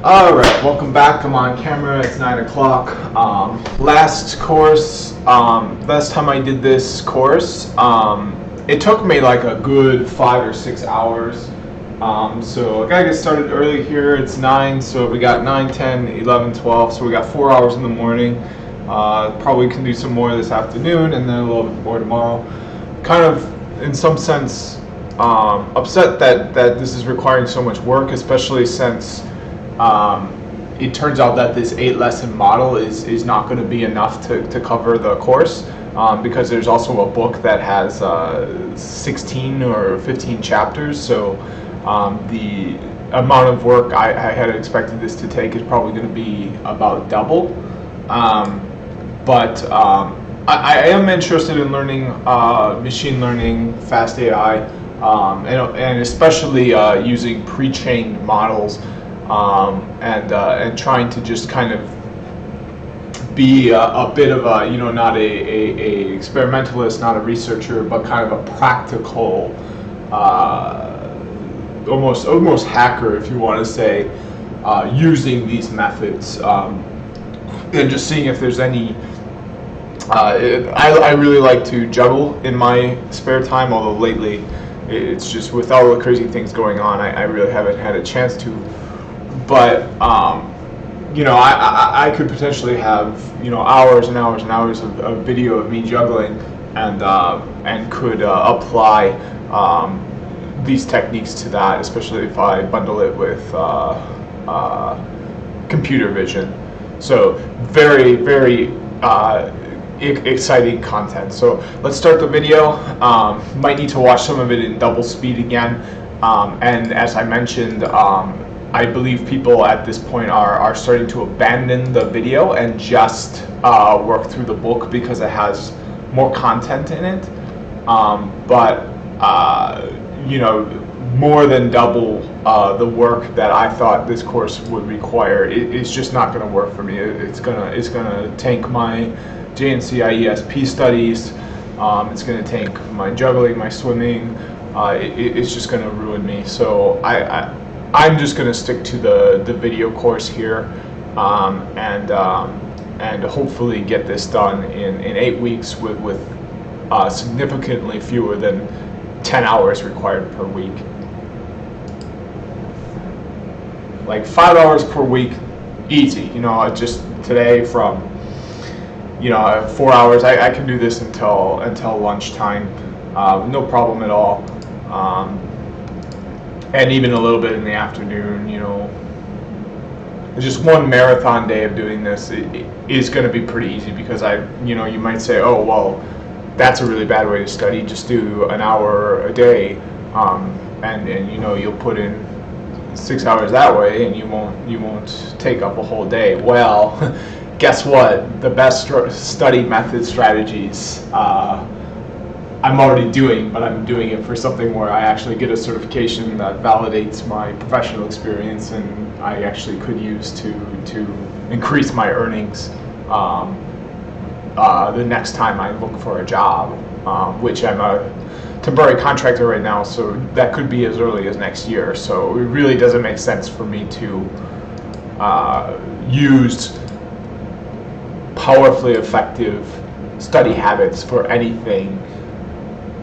Alright, welcome back. I'm on camera. It's 9 o'clock. Last time I did this course, it took me like a good 5 or 6 hours. So I gotta get started early here. It's 9, so we got 9, 10, 11, 12. So we got 4 hours in the morning. Probably can do some more this afternoon and then a little bit more tomorrow. Kind of, in some sense, upset that this is requiring so much work, especially since it turns out that this 8-lesson model is not going to be enough to cover the course, because there's also a book that has 16 or 15 chapters. So the amount of work I had expected this to take is probably going to be about double. But I am interested in learning machine learning, fast AI, and especially using pre-trained models. And trying to just kind of be a bit of a, not a experimentalist, not a researcher, but kind of a practical, almost hacker, if you want to say, using these methods, and just seeing if there's any. I really like to juggle in my spare time, although lately it's just with all the crazy things going on, I really haven't had a chance to. But I could potentially have hours and hours and hours of video of me juggling, and could apply these techniques to that, especially if I bundle it with computer vision. So very, very exciting content. So let's start the video. Might need to watch some of it in double speed again, and as I mentioned, I believe people at this point are starting to abandon the video and just work through the book because it has more content in it. But more than double the work that I thought this course would require. It's just not going to work for me. It's gonna tank my JNC IESP studies. It's going to tank my juggling, my swimming. It's just going to ruin me. So I'm just going to stick to the video course here, and hopefully get this done in 8 weeks with significantly fewer than 10 hours required per week. Like 5 hours per week, easy. Just today from 4 hours. I can do this until lunchtime, no problem at all. And even a little bit in the afternoon, just one marathon day of doing this is going to be pretty easy, because you might say, oh, well, that's a really bad way to study. Just do an hour a day, and you'll put in 6 hours that way, and you won't take up a whole day. Well, guess what? The best study method strategies I'm already doing, but I'm doing it for something where I actually get a certification that validates my professional experience, and I actually could use to increase my earnings the next time I look for a job, which I'm a temporary contractor right now, so that could be as early as next year. So it really doesn't make sense for me to use powerfully effective study habits for anything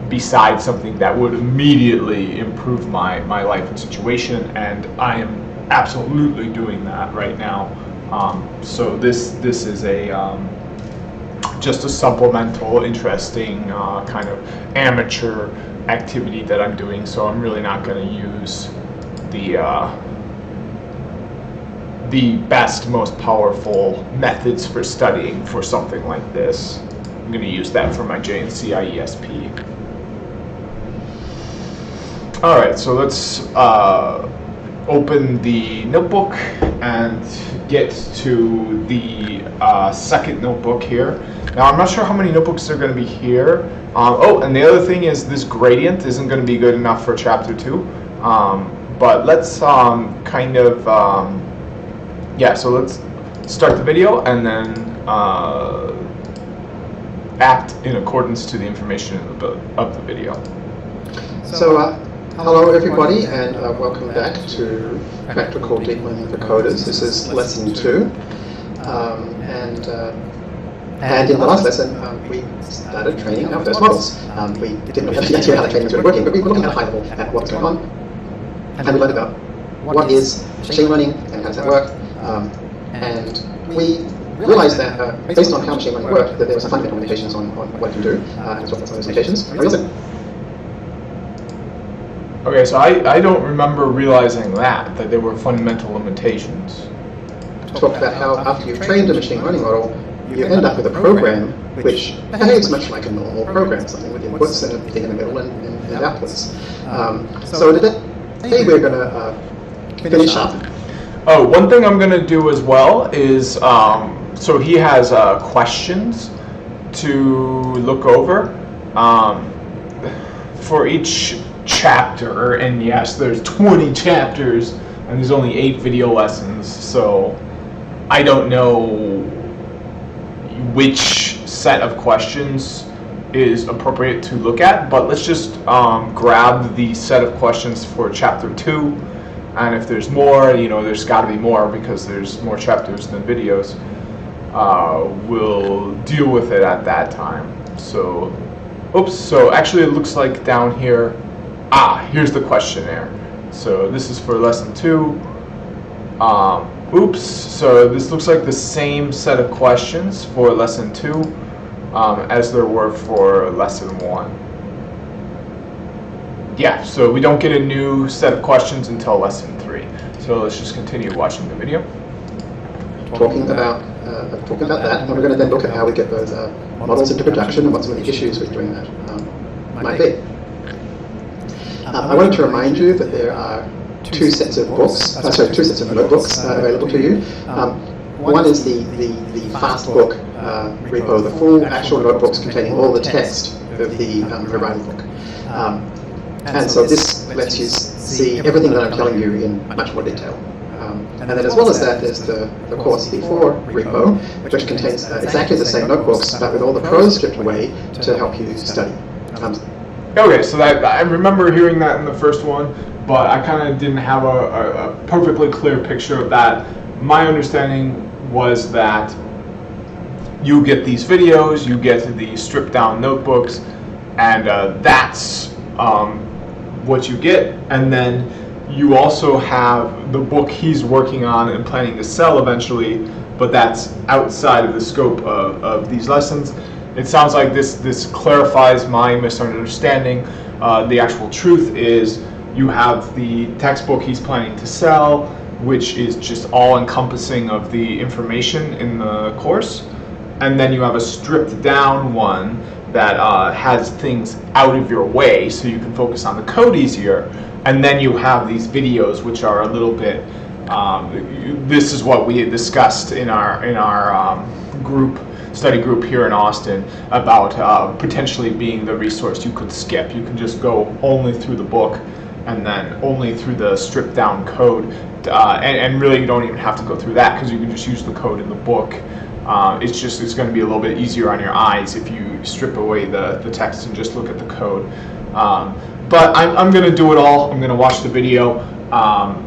besides something that would immediately improve my life and situation, and I am absolutely doing that right now. So this is just a supplemental, interesting kind of amateur activity that I'm doing. So I'm really not going to use the best, most powerful methods for studying for something like this. I'm going to use that for my JNC IESP. All right, so let's open the notebook and get to the second notebook here. Now, I'm not sure how many notebooks are going to be here. Oh, and the other thing is this gradient isn't going to be good enough for chapter 2. But let's so let's start the video and then act in accordance to the information of the video. So Hello everybody, and welcome back to Practical Deep Learning for Coders. This is lesson 2, and in the last lesson we started training our first models. We didn't really have the idea how the training was working, but we were looking at a high level at what was going on, and we learned about what is machine learning and how does that work, and we realized that based on how machine learning worked, that there were some fundamental limitations on what it can do, as well as some of those limitations. And we also Okay, so I don't remember realizing that there were fundamental limitations. talked about how after you've trained a machine learning model, you end up with a program which behaves much like a normal program, something with inputs and a thing in the middle and outputs. So today we're going to finish up. Oh, one thing I'm going to do as well is, so he has questions to look over for each chapter, and yes, there's 20 chapters and there's only 8 video lessons, so I don't know which set of questions is appropriate to look at, but let's just grab the set of questions for chapter 2, and if there's more, there's got to be more because there's more chapters than videos, we'll deal with it at that time. So actually it looks like down here, here's the questionnaire. So this is for lesson 2. So this looks like the same set of questions for lesson 2 as there were for lesson 1. Yeah, so we don't get a new set of questions until lesson 3. So let's just continue watching the video. Talking about that, and we're going to then look at how we get those models into production and what some of the issues with doing that might be. I wanted to remind you that there are two sets of notebooks available to you. One is the fast book repo, the full actual notebooks containing all the text of the writing book. And so this lets you see everything that I'm telling you in much more detail. And then as well as that, there's the course before repo, which contains exactly the same notebooks, but with all the prose stripped away to help you study. Okay, so I remember hearing that in the first one, but I kind of didn't have a perfectly clear picture of that. My understanding was that you get these videos, you get the stripped down notebooks, and that's what you get. And then you also have the book he's working on and planning to sell eventually, but that's outside of the scope of these lessons. It sounds like this clarifies my misunderstanding. The actual truth is you have the textbook he's planning to sell, which is just all-encompassing of the information in the course, and then you have a stripped down one that has things out of your way so you can focus on the code easier, and then you have these videos which are a little bit, this is what we had discussed in our study group here in Austin about potentially being the resource you could skip. You can just go only through the book and then only through the stripped down code, and really you don't even have to go through that because you can just use the code in the book. It's going to be a little bit easier on your eyes if you strip away the text and just look at the code. But I'm going to do it all. I'm going to watch the video.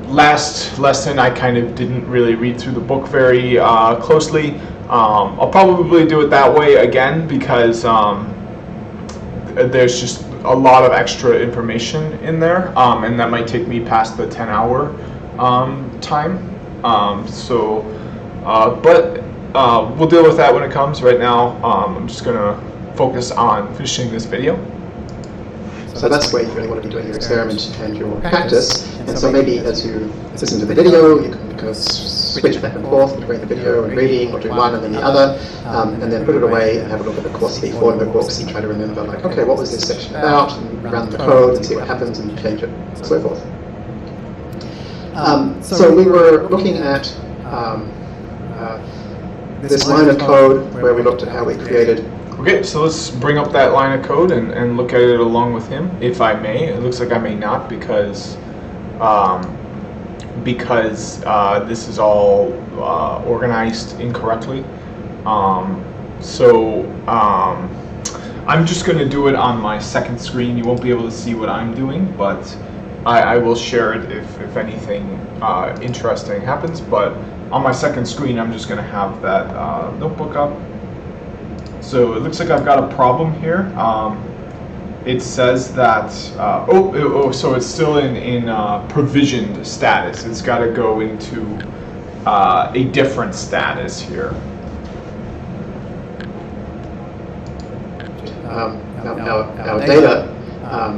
Last lesson I kind of didn't really read through the book very closely. I'll probably do it that way again because there's just a lot of extra information in there, and that might take me past the 10-hour time. But we'll deal with that when it comes. Right now, I'm just going to focus on finishing this video. So that's where you really want to be doing your experiment and your practice. And so maybe as you listen to the video, you can switch back and forth between the video and reading, or do one and then the other, and then put it away and have a look at the course before notebooks and try to remember, like, okay, what was this section about, and run the code and see what happens and change it, and so forth. So we were looking at this line of code where we looked at how we created. Okay, so let's bring up that line of code and look at it along with him, if I may. It looks like I may not because this is all organized incorrectly. I'm just going to do it on my second screen. You won't be able to see what I'm doing, but I will share it if anything interesting happens, but on my second screen I'm just going to have that notebook up. So it looks like I've got a problem here. It says that, so it's still in provisioned status. It's got to go into a different status here. Our data,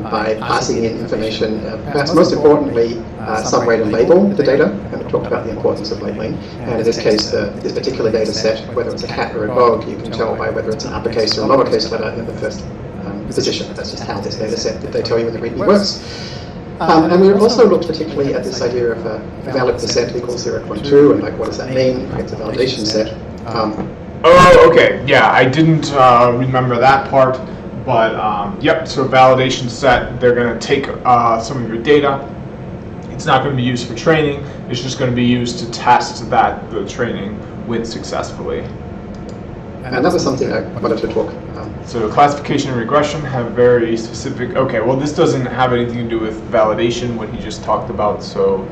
by passing in information, perhaps most importantly, some way to label the data, and we talked about the importance of labeling, and in this case, this particular data set, whether it's a cat or a dog, you can tell by whether it's an uppercase or a lowercase letter in the first position. That's just how this data set that they tell you in the README works. And we also looked particularly at this idea of a valid percent equals 0.2, and like what does that mean? It's a validation set. Oh, okay. Yeah, I didn't remember that part, but yep. So validation set, they're going to take some of your data. It's not going to be used for training. It's just going to be used to test that the training went successfully. And that was something I wanted to talk. So classification and regression have very specific. Okay, well this doesn't have anything to do with validation, what he just talked about. So.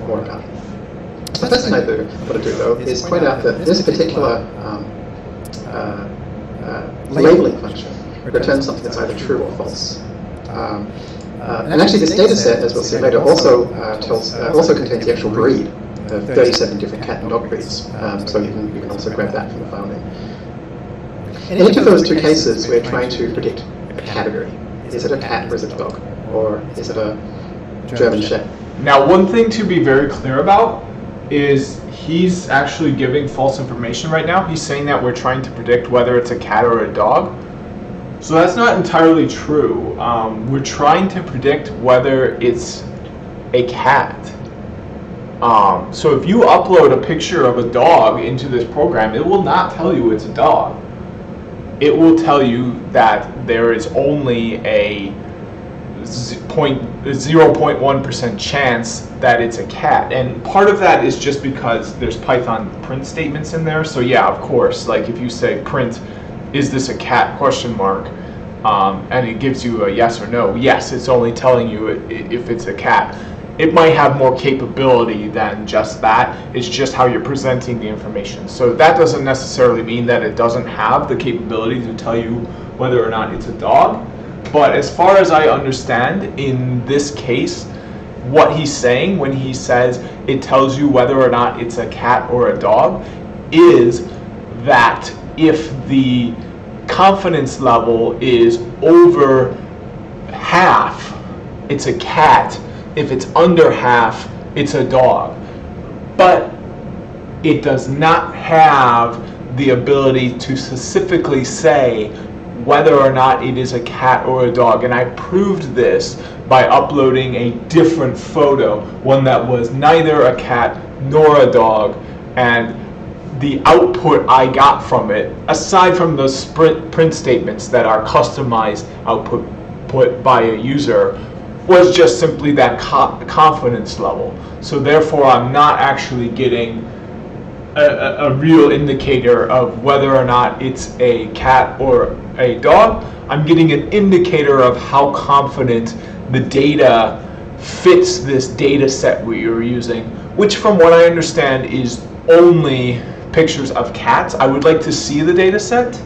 More about. The first thing I want to do though is point out that this particular labeling function returns something that's either true or false. And actually, this data set, as we'll see later, also contains the actual breed of 37 different cat and dog breeds. So you can also grab that from the file name. In each of those two cases, we're trying to predict a category. Is it a cat or is it a dog? Or is it a German Shepherd? Now, one thing to be very clear about is he's actually giving false information right now. He's saying that we're trying to predict whether it's a cat or a dog. So that's not entirely true. We're trying to predict whether it's a cat. So if you upload a picture of a dog into this program, it will not tell you it's a dog. It will tell you that there is only a 0.1% chance that it's a cat. And part of that is just because there's Python print statements in there. So yeah, of course, like if you say print, is this a cat, question mark, and it gives you a yes or no. Yes, it's only telling you if it's a cat. It might have more capability than just that. It's just how you're presenting the information. So that doesn't necessarily mean that it doesn't have the capability to tell you whether or not it's a dog. But as far as I understand, in this case, what he's saying when he says it tells you whether or not it's a cat or a dog is that if the confidence level is over half, it's a cat. If it's under half, it's a dog. But it does not have the ability to specifically say whether or not it is a cat or a dog. And I proved this by uploading a different photo, one that was neither a cat nor a dog, and the output I got from it, aside from those print statements that are customized output put by a user, was just simply that confidence level. So therefore I'm not actually getting a real indicator of whether or not it's a cat or a dog. I'm getting an indicator of how confident the data fits this data set we are using, which from what I understand is only pictures of cats. I would like to see the data set,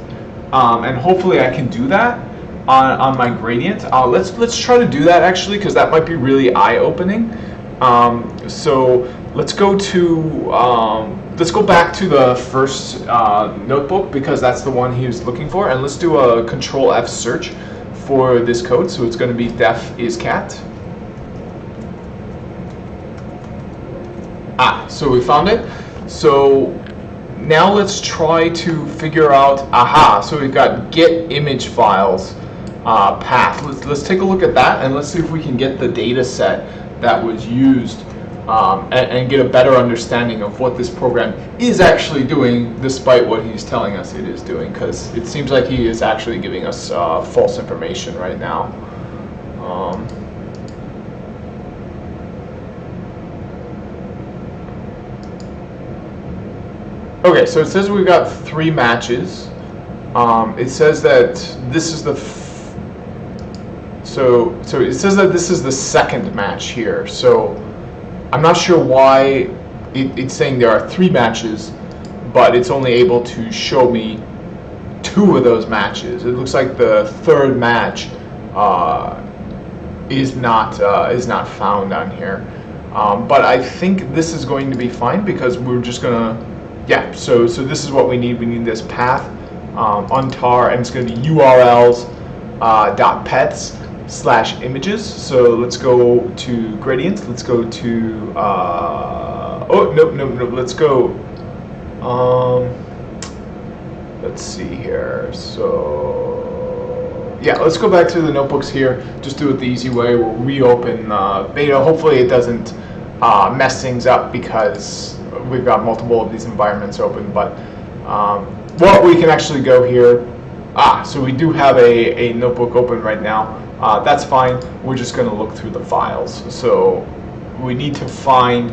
and hopefully I can do that on my gradient. Let's try to do that actually, because that might be really eye-opening. So let's go back to the first notebook, because that's the one he was looking for, and let's do a Control F search for this code. So it's going to be def is cat. So we found it. So now let's try to figure out, so we've got get image files path. Let's take a look at that, and let's see if we can get the data set that was used and get a better understanding of what this program is actually doing, despite what he's telling us it is doing, because it seems like he is actually giving us false information right now. Okay, so it says we've got 3 matches. It says that this is the So it says that this is the second match here. So I'm not sure why it's saying there are 3 matches, but it's only able to show me 2 of those matches. It looks like the third match is not found on here. But I think this is going to be fine because we're just gonna, yeah. So this is what we need. We need this path untar, and it's going to be urls .pets/images. So let's go to gradients. Let's go to oh no. Let's go. Let's see here. So yeah, let's go back to the notebooks here. Just do it the easy way. We'll reopen beta. Hopefully it doesn't mess things up because we've got multiple of these environments open. But well, we can actually go here. So we do have a notebook open right now. That's fine. We're just going to look through the files. So we need to find.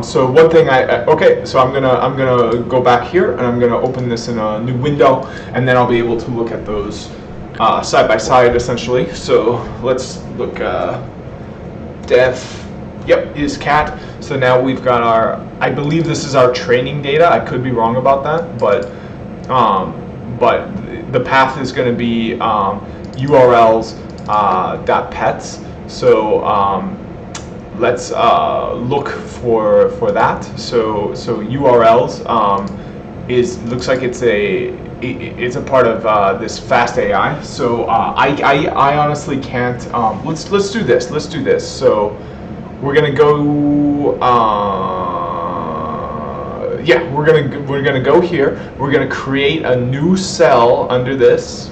So one thing okay. So I'm gonna go back here and I'm gonna open this in a new window, and then I'll be able to look at those side by side essentially. So let's look. Def. Yep, is cat. So now we've got our. I believe this is our training data. I could be wrong about that, but the path is going to be urls .pets. So let's look for that. So urls looks like it's a part of this fast AI. So I honestly can't. Let's do this. Let's do this. So we're gonna go. Yeah, we're gonna go here. We're gonna create a new cell under this.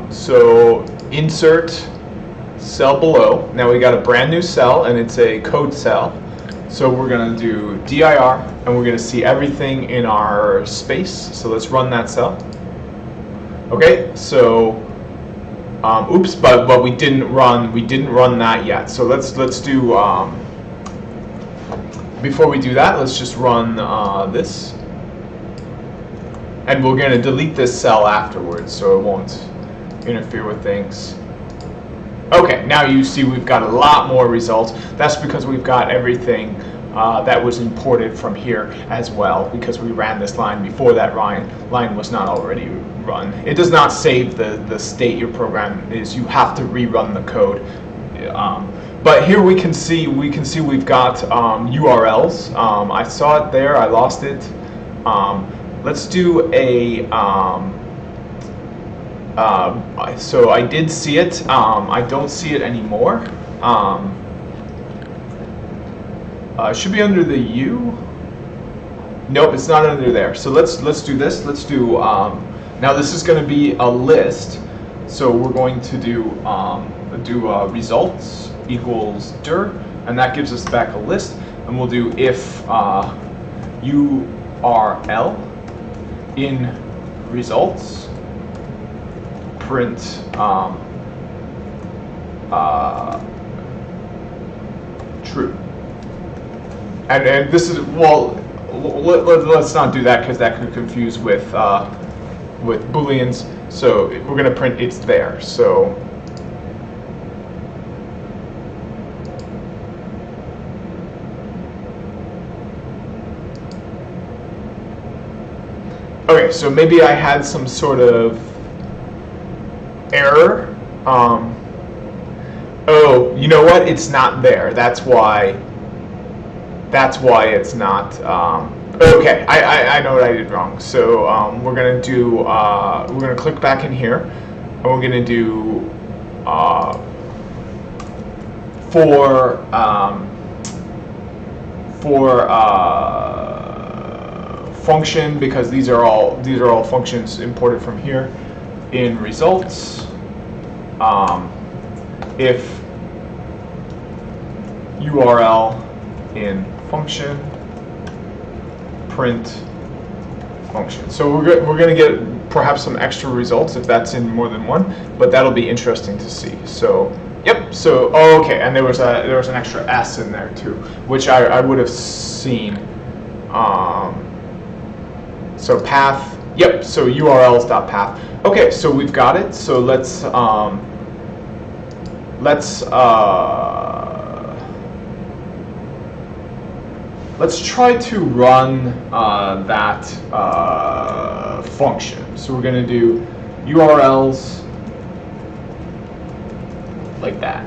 So insert cell below. Now we got a brand new cell, and it's a code cell. So we're gonna do dir, and we're gonna see everything in our space. So let's run that cell. Okay, so oops, but we didn't run that yet. So let's do before we do that, let's just run this, and we're gonna delete this cell afterwards, so it won't interfere with things. Okay, now you see we've got a lot more results. That's because we've got everything that was imported from here as well, because we ran this line before that line was not already run. It does not save the state your program is. You have to rerun the code. But here we can see we've got URLs. I saw it there. I lost it. Let's do a. So I did see it. I don't see it anymore. It should be under the U. Nope, it's not under there. So let's do this. Let's do. Now this is going to be a list. So we're going to do results equals dir, and that gives us back a list. And we'll do if URL in results print true. And this is, well, let's not do that because that could confuse with booleans. So we're going to print it's there. So okay, so maybe I had some sort of error. Oh, you know what? It's not there. That's why it's not. Okay, I know what I did wrong. So we're gonna click back in here, and we're gonna do for function, because these are all functions imported from here. In results, if URL in function print function. So we're going to get perhaps some extra results if that's in more than one, but that'll be interesting to see. So yep. So okay, and there was an extra S in there too, which I would have seen. So path Yep, so urls.path. Okay, so we've got it. So let's try to run that function. So we're going to do URLs like that.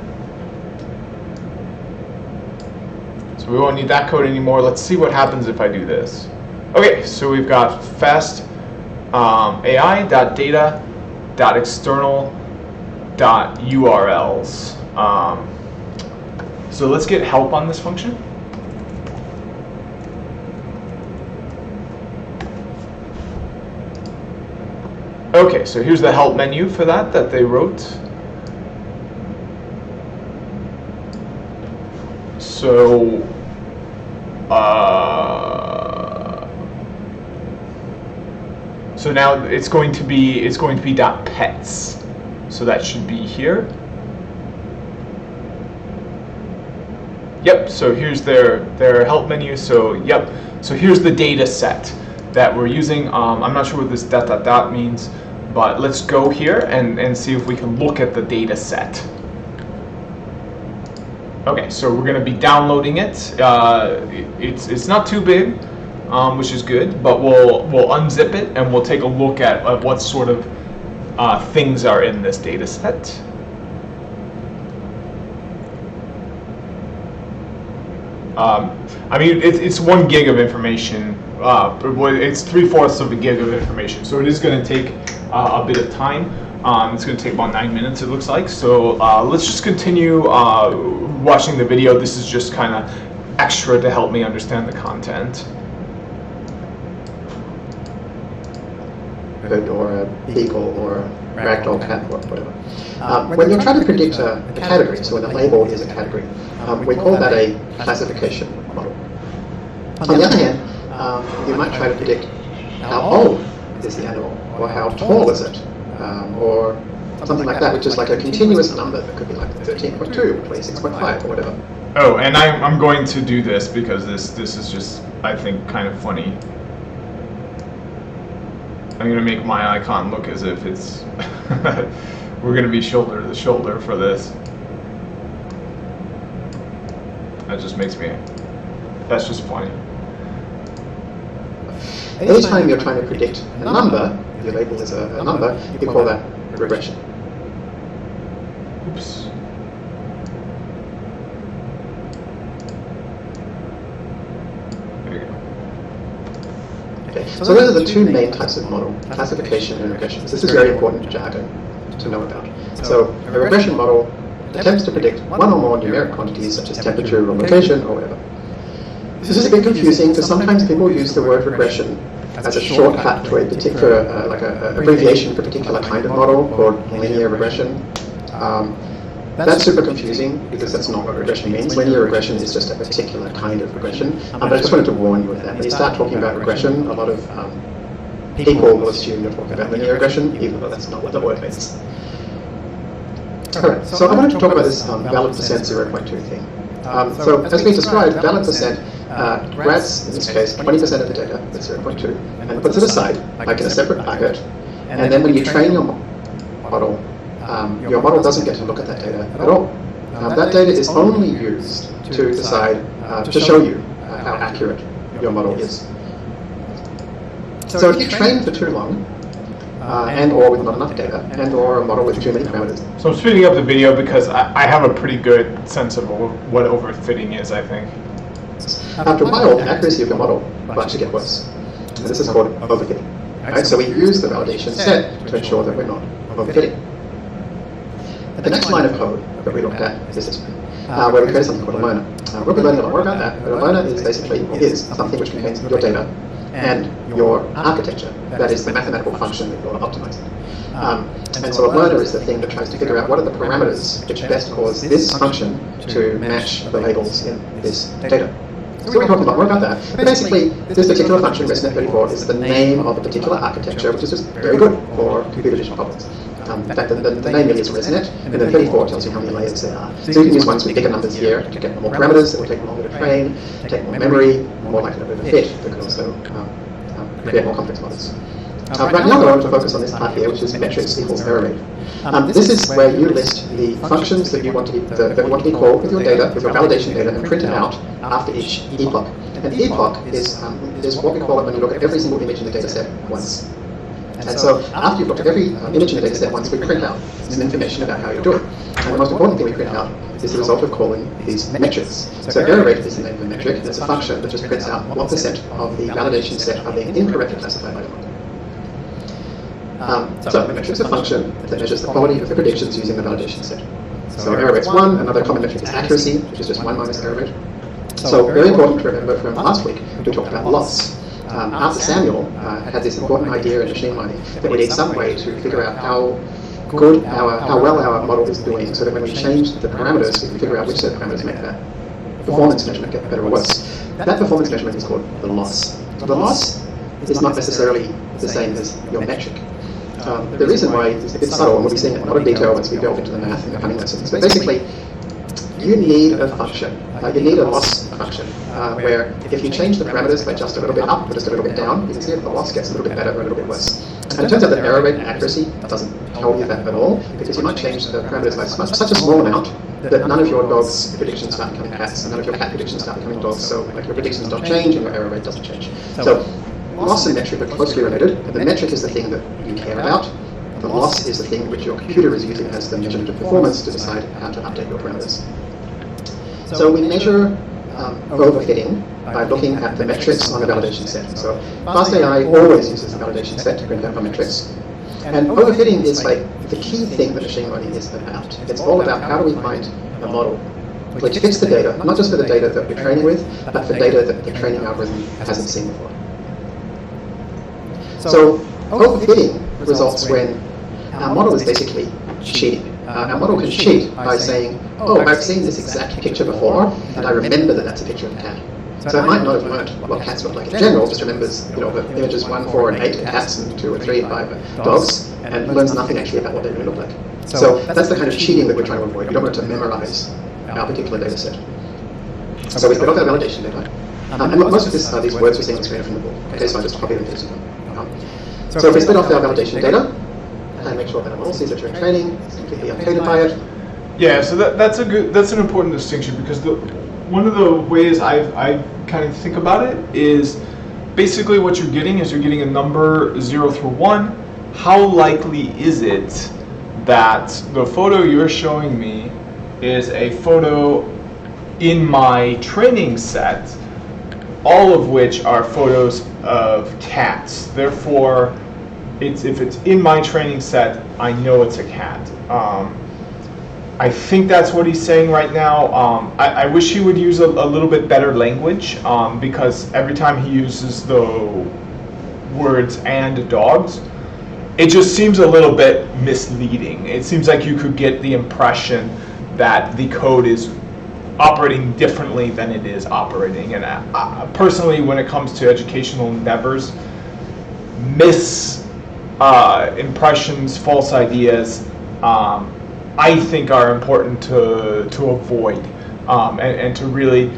So we won't need that code anymore. Let's see what happens if I do this. Okay, so we've got fast ai.data.external.urls. So let's get help on this function. Okay, so here's the help menu for that they wrote. So so now it's going to be .pets. So that should be here. Yep, so here's their help menu. So yep, so here's the data set that we're using. I'm not sure what this ... means, but let's go here and see if we can look at the data set. Okay, so we're going to be downloading it. It's not too big, which is good, but we'll unzip it and we'll take a look at what sort of things are in this data set. I mean, it's 1 gig of information. It's 3/4 of a gig of information, so it is going to take a bit of time. It's going to take about 9 minutes, it looks like. So let's just continue watching the video. This is just kind of extra to help me understand the content. Or a beagle or a ragdoll cat or whatever. When you're trying to predict a category, so when a label is a category, we call that a classification model. On the other hand, you might try to predict how old is the animal, or how tall is it, or something like that, which is like a continuous number that could be like 13.2, 26.5, or whatever. Oh, and I'm going to do this because this is just, I think, kind of funny. I'm going to make my icon look as if it's we're going to be shoulder to shoulder for this. That just makes me, that's just funny. Anytime you're trying to predict a number, if your label is a number, you call that regression. Oops. There you go. Okay, so those are the two main types of model, classification and regression. This is very important jargon to know about. So a regression model attempts to predict one or more numeric quantities such as temperature or location or whatever. This is a bit confusing because sometimes people use the word regression as a shortcut to a particular, like an abbreviation for a particular kind of model called linear regression. That's super confusing because that's not what regression means. Linear regression is just a particular kind of regression. But I just wanted to warn you of that. When you start talking about regression, a lot of people will assume you're talking about linear regression, even though that's not what the word means. Alright, so I wanted to talk about this valid percent 0.2 thing. So as we described, valid percent grabs, in this case, 20% of the data, that's 0.2, and puts it aside, like in a separate bucket, and then when you train your model doesn't get to look at that data at all. That data is only used to decide, to show you how accurate your model is. So if you train for too long, and or with not enough data, and or a model with too many parameters. So I'm speeding up the video because I have a pretty good sense of what overfitting is, I think. After a while, the accuracy of your model will actually get worse. And this is called overfitting. Right? So we use the validation set to ensure that we're not overfitting. The next line of code that we looked at is this, where we create something called a learner. We'll be learning a lot more about that, but a learner is basically something which contains your data and your architecture. That is the mathematical function that you're optimizing. And so a learner is the thing that tries to figure out what are the parameters which best cause this function to match the labels in this data. So we're talking a lot more about that. But basically, this particular function, ResNet34, is the name of a particular architecture, which is just very good for computer vision problems. In fact, the name really is ResNet, and then 34 tells you how many layers there are. So you can use ones with bigger numbers here to get more parameters. It will take longer to train, take more memory, more likely to overfit. It could also create more complex models. Right now, I want to focus on this part here, which is metrics equals error rate. This is where you list the functions that you want to be called with your data, with your validation data, and print it out after each epoch. An epoch is what we call it when you look at every single image in the data set once. And so after you've looked at every image in the data set once, we print out some information about how you're doing. And the most important thing we print out is the result of calling these metrics. So error rate is the name of the metric, and it's a function that just prints out what percent of the validation set are being incorrectly classified by the model. So the metric is a function that measures the quality of the predictions using the validation set. So error rate's 1, another common metric is accuracy, which is just 1 minus error rate. So very important to remember from last week, we talked about loss. After Samuel had this important idea in machine learning that we need some way to figure out how well our model is doing, so that when we change the parameters, we can figure out which set of parameters make that performance measurement get better or worse. That performance measurement is called the loss. The loss is not necessarily the same as your metric. The reason why is a bit subtle, and we'll be seeing it in a lot of detail once we delve into the math and the cunning lessons. But basically, you need a function. You need a loss function, where if you change the parameters by just a little bit up or just a little bit down, you can see if the loss gets a little bit better or a little bit worse. And it turns out that error rate and accuracy doesn't tell you that at all, because you might change the parameters by such a small amount that none of your dog's predictions start becoming cats, and none of your cat predictions start becoming dogs, so like your predictions don't change and your error rate doesn't change. So loss and metric are closely related. The metric is the thing that you care about. The loss is the thing which your computer is using as the measurement of performance to decide how to update your parameters. So we measure overfitting by looking at the metrics on the validation set. So FastAI always uses the validation set to print out our metrics. And overfitting is like the key thing that machine learning is about. It's all about how do we find a model which fits the data, not just for the data that we're training with, but for data that the training algorithm hasn't seen before. So overfitting results when our model is basically cheating. Our model can cheat by saying, oh, I've seen this exact picture before, and I remember that that's a picture of a cat. So it might not have learned what cats look like in general, just remembers, the images 1, 4, and 8 are cats, and 2, 3, and 5 are dogs, and learns nothing actually about what they really look like. So that's the kind of cheating that we're trying to avoid. We don't want to memorize our particular data set. So we split off our validation data. And most of these words we're seeing on the screen are from the book. Okay, so I just copy them and paste them. So if we split off our validation data, and make sure that our model sees that you're in training, it's completely untainted by it. Yeah, so that's an important distinction, because one of the ways I kind of think about it is basically what you're getting is you're getting a number 0 through 1. How likely is it that the photo you're showing me is a photo in my training set, all of which are photos of cats? Therefore, if it's in my training set, I know it's a cat. I think that's what he's saying right now. I wish he would use a little bit better language, because every time he uses the words "and dogs," it just seems a little bit misleading. It seems like you could get the impression that the code is operating differently than it is operating. And personally, when it comes to educational endeavors, impressions, false ideas, I think are important to avoid, and to really.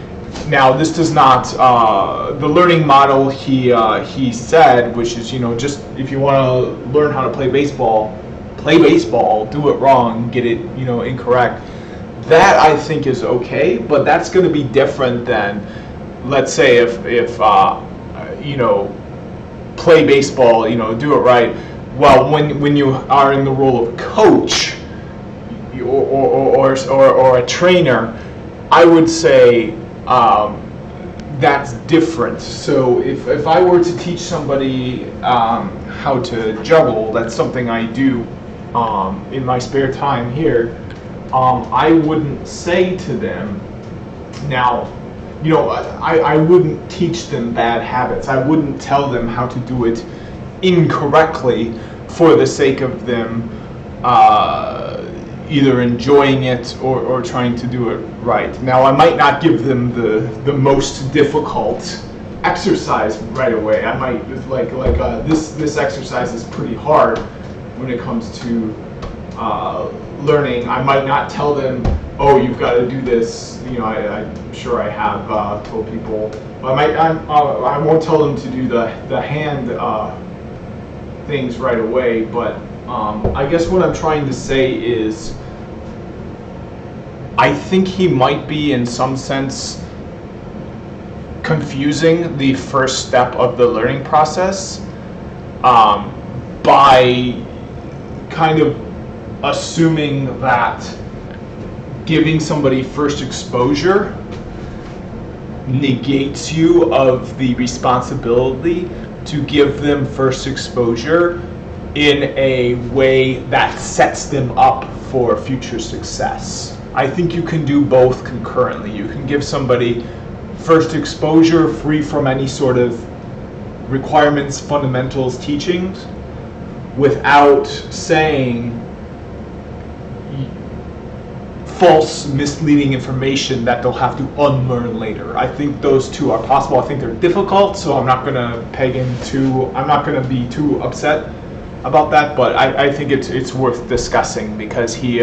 Now, this does not the learning model he said, which is just if you want to learn how to play baseball, do it wrong, get it incorrect. That I think is okay, but that's going to be different than, let's say, if play baseball, do it right. Well, when you are in the role of coach or a trainer, I would say that's different. So if I were to teach somebody how to juggle, that's something I do in my spare time here. I wouldn't say to them, now, I wouldn't teach them bad habits. I wouldn't tell them how to do it incorrectly for the sake of them either enjoying it or trying to do it right. Now, I might not give them the most difficult exercise right away. I might this exercise is pretty hard when it comes to learning. I might not tell them, oh, you've got to do this. I'm sure I have told people. I won't tell them to do the hand things right away, but I guess what I'm trying to say is I think he might be, in some sense, confusing the first step of the learning process by kind of assuming that giving somebody first exposure negates you of the responsibility to give them first exposure in a way that sets them up for future success. I think you can do both concurrently. You can give somebody first exposure free from any sort of requirements, fundamentals, teachings, without saying false, misleading information that they'll have to unlearn later. I think those two are possible. I think they're difficult, so I'm not going to I'm not going to be too upset about that, but I think it's worth discussing, because he,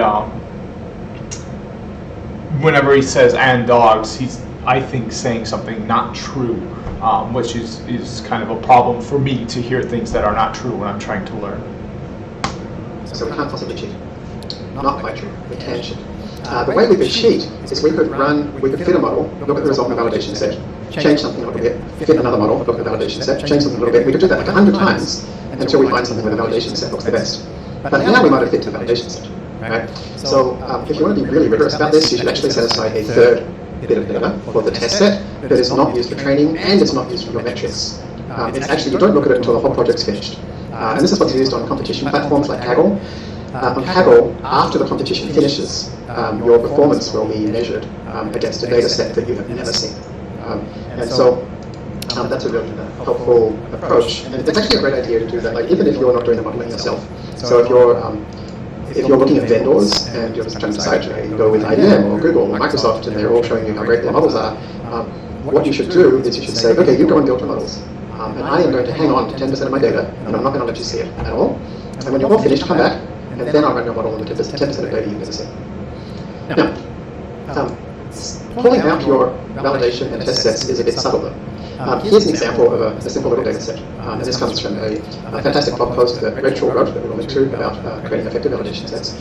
whenever he says "and dogs," he's, I think, saying something not true, which is kind of a problem for me to hear things that are not true when I'm trying to learn. So we can't possibly cheat. Not quite true. We can cheat. The way we could cheat is we could fit a model, look at the result in the validation set, change something a little bit, fit another model, look at the validation set, change something a little bit. We could do that like 100 times until we find something where the validation set looks the best. But now we might have fit to the validation set, right? So if you want to be really rigorous about this, you should actually set aside a third bit of data for the test set that is not used for training and it's not used for your metrics. It's actually, you don't look at it until the whole project's finished. And this is what's used on competition platforms like Kaggle. On Kaggle, after the competition finishes, your performance will be measured against a data set that you have never seen. And so that's a really helpful approach. And it's actually a great idea to do that, like even if you're not doing the modeling yourself. So if you're looking at vendors and you're trying to decide, you go with IBM or Google or Microsoft and they're all showing you how great their models are, what you should do is you should say, okay, you go and build your models. And I am going to hang on to 10% of my data, and I'm not going to let you see it at all. And when you're all finished, come back, and then I'll run your model on the 10% of data you've never seen. Now, pulling out your validation and test sets is a bit subtle though. Here's an example of a simple little data set. And this comes from a fantastic blog post that Rachel wrote that we'll link to about creating effective validation sets.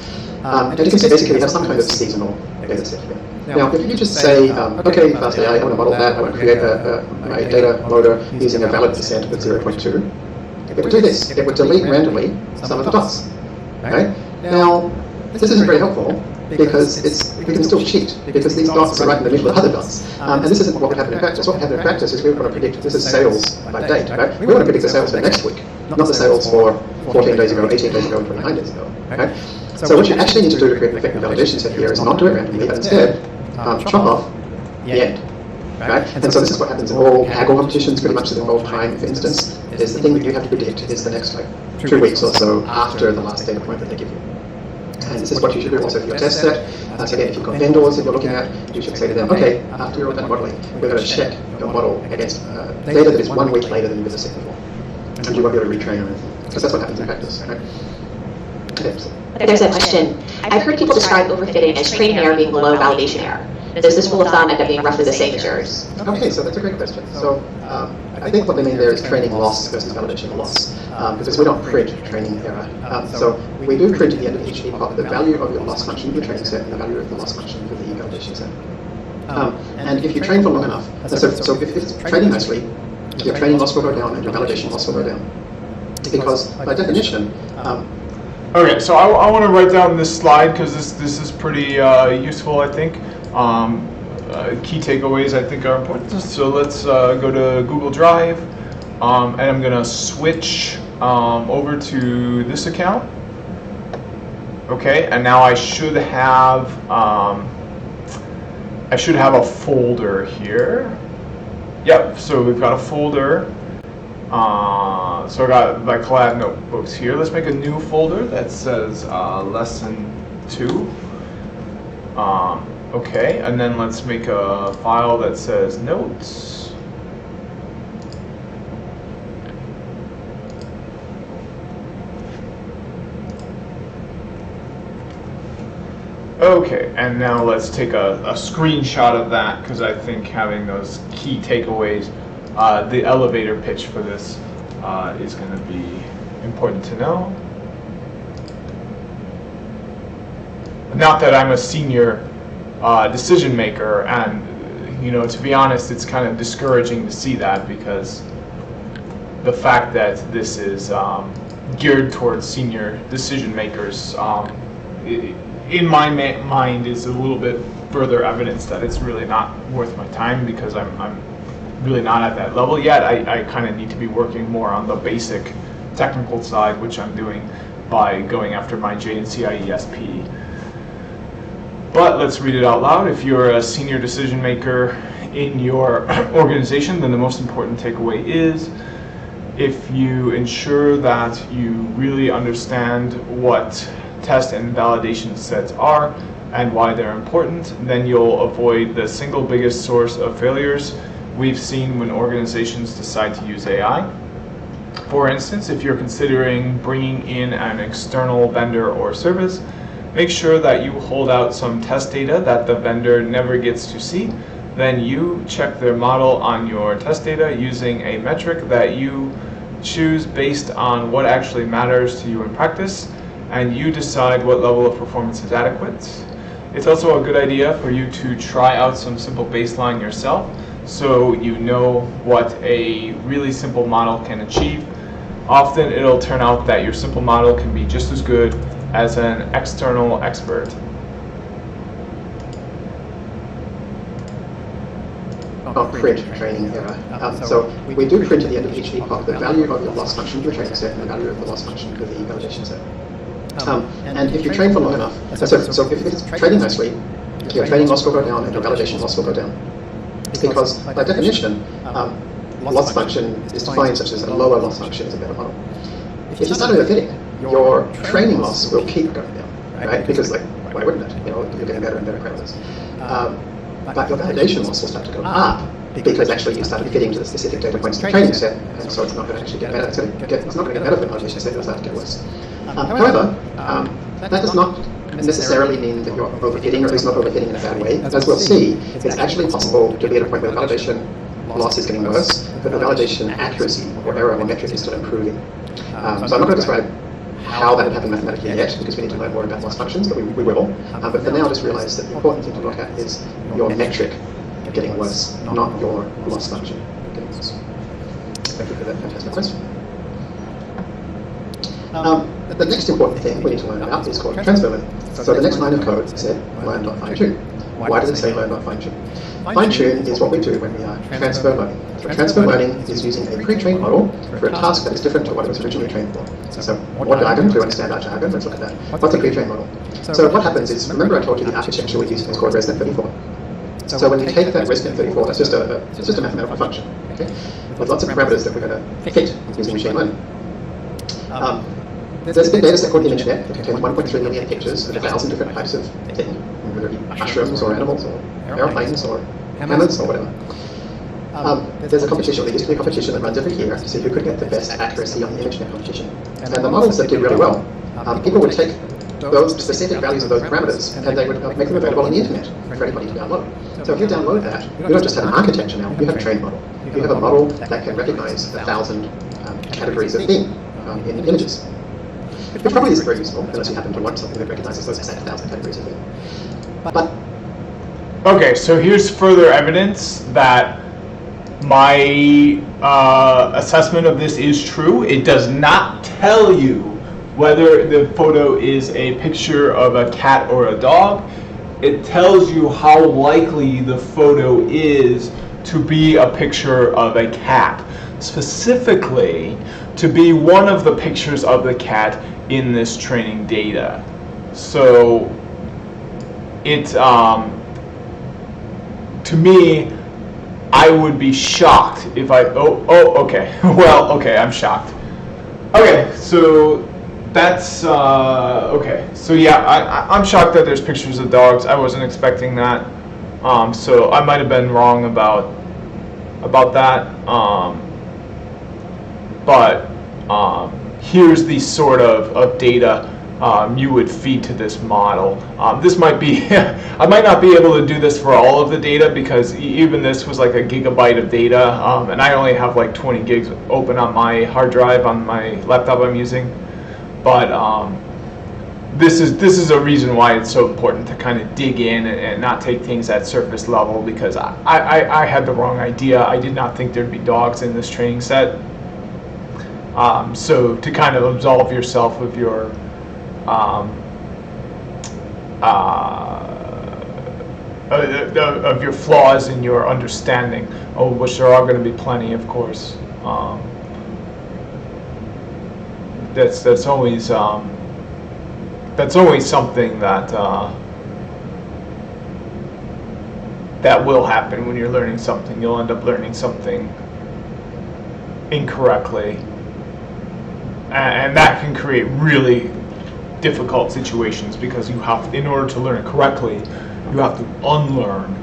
And you can see basically we have some kind of seasonal data set here. Now, if you just say, okay, firstly, I want to model that, I want to create a data loader using a valid percent with 0.2, it would do this. It would delete randomly some of the dots. Okay? Now, this isn't very helpful because we can still cheat because these dots are right in the middle of other dots. And this isn't what would happen in practice. What would happen in practice is we want to predict, this is sales by date, right? We want to predict the sales for next week, not the sales for 14 days ago, 18 days ago, and 29 days ago. Okay? So what you actually need to do to create an effective validation set here is not do it randomly, but instead chop off the end. Right? And so this is what happens in all Kaggle competitions, pretty much that involve time, for instance. Is the thing that you have to predict is the next 2 weeks or so after the last data point that they give you. And this is what you should do also for your test set. So again, if you've got vendors that you're looking at, you should say to them, okay, after you're done modeling, we're going to check your model against data that is 1 week later than you've ever seen before. And you won't be able to retrain or anything. Because that's what happens in practice. Right? Okay, so. There's a question. I've heard people describe overfitting as training error being below validation error. Does this rule of thumb end up being roughly the same as yours? Okay, so that's a great question. So I think what they mean there is training loss versus validation loss, because we don't print training error. So we do print at the end of each epoch the value of your loss function for your training set and the value of the loss function for the validation set. And if you train for long enough, so if it's training nicely, your training loss will go down and your validation loss will go down. Because by definition, okay, so I want to write down this slide because this is pretty useful, I think. Key takeaways I think are important. So let's go to Google Drive, and I'm going to switch over to this account. Okay, and now I should have a folder here. Yep. So we've got a folder. So I got my collab notebooks here. Let's make a new folder that says lesson 2. Okay, and then let's make a file that says notes. Okay, and now let's take a screenshot of that because I think having those key takeaways, the elevator pitch for this is going to be important to know. Not that I'm a senior decision maker, and to be honest, it's kind of discouraging to see that, because the fact that this is geared towards senior decision makers, in my mind, is a little bit further evidence that it's really not worth my time, because I'm really not at that level yet. I kind of need to be working more on the basic technical side, which I'm doing by going after my JNCIESP. But let's read it out loud. If you're a senior decision maker in your organization, then the most important takeaway is, if you ensure that you really understand what test and validation sets are and why they're important, then you'll avoid the single biggest source of failures we've seen when organizations decide to use AI. For instance, if you're considering bringing in an external vendor or service, make sure that you hold out some test data that the vendor never gets to see. Then you check their model on your test data using a metric that you choose based on what actually matters to you in practice, and you decide what level of performance is adequate. It's also a good idea for you to try out some simple baseline yourself, so you know what a really simple model can achieve. Often it'll turn out that your simple model can be just as good as an external expert. Print training error. So we do print at the end of each epoch the value of your loss function for the training set and the value of the loss function for the validation set. And if you train for long enough, so if it's training nicely, your training loss will go down and your validation loss will go down. Because by definition, loss function is defined such as a lower loss function is a better model. If you start overfitting, your training loss will keep going down, right? Because why wouldn't it? You're getting better and better parameters. But your validation loss will start to go up, because actually you started fitting to the specific data points in the training set, and so it's not going to actually get better. It's not going to get better for the validation set, it'll start to get worse. However, that does not necessarily mean that you're overfitting, or at least not overfitting in a bad way. As we'll see, it's actually possible to be at a point where the validation loss is getting worse, but the validation accuracy or error or metric is still improving. So I'm not going to describe how that would happen mathematically yet, because we need to learn more about loss functions, but we will. But for now, just realize that the important thing to look at is your metric getting worse, not your loss function getting worse. Thank you for that fantastic question. The next important thing we need to learn about is called transfer learning. So the next line of code said learn.fine-tune. Why does it say learn.fine-tune? Fine-tune is what we do when we are transfer learning. So transfer learning is using a pre-trained model for a task that is different to what it was originally trained for. So what jargon? To understand our jargon, let's look at that. What's a pre-trained model? So what happens is, remember I told you the architecture we're using is called resident 34. So when you take that resident 34, that's just a mathematical function, okay, with lots of parameters that we're going to fit using machine learning. There's a big data set called ImageNet that contains 1.3 million pictures of 1,000 different types of things, whether it be mushrooms or animals or airplanes or hammers or whatever. There's a competition, there used to be a competition that runs every year to see who could get the best accuracy on the ImageNet competition. And the models that did really well, people would take those specific values of those parameters and they would make them available on the internet for anybody to download. So if you download that, you don't just have an architecture now, you have a trained model. You have a model that can recognize 1,000 categories of thing in images. Which probably isn't very useful unless you happen to want something that recognizes those exact 1,000 categories of thing. But okay, so here's further evidence that my assessment of this is true. It does not tell you whether the photo is a picture of a cat or a dog. It tells you how likely the photo is to be a picture of a cat, specifically to be one of the pictures of the cat in this training data. So it, to me, I would be shocked if okay, well, okay, I'm shocked. Okay, so that's, okay, so yeah, I'm shocked that there's pictures of dogs. I wasn't expecting that, so I might have been wrong about that, but here's the sort of data you would feed to this model. This might be, I might not be able to do this for all of the data because even this was like a gigabyte of data, and I only have like 20 gigs open on my hard drive on my laptop I'm using. But this is a reason why it's so important to kind of dig in and not take things at surface level, because I had the wrong idea. I did not think there'd be dogs in this training set. So to kind of absolve yourself of your of your flaws in your understanding, which there are going to be plenty, of course. That's always something that that will happen when you're learning something. You'll end up learning something incorrectly, and that can create really difficult situations, because you have, in order to learn it correctly, you have to unlearn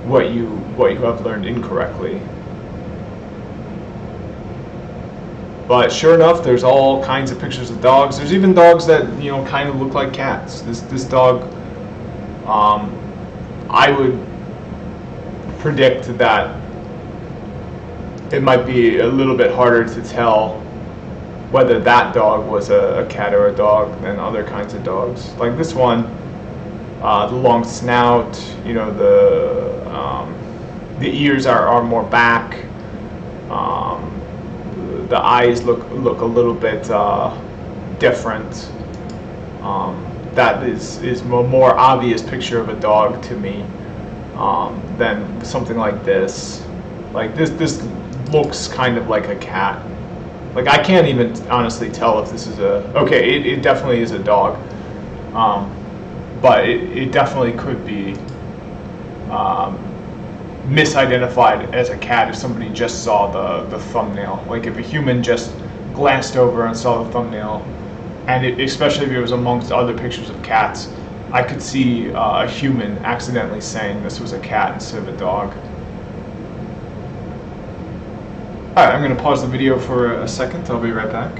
what you have learned incorrectly. But sure enough, there's all kinds of pictures of dogs. There's even dogs that, you know, kind of look like cats. This dog, I would predict that it might be a little bit harder to tell whether that dog was a cat or a dog than other kinds of dogs. Like this one, the long snout, you know, the ears are more back. The eyes look a little bit different. That is a more obvious picture of a dog to me than something like this. Like this looks kind of like a cat. Like I can't even honestly tell if this is it definitely is a dog, but it definitely could be misidentified as a cat if somebody just saw the thumbnail. Like if a human just glanced over and saw the thumbnail, and especially if it was amongst other pictures of cats, I could see a human accidentally saying this was a cat instead of a dog. Alright, I'm going to pause the video for a second. I'll be right back.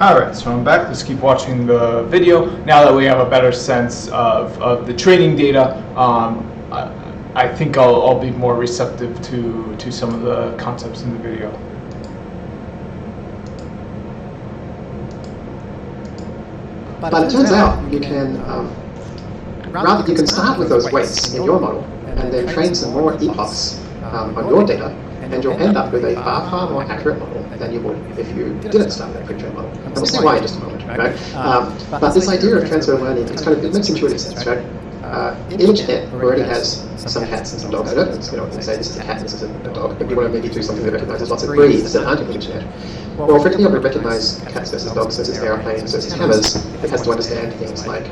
Alright, so I'm back. Let's keep watching the video. Now that we have a better sense of the training data, I think I'll be more receptive to some of the concepts in the video. But it turns out you can you can start with those weights in your model and then train some more epochs on your data, and you'll end up with a far more accurate model than you would if you didn't start with a pre-trained model. And we'll see why in just a moment, right? But this idea of transfer learning, it makes intuitive sense, right? ImageNet already has some cats and some dogs in it. It's, you know, it can say this is a cat, this is a dog, but you want to maybe do something that recognizes lots of breeds that aren't in ImageNet. Well, for it to be able to recognize cats versus dogs versus airplanes versus hammers, it has to understand things like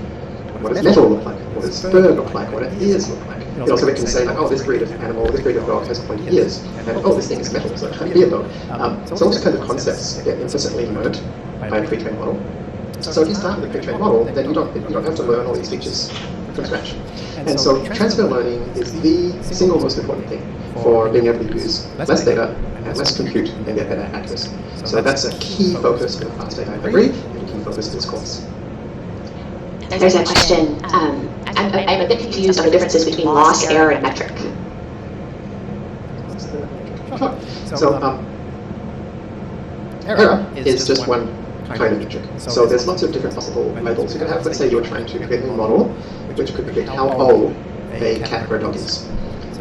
what does metal look like, what does fur look like, what do ears look like. You know, so it can say like, oh, this breed of animal, this breed of dog has pointy ears, and oh, this thing is metal, so it can't be a dog. So all these kinds of concepts get implicitly learned by a pre-trained model. So if you start with a pre-trained model, then you don't have to learn all these features from scratch. And so transfer learning is the single most important thing for being able to use less data and less compute and get better accuracy. So that's a key focus of the fast AI library and a key focus of this course. There's a question. I'm a bit confused on the differences between loss, error, and metric. So error is just one kind of metric. So there's lots of different possible labels you can have. Let's say you're trying to create a model which could predict how old a cat or a dog is.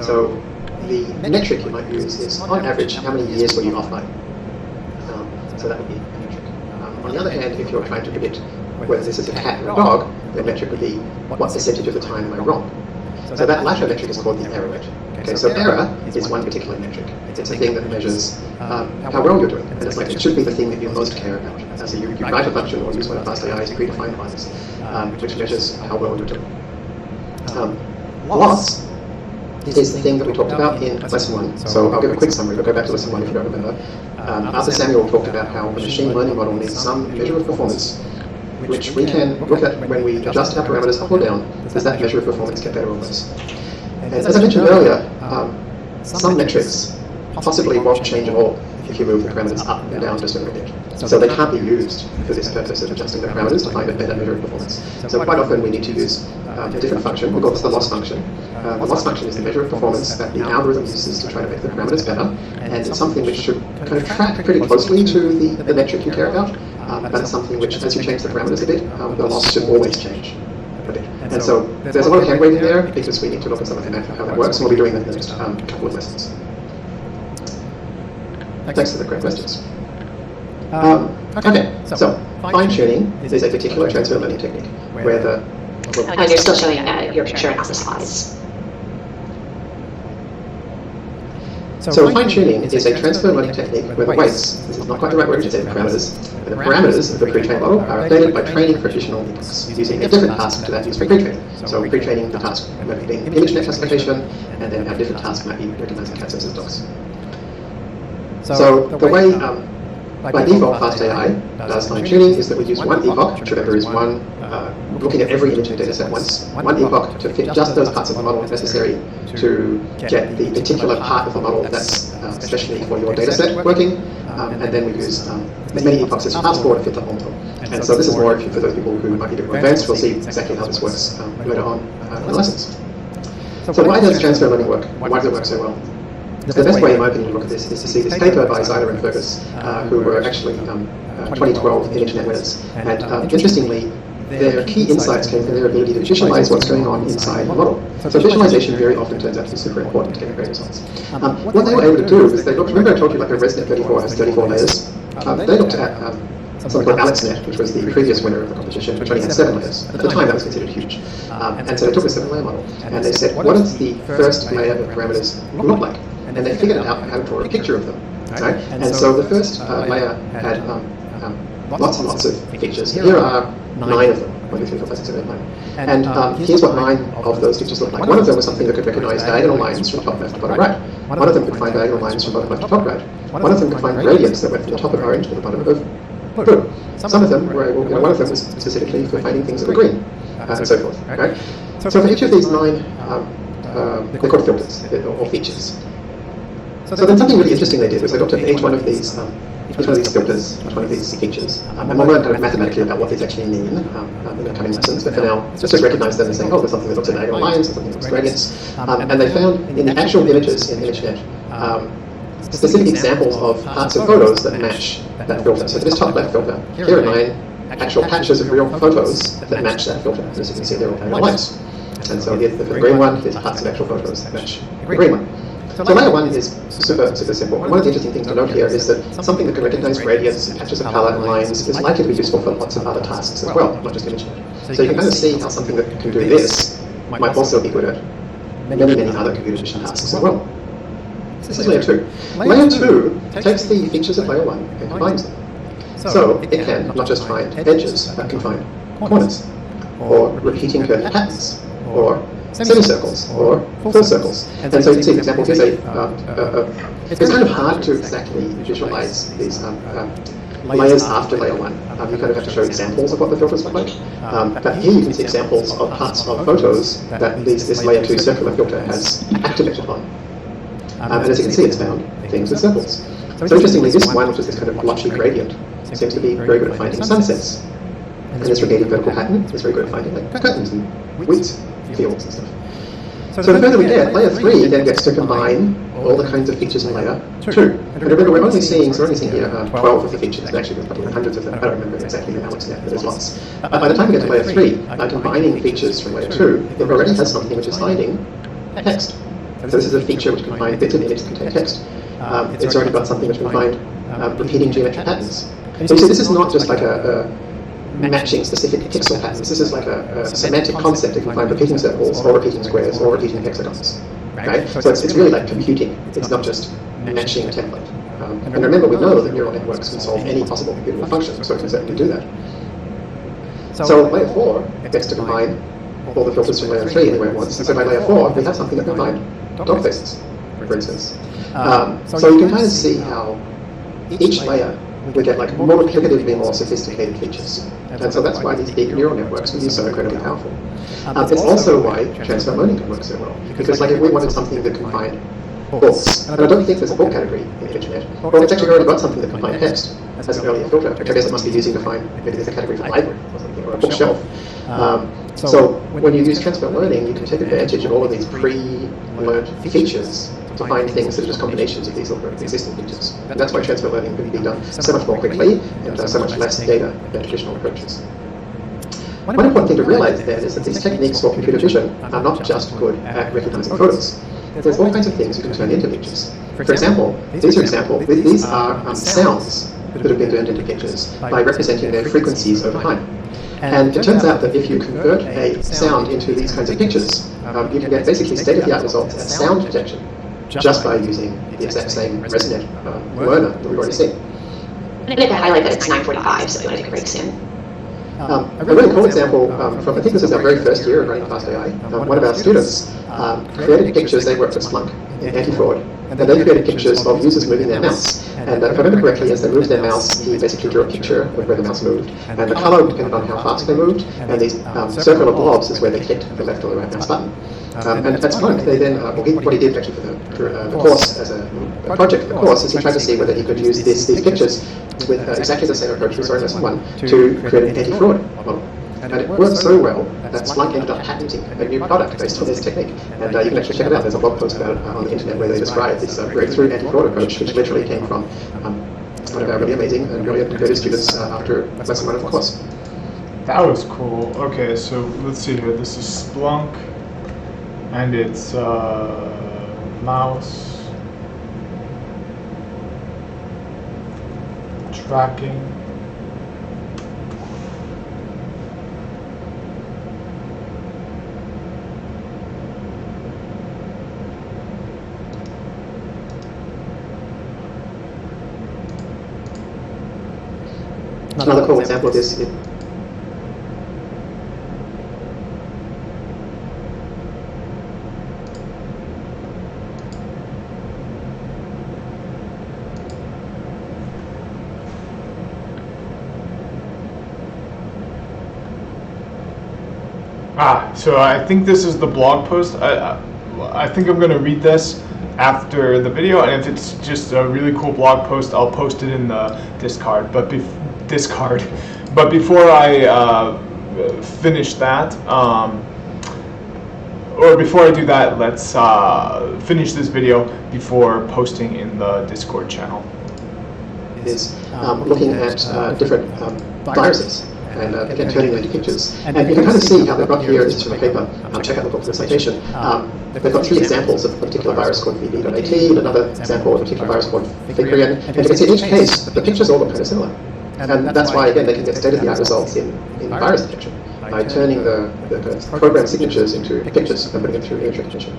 So the metric you might use is, on average, how many years were you off by? So that would be a metric. On the other hand, if you're trying to predict whether this is a cat or a dog, the metric would be what percentage of the time am I wrong? So that latter metric is called the error rate. Okay, so error is one particular metric. It's a thing that measures how well you're doing. And it's like, it should be the thing that you most care about. So you write a function or use one of FastAI's predefined ones, which measures how well you're doing. Loss is the thing that we talked about in lesson 1. So I'll give a quick summary, but go back to lesson 1 if you don't remember. Arthur Samuel talked about how the machine learning model needs some measure of performance, which we can look at when we adjust our parameters up or down. Does that measure of performance get better or worse? And as I mentioned earlier, some metrics possibly won't change at all if you move the parameters up and down just a little bit. So they can't be used for this purpose of adjusting the parameters to find a better measure of performance. So quite often we need to use a different function. We call this the loss function. The loss function is the measure of performance that the algorithm uses to try to make the parameters better, and it's something which should kind of track pretty closely to the metric you care about, but it's something which, as you change the parameters a bit, the loss should always change a bit. And so there's a lot of hand waving there because we need to look at some of the math of how that works, and we'll be doing that in the next couple of lessons. Thanks for the great questions. Okay, so fine-tuning is a particular transfer learning technique where the... And you're still showing your picture and also slides. So fine-tuning is a transfer learning technique where the weights, this is not quite the right word, we should say the parameters of the pre-trained model are updated by training for additional inputs, using a different task to that used for pre-training. So pre-training, the task might be being ImageNet classification, and then a different task might be recognizing cat sensitive dogs. So the way, by default, Fast AI does fine-tuning is that we use one epoch, which remember is looking at every image in the dataset once, one epoch to fit just those parts of the model necessary to get the particular part of the model that's especially for your dataset working, and then we use as many epochs as possible to fit the whole model. And so this is more for those people who might be a bit more advanced. We'll see exactly how this works later on in the lessons. So why does transfer learning work? Why does it work so well? The best way, in my opinion, to look at this is to see this paper by Zeiler and Fergus, who were actually 2012 ImageNet winners. And interestingly, their key insights came from their ability to visualize what's going on inside the model. So visualization very often turns out to be super important to getting great results. What they were able to do is they looked, remember I told you like a ResNet 34 has 34 layers? They looked at something called AlexNet, which was the previous winner of the competition, which only had 7 layers. At the time, that was considered huge. And so they took a 7-layer model, and they said, what does the first layer of parameters look like? And they figured out how to draw a picture of them. Right? And so the first layer had lots and lots of features. Here are 9 of them. 1, 2, 3, 4, 5, 6, 7, 8, 9. And here's what 9 of those features look like. One of them was something that could recognize diagonal lines from top left to bottom right. One of them could find diagonal lines from bottom left to top right. One of them could find gradients that went from the top of orange to the bottom of blue. Some of them were able, one of them was specifically for finding things that were green, and so forth. Right? So for each of these 9, they're called filters, or features. So then something really interesting they did was they looked at each one of these filters, each one of these features, and we'll learn kind of mathematically about what these actually mean in the coming lessons, but for now, just recognize them as saying, oh, there's something that looks at diagonal lines, there's something that looks at gradients, and they found in the actual images in ImageNet, specific examples of parts of photos that match that filter. So for this top left filter, here are 9 actual patches of real photos that match that filter. As you can see, they're all diagonal lines. And so for the green one, here's parts of actual photos that match the green one. So layer 1 is super simple. One of the interesting things to note here is that something that can recognize gradients and patches of color and lines is likely to be useful for lots of other tasks as well, not just ImageNet. So you can kind of see how something that can do this might also be good at many other computer vision tasks as well. This is layer 2. Layer 2 takes the features of layer 1 and combines them. So it can not just find edges, but can find corners, or repeating curved patterns, or semicircles or full circles. And so you can see, for example, here's it's kind of hard to exactly visualize these layers after layer 1. You kind of have to show examples of what the filters look like. But here you can see examples of parts of photos that this layer 2 circular filter has activated on. And as you can see, it's found things with circles. So interestingly, this one, which is this kind of blotchy gradient, seems to be very good at finding sunsets. And this rotating vertical pattern is very good at finding like curtains and wheat fields and stuff. So the further we get, layer 3 then gets to combine all the kinds of features in layer 2. And remember, we're only seeing here 12 of the features, but actually there's probably hundreds of them. I don't remember exactly how much yet, but there's lots. But by the time we get to layer 3, by combining features from layer 2, it already has something which is finding text. So this is a feature which can find bits of the image that contain text. It's already got something which can find repeating geometric patterns. So you see, this is not just like a matching specific pixel patterns. This is like a semantic concept. It can find repeating circles, or repeating squares, or repeating hexagons. Right? So it's really like computing. It's not just matching a template. And remember, we know that neural networks can solve any possible computable function, so it can certainly do that. So layer 4 gets to combine all the filters from layer 3 in the way it wants. And so by layer 4, we have something that can find dog faces, for instance. So you can kind of see how each layer we get like multiplicatively more sophisticated features. And so that's why these big neural networks can be so incredibly powerful. It's also why transfer learning can work so well. Because like if we wanted something that can find books, and I don't think there's a book category in ImageNet, well, it's actually already got something that can find text. as an earlier filter, which I guess it must be using to find maybe there's a category for library or something, or a bookshelf. So when you use transfer learning, you can take advantage of all of these pre-learned features to find things that are just combinations of these existing features. And that's why transfer learning can be done so much more quickly and so much less data than traditional approaches. One important thing to realize then is that these techniques for computer vision are not just good at recognizing photos. There's all kinds of things you can turn into pictures. For example, these are sounds that have been turned into pictures by representing their frequencies over time. And it turns out that if you convert a sound into these kinds of pictures, you can get basically state-of-the-art results at sound detection just by using the exact same ResNet learner that we've already seen. I'd like to highlight that it's 9:45, so we want to take a break soon. A really cool example from, I think this is our very first year of running Fast AI, one of our students created pictures. They worked at Splunk in anti-fraud, and they created pictures of users moving their mouse. And if I remember correctly, as they moved their mouse, he basically drew a picture of where the mouse moved, and the color depended on how fast they moved, and these circular blobs is where they clicked the left or the right mouse button. And at Splunk, they then, what he did actually for the course, as a project for the course, is he tried to see whether he could use these pictures with exactly the same approach we saw in lesson 1 to create an anti-fraud model. And it worked so well that Splunk ended up patenting a new product based on this technique. And you can actually check it out. There's a blog post about it on the internet where they describe this breakthrough anti-fraud approach, which literally came from one of our really amazing and really creative students after lesson 1 of the course. That was cool. Okay, so let's see here. This is Splunk, and it's mouse tracking. Another cool example of this. So I think this is the blog post. I think I'm going to read this after the video, and if it's just a really cool blog post, I'll post it in the Discord. But before I finish that, or before I do that, let's finish this video before posting in the Discord channel. Is looking at different viruses and again turning them into pictures. And you can kind of see how they've got here, this is from a paper, check out the book for the citation. They've got 3 examples of a particular virus called VB.AT, and another example of a particular virus called Ficrian. And you can see in each case, the pictures all look kind of similar. And that's why, again, they can get state-of-the-art results in virus detection by turning the program signatures into pictures and putting them through image recognition.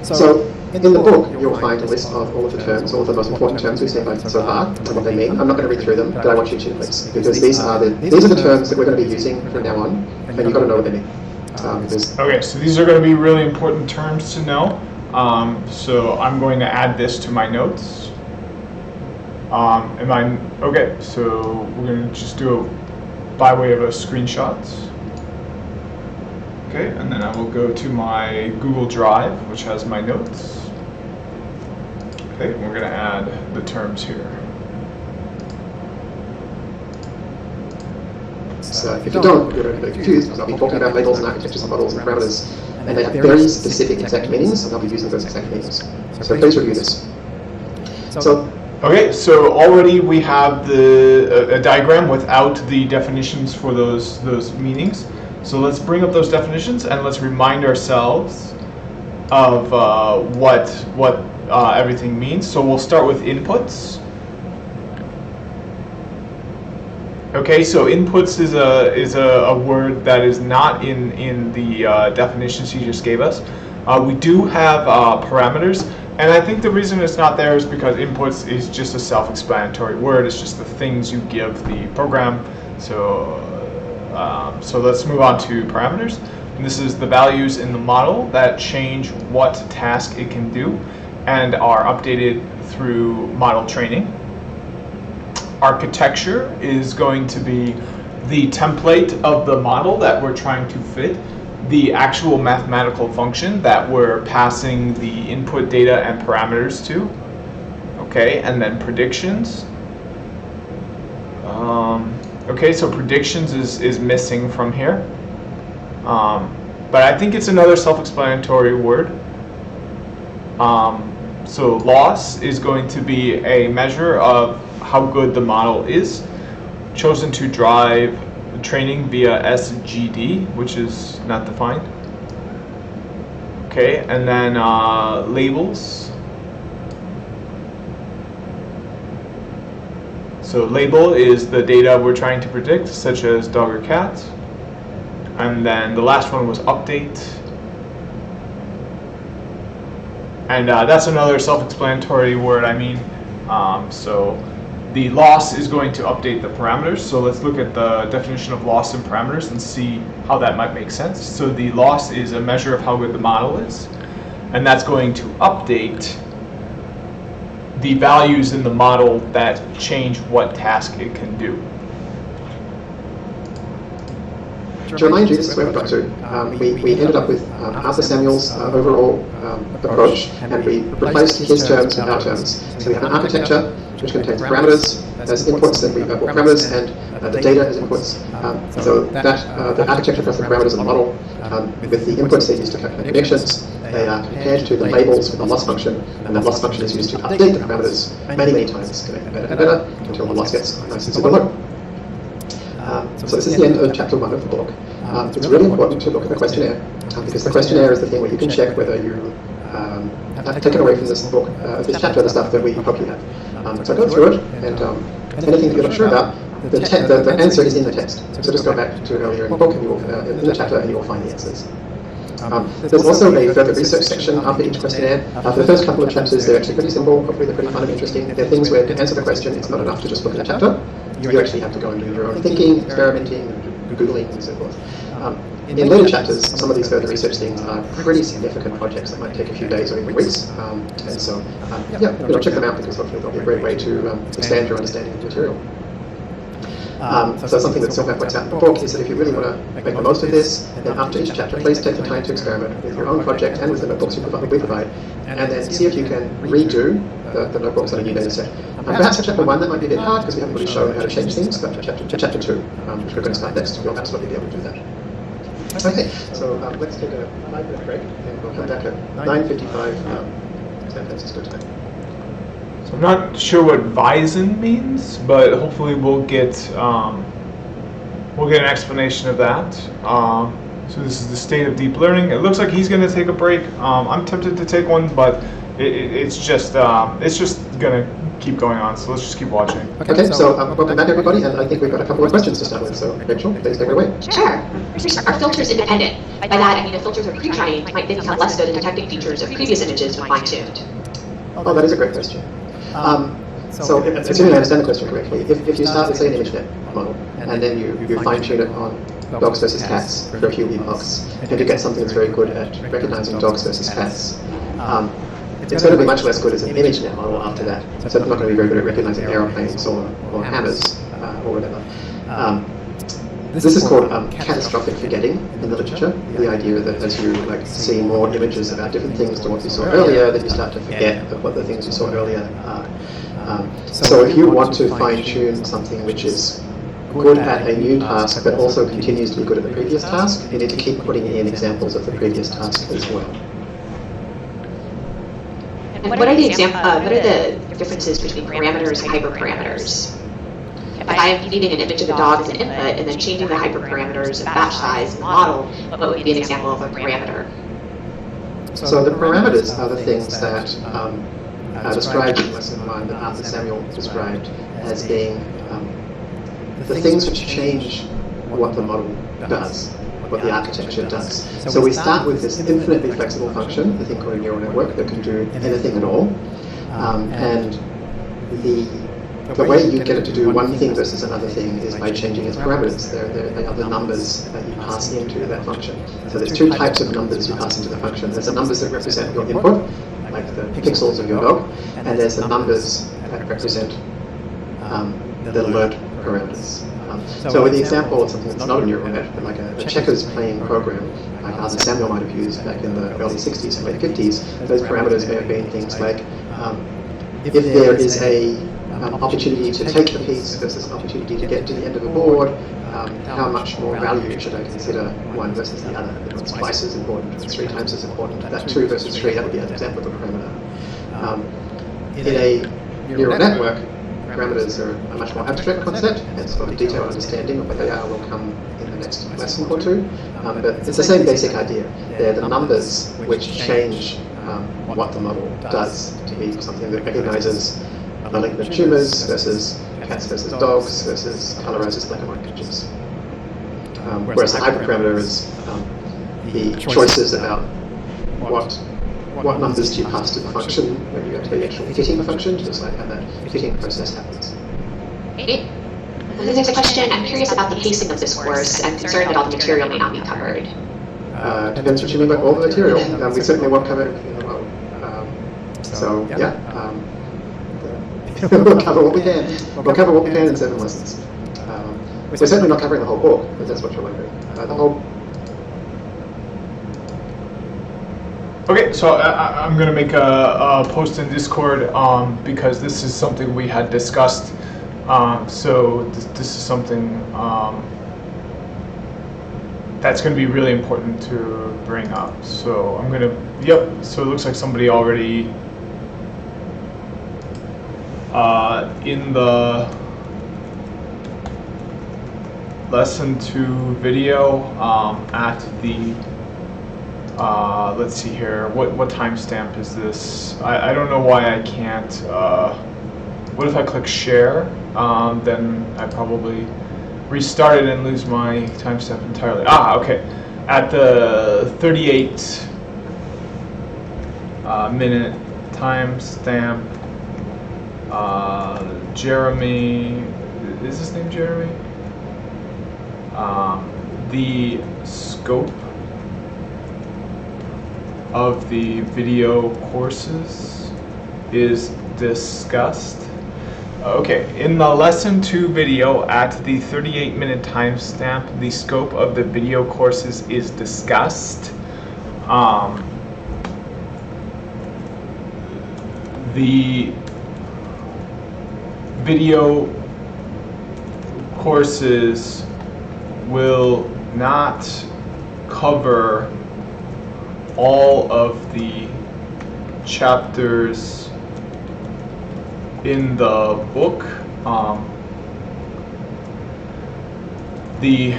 So in the book, you'll find a list of all of the terms, all of the most important terms we've seen so far, and what they mean. I'm not going to read through them, but I want you to, please, because these are the terms that we're going to be using from now on, and you've got to know what they mean. Okay, so these are going to be really important terms to know. So I'm going to add this to my notes. Okay, so we're going to just do it by way of a screenshot. Okay, and then I will go to my Google Drive, which has my notes. Okay, we're going to add the terms here. So if you don't, you're going to be confused, because I'll be talking about labels and architectures and models and parameters, and they have very specific exact meanings, and I'll be using those exact meanings. So please review this. Okay, so already we have a diagram without the definitions for those meanings. So let's bring up those definitions and let's remind ourselves of what everything means. So we'll start with inputs. Okay, so inputs is a word that is not in the definitions he just gave us. We do have parameters. And I think the reason it's not there is because inputs is just a self-explanatory word. It's just the things you give the program. So let's move on to parameters. And this is the values in the model that change what task it can do and are updated through model training. Architecture is going to be the template of the model that we're trying to fit, the actual mathematical function that we're passing the input data and parameters to. Okay, and then predictions. Okay, so predictions is missing from here. But I think it's another self-explanatory word. So loss is going to be a measure of how good the model is, chosen to drive training via SGD, which is not defined. Okay, and then labels. So label is the data we're trying to predict, such as dog or cat. And then the last one was update. And that's another self-explanatory word. So the loss is going to update the parameters. So let's look at the definition of loss and parameters and see how that might make sense. So the loss is a measure of how good the model is, and that's going to update the values in the model that change what task it can do. To remind you, this is where we got to. We ended up with Arthur Samuel's overall approach, and we replaced his terms with our terms. So we have an architecture which contains parameters as inputs, and we have parameters and the data as inputs. So that the architecture plus the parameters of the model, with the inputs they use to calculate predictions, they are compared to the labels with the loss function, and the loss function is used to update the parameters many, many times, to make them better and better until the loss gets nice and super low. So this is the end of chapter 1 of the book. It's really important to look at the questionnaire, because the questionnaire is the thing where you can check whether you have taken away from this book, this chapter, the stuff that we hope you have. So go through it, and anything that you're not sure about, the answer is in the text. So just go back to earlier in the book, and you will, in the chapter, and you will find the answers. There's also a further research section after each questionnaire. For the first couple of chapters, they're actually pretty simple. Hopefully, they're pretty fun and interesting. They're things where to answer the question, it's not enough to just look at the chapter. You actually have to go and do your own thinking, experimenting, Googling, and so forth. In later chapters, some of these further research things are pretty significant projects that might take a few days or even weeks. And so, check them out, because hopefully they'll be a great way to expand your understanding of the material. So something that Silver points out in the book is that if you really want to make the most of this, then after each chapter, please take the time to experiment with your own project and with the notebooks we provide, and then see if you can redo the notebooks on a new data set. Perhaps for chapter 1 that might be a bit hard, because we haven't really shown how to change things, but for chapter 2, which we're going to start next, we'll absolutely be able to do that. Okay, so let's take a 5-minute break, and we'll come back at 9:55 San Francisco time. So I'm not sure what Weizen means, but hopefully we'll get an explanation of that. So this is the state of deep learning. It looks like he's going to take a break. I'm tempted to take one, but it's just going to keep going on. So let's just keep watching. Okay, so welcome back, everybody, and I think we've got a couple of questions to start with. So Rachel, please take it away. Sure. Are filters independent? By that, I mean if filters are pre-trained, might they become less good at detecting features of previous images when fine-tuned? Oh, that is a great question. So, assuming I understand the question correctly, if you start with, say, an ImageNet model, and then you fine-tune it on dogs versus cats for a few epochs, and you get something that's very good at recognizing dogs versus cats, it's going to be much less good as an ImageNet model after that. So it's not going to be very good at recognizing aeroplanes or hammers or whatever. This is called catastrophic forgetting in the literature. The idea that as you see more images about different things to what you saw earlier, that you start to forget what the things you saw earlier are. So if you want to fine-tune something which is good at a new task but also continues to be good at the previous task, you need to keep putting in examples of the previous task as well. And what are the differences between parameters and hyperparameters? If I am feeding an image of a dog as an input and then changing the hyperparameters of batch size in the model, what would be an example of a parameter? So the parameters are the things that are described in lesson 1 that Arthur Samuel described as being the things which change what the model does, what the architecture does. So we start with this infinitely flexible function, I think, called a neural network that can do anything at all, and the way you get it to do one thing versus another thing is by changing its parameters. They are the numbers that you pass into that function. So there's two types of numbers you pass into the function. There's the numbers that represent your input, like the pixels of your dog, and there's the numbers that represent the alert parameters. So with the example of something that's not a neural net, but like a checkers playing program, like Arthur Samuel might have used back in the early 60s and late 50s, those parameters may have been things like if there is a opportunity to take the piece versus an opportunity to get to the end of the board, how much more value should I consider one versus the other? If it's twice as important, if it's 3 times as important, that 2 versus 3, that would be an example of a parameter. In a neural network, parameters are a much more abstract concept, and sort of detailed understanding of what they are will come in the next lesson or two. But it's the same basic idea. They're the numbers which change what the model does to be something that recognizes malignant tumors versus cats versus dogs versus colorizes black and white pictures. Whereas the hyperparameter is the choices about what numbers do you pass to the function when you go to the actual fitting function, to decide how that fitting process happens. Great. And then there's a question, I'm curious about the pacing of this course. I'm concerned that all the material may not be covered. Depends what you mean by all the material. We certainly won't cover everything in the world. So, yeah. We'll cover what we can. We'll cover what we can in 7 lessons. We're certainly not covering the whole book, but that's what you're wondering. Okay, so I'm going to make a post in Discord because this is something we had discussed. So this is something that's going to be really important to bring up. So I'm going to, yep, so it looks like somebody already in the lesson 2 video at the let's see here, what timestamp is this? I don't know why I can't, what if I click share? Then I probably restart it and lose my timestamp entirely. Okay. At the 38 minute timestamp, Jeremy, is his name Jeremy? The scope of the video courses is discussed. Okay, in the lesson 2 video at the 38-minute timestamp, the scope of the video courses is discussed. The video courses will not cover all of the chapters in the book. The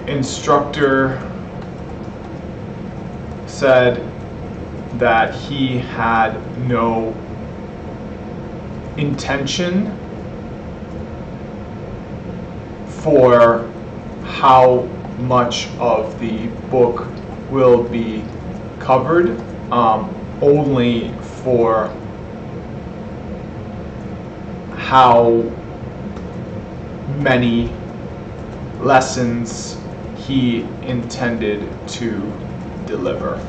instructor said that he had no intention for how much of the book will be covered, only for how many lessons he intended to deliver.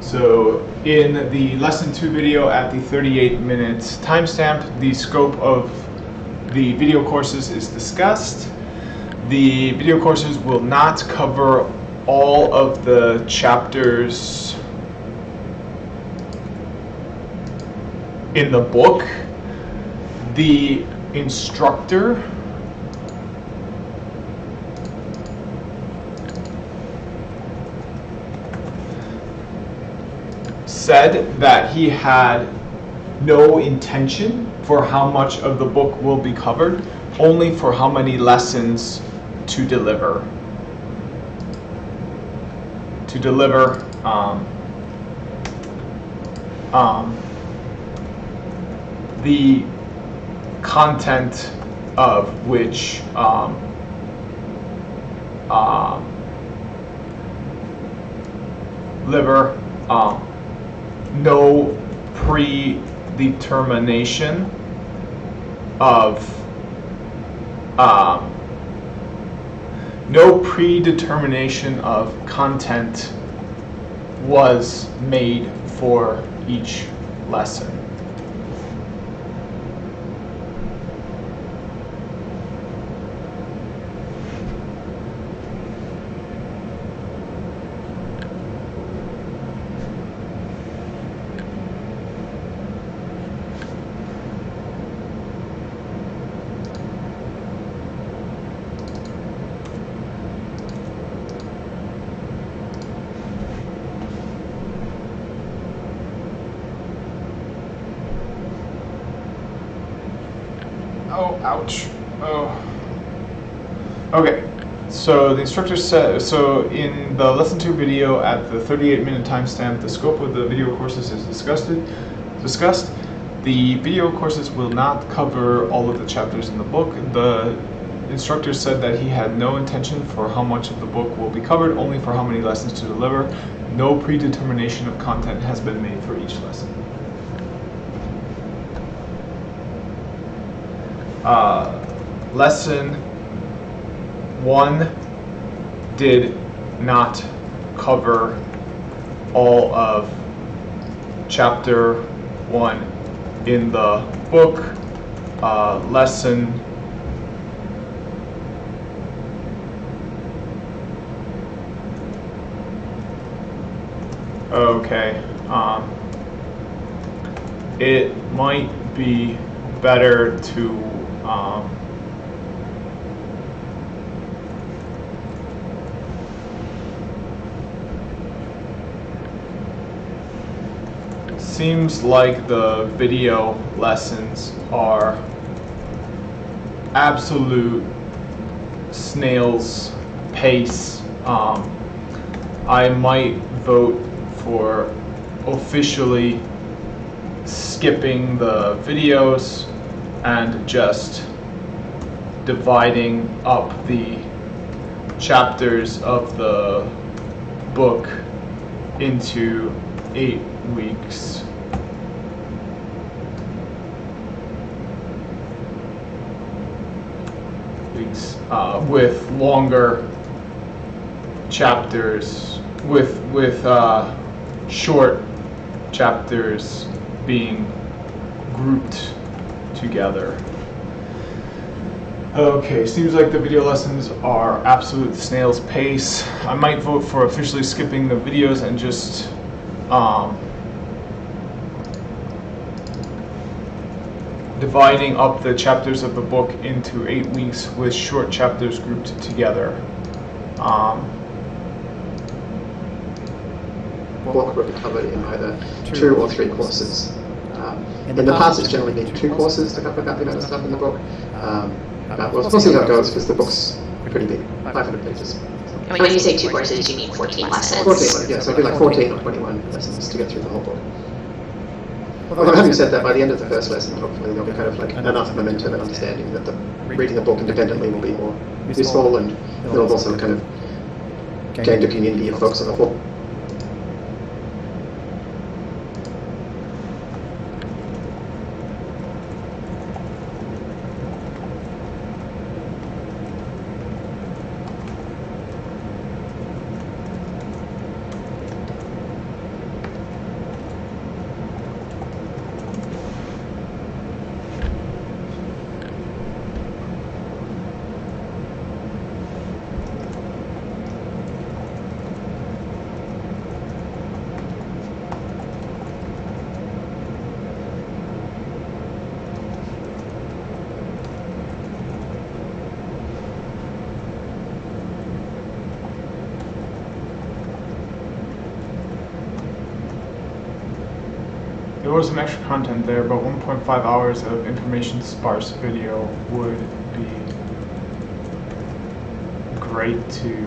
So in the lesson 2 video at the 38-minute timestamp, the scope of the video courses is discussed. The video courses will not cover all of the chapters in the book. The instructor said that he had no intention for how much of the book will be covered, only for how many lessons to deliver. The content of which no predetermination of content was made for each lesson. Ouch. Oh. Okay. So the instructor said, so in the lesson 2 video at the 38-minute timestamp, the scope of the video courses is discussed. The video courses will not cover all of the chapters in the book. The instructor said that he had no intention for how much of the book will be covered, only for how many lessons to deliver. No predetermination of content has been made for each lesson. Lesson 1 did not cover all of chapter 1 in the book. Lesson okay. It might be better to seems like the video lessons are absolute snail's pace. I might vote for officially skipping the videos and just dividing up the chapters of the book into 8 weeks. With longer chapters, with short chapters being grouped together. Okay, seems like the video lessons are absolute snail's pace. I might vote for officially skipping the videos and just dividing up the chapters of the book into 8 weeks with short chapters grouped together. Book will be covered in either 2 or 3 courses. In the past, it's generally been 2 courses to cover that amount of stuff in the book. But we'll see how it goes because the book's pretty big, 500 pages. And when you say 2 courses, you mean 14 lessons? 14, yeah, so it'd be like 14 or 21 lessons to get through the whole book. Although having said that, by the end of the first lesson, hopefully there'll be kind of like enough momentum and understanding that the reading the book independently will be more useful, and it'll also kind of gain a community of folks on the book. There was some extra content there, but 1.5 hours of information sparse video would be great to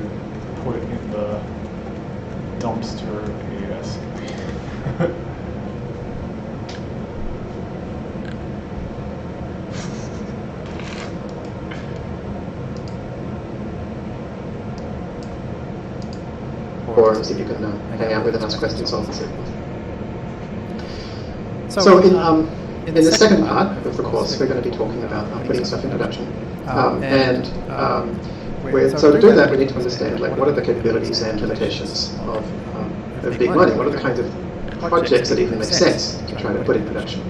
put in the dumpster ASAP. Or see if you can hang out with and ask questions on the So in the second part of the course, we're going to be talking about putting stuff in production. So to do that, we need to understand like what are the capabilities and limitations of deep learning. What are the kinds of projects that even make sense to try to put in production.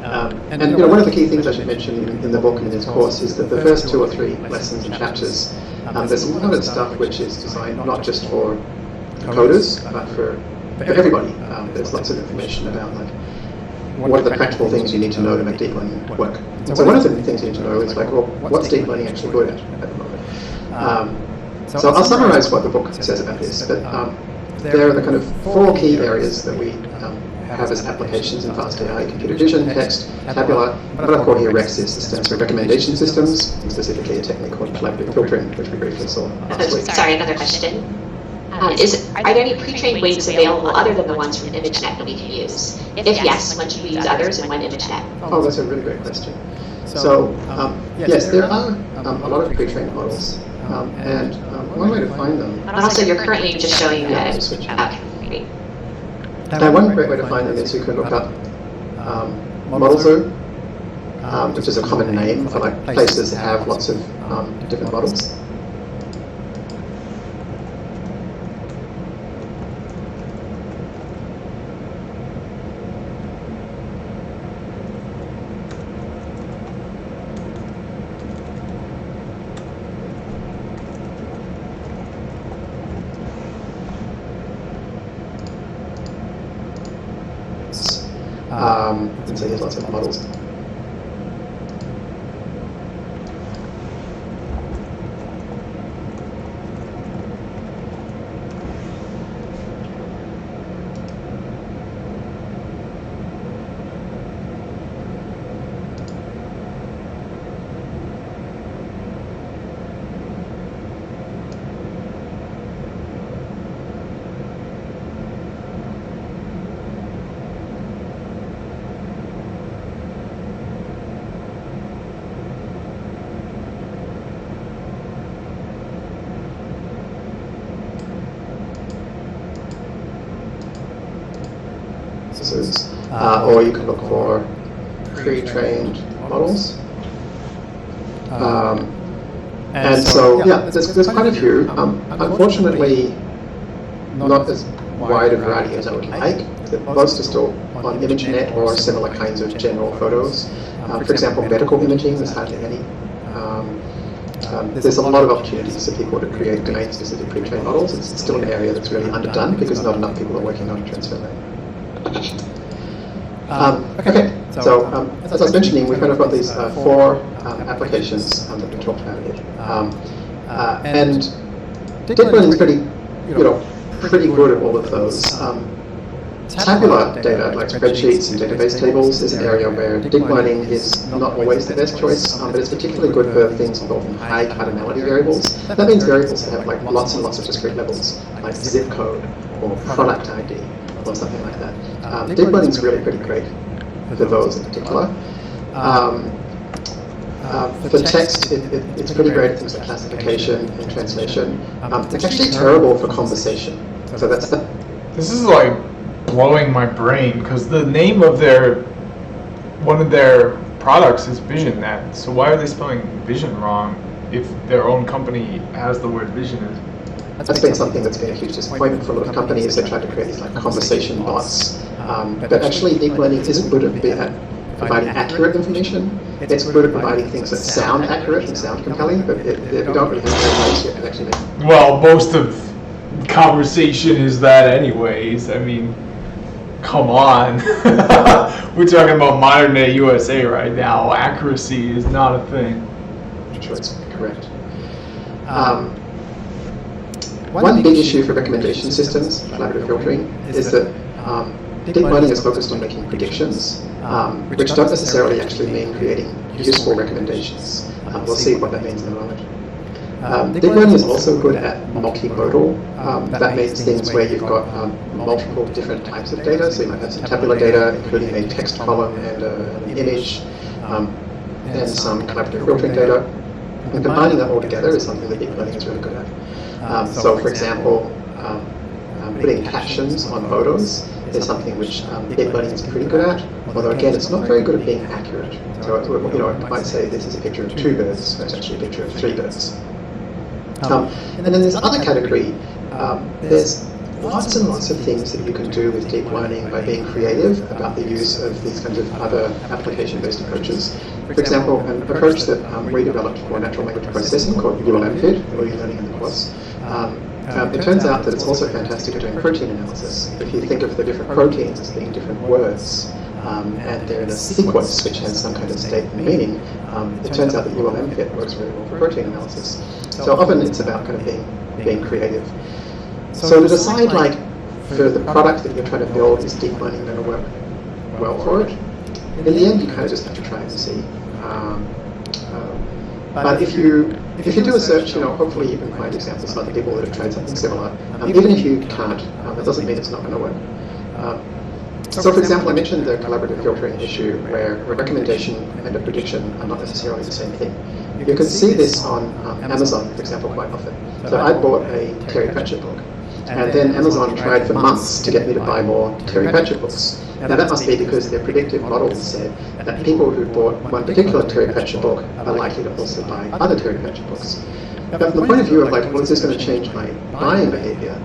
And one of the key things I should mention in the book and in this course is that the first 2 or 3 lessons and chapters, there's a lot of stuff which is designed not just for coders, but for everybody. There's lots of information about like what are the practical things you need to know to make deep learning work. So one of the things you need to know is like, well, what's deep learning actually good at the moment? So I'll summarize what the book says about this, but there are the kind of 4 key areas that we have as applications in fast AI computer vision, text, tabular. What I've called here REXSys stands for recommendation systems, and specifically a technique called collaborative filtering, which we briefly saw last week. Sorry, another question. Are there any pre-trained weights available other than the ones from ImageNet that we can use? If yes, when should we use others and when ImageNet? Oh, that's a really great question. So, yes, there are a lot of pre-trained models, and one way to find them. And also, you're currently just showing that. Switch. Okay, great. Now, one great way to find them is you can look up Model Zoo, which is a common name for like places that have lots of different models. And so here's lots of models. Or you can look for pre-trained models. And so, yeah, there's quite a few. Unfortunately, not as wide a variety as I would like. Most are still on ImageNet or similar kinds of general photos. For example, medical imaging, there's hardly any. There's a lot of opportunities for people to create domain-specific pre-trained models. It's still an area that's really underdone because not enough people are working on transfer learning. Okay, so as I was mentioning, we've kind of got these four applications that we talked about here, and deep learning is pretty good at all of those. Tabular data, like spreadsheets and database tables, is an area where deep learning is not always the best choice, but it's particularly good for things involving high cardinality variables. That means variables that have like lots and lots of discrete levels, like zip code or product ID or something like that. Deep learning is really pretty great for those in particular. For text, it's pretty great at things like classification and translation. It's actually terrible for conversation. So that's the. This is like blowing my brain because the name of one of their products is VisionNet. So why are they spelling vision wrong if their own company has the word vision in it? That's been something that's been a huge disappointment for a lot of companies that try to create these like conversation bots. But actually, deep learning isn't good at providing accurate information. It's good at providing things that sound accurate and sound compelling, but they don't really have very much yet to actually make. Well, most of conversation is that anyways. I mean, come on. We're talking about modern day USA right now. Accuracy is not a thing. I'm sure it's correct. One big issue for recommendation systems, collaborative filtering, is that deep learning is focused on making predictions, which don't necessarily actually mean creating useful recommendations. We'll see what that means in a moment. Deep learning is also good at multimodal. That means things where you've got multiple different types of data. So you might have some tabular data, including a text column and an image, and some collaborative filtering data. And combining that all together is something that deep learning is really good at. So, for example, putting captions on photos is something which deep learning is pretty good at. Although again, it's not very good at being accurate. So, it might say this is a picture of 2 birds, but it's actually a picture of 3 birds. And then this other category, there's lots and lots of things that you can do with deep learning by being creative about the use of these kinds of other application-based approaches. For example, an approach that we developed for natural language processing called ULMFIT, or you learning in the course. It turns out that it's also fantastic at doing protein analysis. If you think of the different proteins as being different words, and they're in a sequence which has some kind of state and meaning, it turns out that ULMFIT works really well for protein analysis. So often it's about kind of being creative. So to decide like for the product that you're trying to build, is deep learning going to work well for it? In the end, you kind of just have to try and see. But if you do a search, hopefully you can find examples of other people that have tried something similar. Even if you can't, that doesn't mean it's not going to work. So for example, I mentioned the collaborative filtering issue where a recommendation and a prediction are not necessarily the same thing. You can see this on Amazon, for example, quite often. So I bought a Terry Pratchett book, and then Amazon tried for months to get me to buy more Terry Pratchett books. Now that must be because their predictive models said that people who bought one particular Terry Pratchett book are likely to also buy other Terry Pratchett books. But from the point of view of well, is this going to change my buying behavior?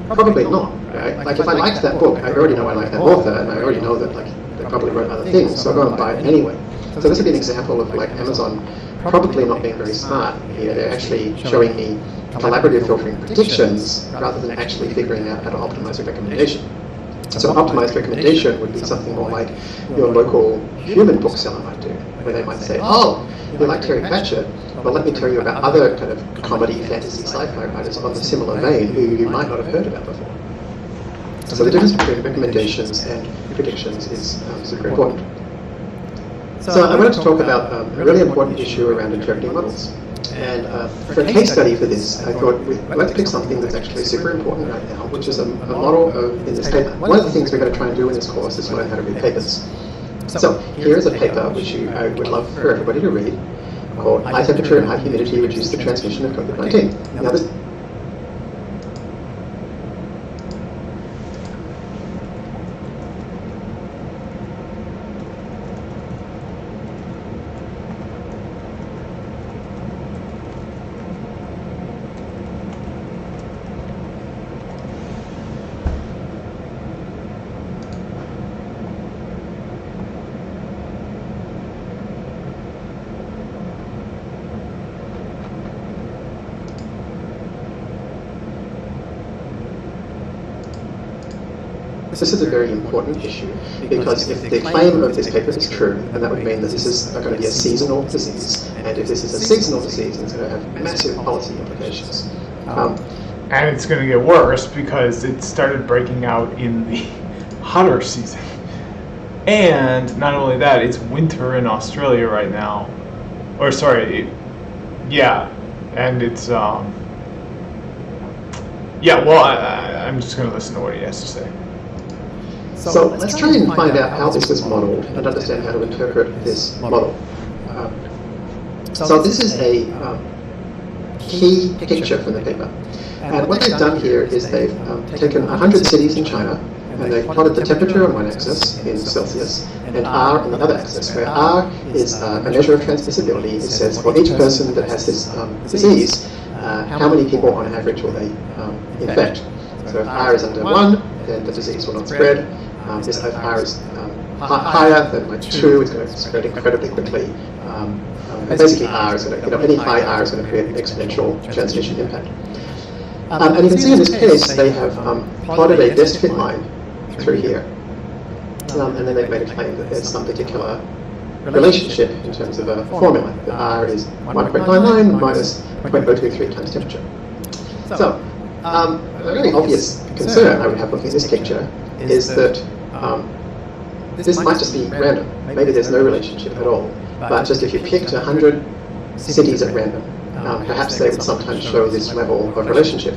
Probably not, right? Like if I liked that book, I already know I like that author, and I already know that they probably wrote other things, so I'll go and buy it anyway. So this would be an example of Amazon probably not being very smart here. They're actually showing me collaborative filtering predictions rather than actually figuring out how to optimize a recommendation. So an optimized recommendation would be something more like your local human bookseller might do, where they might say, oh, you like Terry Pratchett, well, let me tell you about other kind of comedy, fantasy, sci-fi writers on a similar vein who you might not have heard about before. So the difference between recommendations and predictions is super important. So I wanted to talk about a really important issue around interpreting models. And for a case study for this, I thought let's pick something that's actually super important right now, which is a model in this paper. One of the things we're going to try and do in this course is learn how to read papers. So here's a paper which I would love for everybody to read, called High Temperature and High Humidity Reduce the Transmission of COVID-19. Now this is a very important issue, because if the claim of this paper is true, then that would mean that this is going to be a seasonal disease, and if this is a seasonal disease, it's going to have massive policy implications. And it's going to get worse because it started breaking out in the hotter season. And not only that, it's winter in Australia right now. Or sorry, and it's I'm just going to listen to what he has to say. So let's try and find out how this was modeled and understand how to interpret this model. So this is a key picture from the paper. And what they've done here is they've taken 100 cities in China, and they've plotted the temperature on one axis in Celsius and R on the other axis, where R is a measure of transmissibility. It says for each person that has this disease, how many people on average will they infect. So if R is under 1, then the disease will not spread. If R is higher than 2, it's going to spread incredibly quickly. Basically, R is going to, any high R is going to create an exponential transmission impact. And you can see in this case, they have plotted a best fit line through here. And then they've made a claim that there's some particular relationship in terms of a formula. That R is 1.99 minus 0.023 times temperature. So, a really obvious concern I would have looking at this picture is that this might just be random. Maybe there's no relationship at all. But just if you picked 100 cities at random, perhaps they would sometimes show this level of relationship.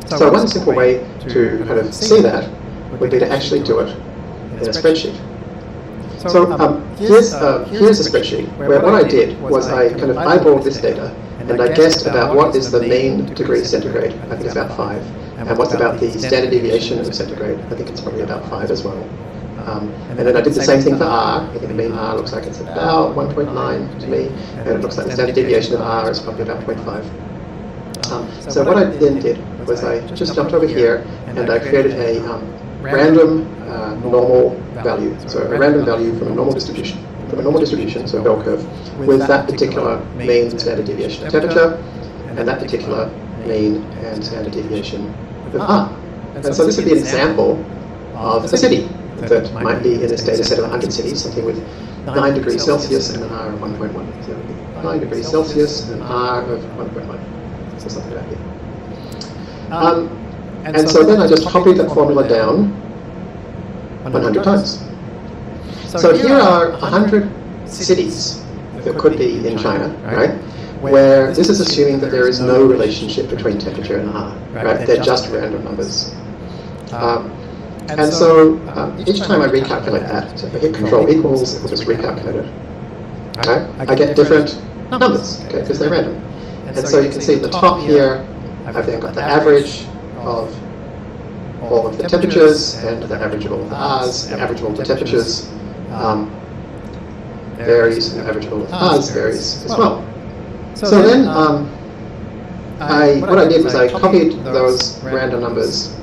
So one simple way to kind of see that would be to actually do it in a spreadsheet. So here's a spreadsheet where what I did was I kind of eyeballed this data and I guessed about what is the mean degree centigrade. I think it's about 5. And what's about the standard deviation of centigrade? I think it's probably about 5 as well. And then I did the same thing for R. I think the mean R looks like it's about 1.9 to me, and it looks like the standard deviation of R is probably about 0.5. So what I then did was I just jumped over here and I created a random normal value. So a random value from a normal distribution. So a bell curve, with that particular mean standard deviation of temperature, and that particular mean and standard deviation of R. And so this would be an example of a city that might be in this data set of 100 cities, something with 9 degrees Celsius and an R of 1.1. So it would be 9 degrees Celsius and an R of 1.1. So something like that. And so then I just copied that formula down 100 times. So here are 100 cities that could be in China, right? Where this is assuming that there is no relationship between temperature and R, right? They're just random numbers. And so each time I recalculate that, so if I hit Control equals, it will just recalculate it. Right? I get different numbers, okay, because they're random. And so you can see at the top here, I've then got the average of all of the temperatures and the average of all of the R's. The average of all the temperatures varies, and the average of all of the R's varies as well. So then what I did was I copied those random numbers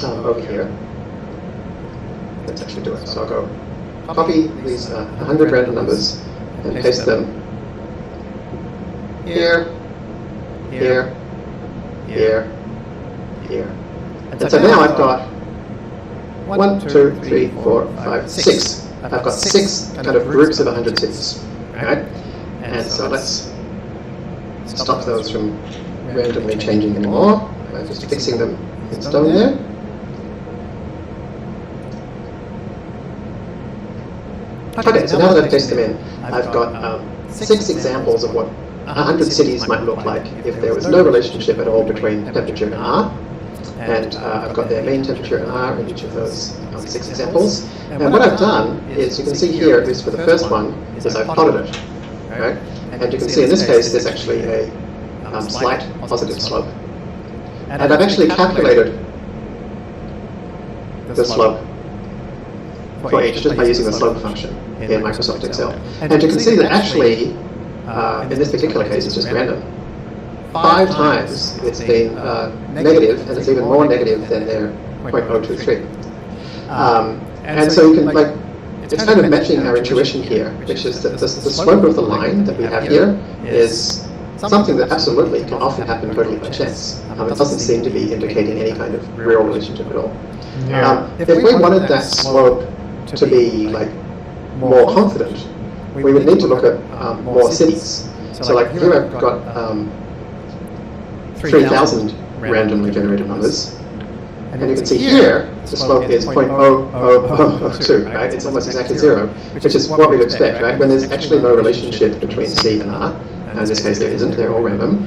over here. Let's actually do it. So I'll go copy these 100 random numbers and paste them here, here, here, here. And so now I've got 1, 2, 3, 4, 5, 6. I've got 6 kind of groups of 100 cities, right? And so let's stop those from randomly changing anymore by just fixing them in stone there. Okay, so now that I've pasted them in, I've got 6 examples of what 100 cities might look like if there was no relationship at all between temperature and R. And I've got their mean temperature and R in each of those 6 examples. And what I've done is, you can see here, at least for the first one, is I've plotted it, right? And you can see in this case, there's actually a slight positive slope. And I've actually calculated the slope for each just by using the slope function in Microsoft Excel. And you can see that actually, in this particular case, it's just random. 5 times it's been negative, and it's even more negative than their 0.023. And so you can, it's kind of matching our intuition here, which is that the slope of the line that we have here is something that absolutely can often happen totally by chance. It doesn't seem to be indicating any kind of real relationship at all. If we wanted that slope to be more confident, we would need to look at more cities. So here I've got 3,000 randomly generated numbers. And you can see here, the slope is 0.0002, right? It's almost exactly 0, which is what we'd expect, right? When there's actually no relationship between C and R, and in this case there isn't, they're all random.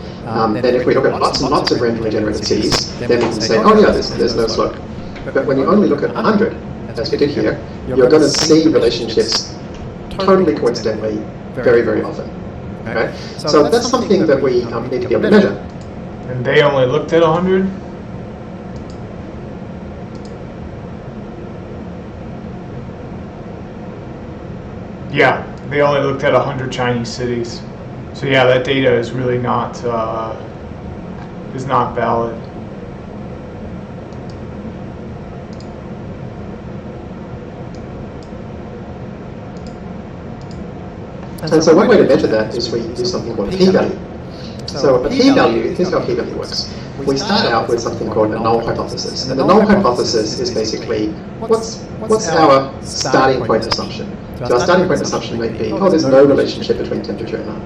Then if we look at lots and lots of randomly generated cities, then we can say, oh yeah, there's no slope. But when you only look at 100, as we did here, you're going to see relationships totally coincidentally very, very often, right? So that's something that we need to be able to measure. And they only looked at 100? Yeah, they only looked at 100 Chinese cities. So yeah, that data is really not valid. And so one way to measure that is we use something called a p-value. So a p-value, here's how a p-value works. We start out with something called a null hypothesis. And the null hypothesis is basically, what's our starting point assumption? So our starting point assumption might be, oh, there's no relationship between temperature and R.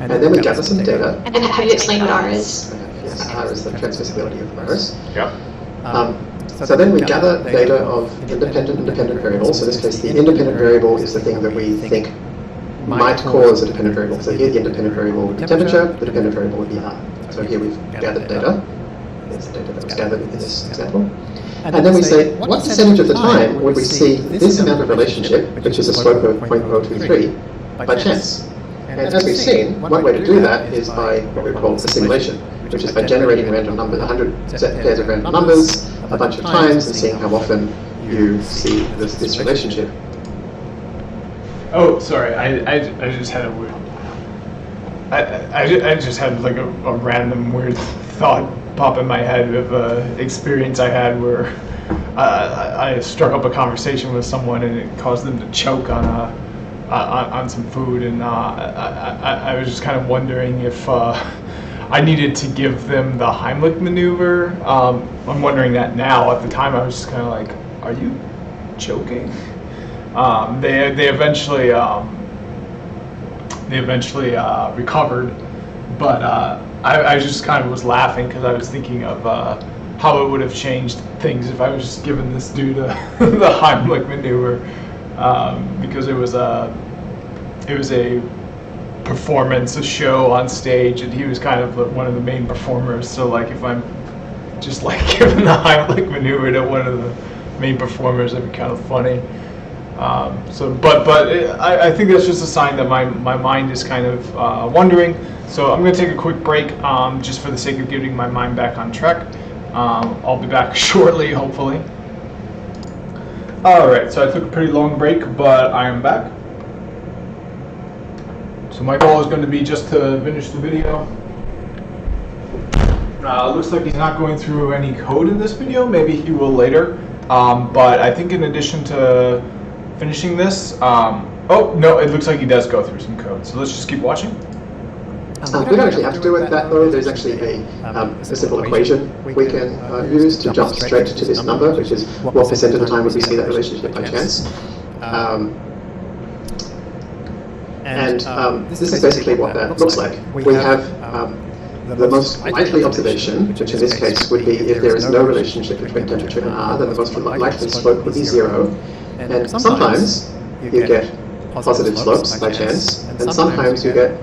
And then we gather some data. And have you explained what R is? Yes, R is the transmissibility of the virus. Yep. So then we gather data of independent variables. So in this case, the independent variable is the thing that we think might cause a dependent variable. So here the independent variable would be temperature, the dependent variable would be R. So here we've gathered data. There's the data that was gathered in this example. And then we say, what percentage of the time would we see this amount of relationship, which is a slope of 0.023, by chance? And as we've seen, one way to do that is by what we call a simulation, which is by generating random numbers, 100 set pairs of random numbers a bunch of times and seeing how often you see this relationship. Oh, sorry. I just had a weird. I just had like a random weird thought pop in my head of an experience I had where I struck up a conversation with someone and it caused them to choke on some food, and I was just kind of wondering if I needed to give them the Heimlich maneuver. I'm wondering that now. At the time, I was just kind of like, "Are you joking?" They eventually recovered, but I just kind of was laughing because I was thinking of how it would have changed things if I was just given this dude the Heimlich maneuver, because it was a performance, a show on stage, and he was kind of one of the main performers. So like if I'm just like given the Heimlich maneuver to one of the main performers, that'd be kind of funny. I think that's just a sign that my mind is kind of wandering. So I'm going to take a quick break, just for the sake of getting my mind back on track. I'll be back shortly, hopefully. Alright, so I took a pretty long break, but I am back. So my goal is going to be just to finish the video. Looks like he's not going through any code in this video. Maybe he will later. But I think in addition to finishing this, oh no, it looks like he does go through some code. So let's just keep watching. We don't actually have to do it that though. There's actually a simple equation we can use to jump straight to this number, which is what percent of the time would we see that relationship by chance. This is basically what that looks like. We have the most likely observation, which in this case would be if there is no relationship between temperature and R, then the most likely slope would be 0. And sometimes you get positive slopes by chance, and sometimes you get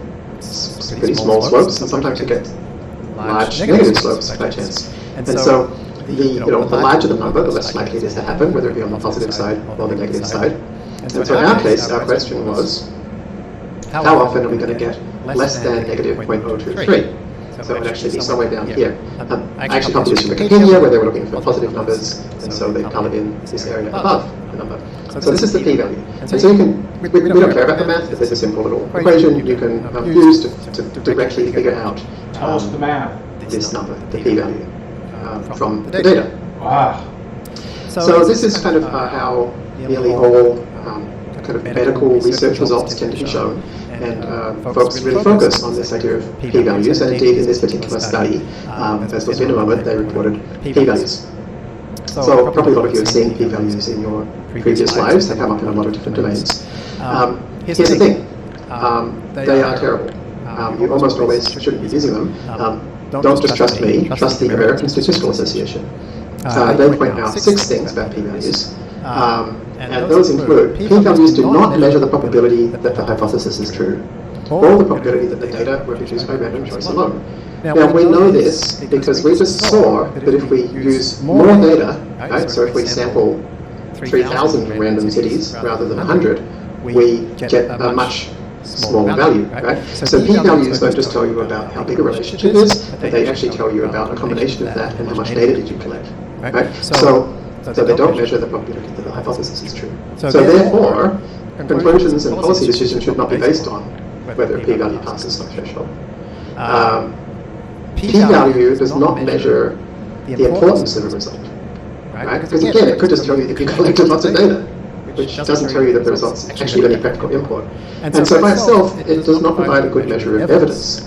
pretty small slopes, and sometimes you get large negative slopes by chance. And so the larger the number, the less likely it is to happen, whether it be on the positive side or the negative side. And so in our case, our question was, how often are we going to get less than negative 0.023? So it would actually be somewhere down here. I actually copied this from Wikipedia, where they were looking for positive numbers, and so they colored in this area above the number. So this is the p-value. And so you can, we don't care about the math, but there's a simple little equation you can use to directly figure out Tell us the math. This number, the p-value, from the data. Wow. So this is kind of how nearly all kind of medical research results tend to be shown. And folks really focus on this idea of p-values, and indeed in this particular study, as we'll see in a moment, they reported p-values. So probably a lot of you have seen p-values in your previous lives. They come up in a lot of different domains. Here's the thing. They are terrible. You almost always shouldn't be using them. Don't just trust me, trust the American Statistical Association. They point out 6 things about p-values. And those include, p-values do not measure the probability that the hypothesis is true, or the probability that the data were produced by random choice alone. Now we know this because we just saw that if we use more data, right, so if we sample 3,000 random cities rather than 100, we get a much smaller value, right? So p-values don't just tell you about how big a relationship is, but they actually tell you about a combination of that and how much data did you collect, right? So they don't measure the probability that the hypothesis is true. So therefore, conclusions and policy decisions should not be based on whether a p-value passes some threshold. P-value does not measure the importance of a result, right? Because again, it could just tell you if you collected lots of data, which doesn't tell you that the results actually have any practical import. And so by itself, it does not provide a good measure of evidence.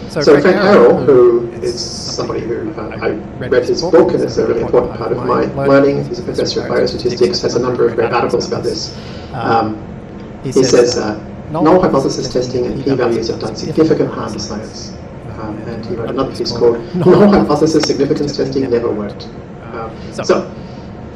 So Frank Harrell, who is somebody who I read his book, and it's a really important part of my learning. He's a professor of biostatistics, has a number of great articles about this. He says null hypothesis testing and p-values have done significant harm to science. And he wrote another piece called Null Hypothesis Significance Testing Never Worked.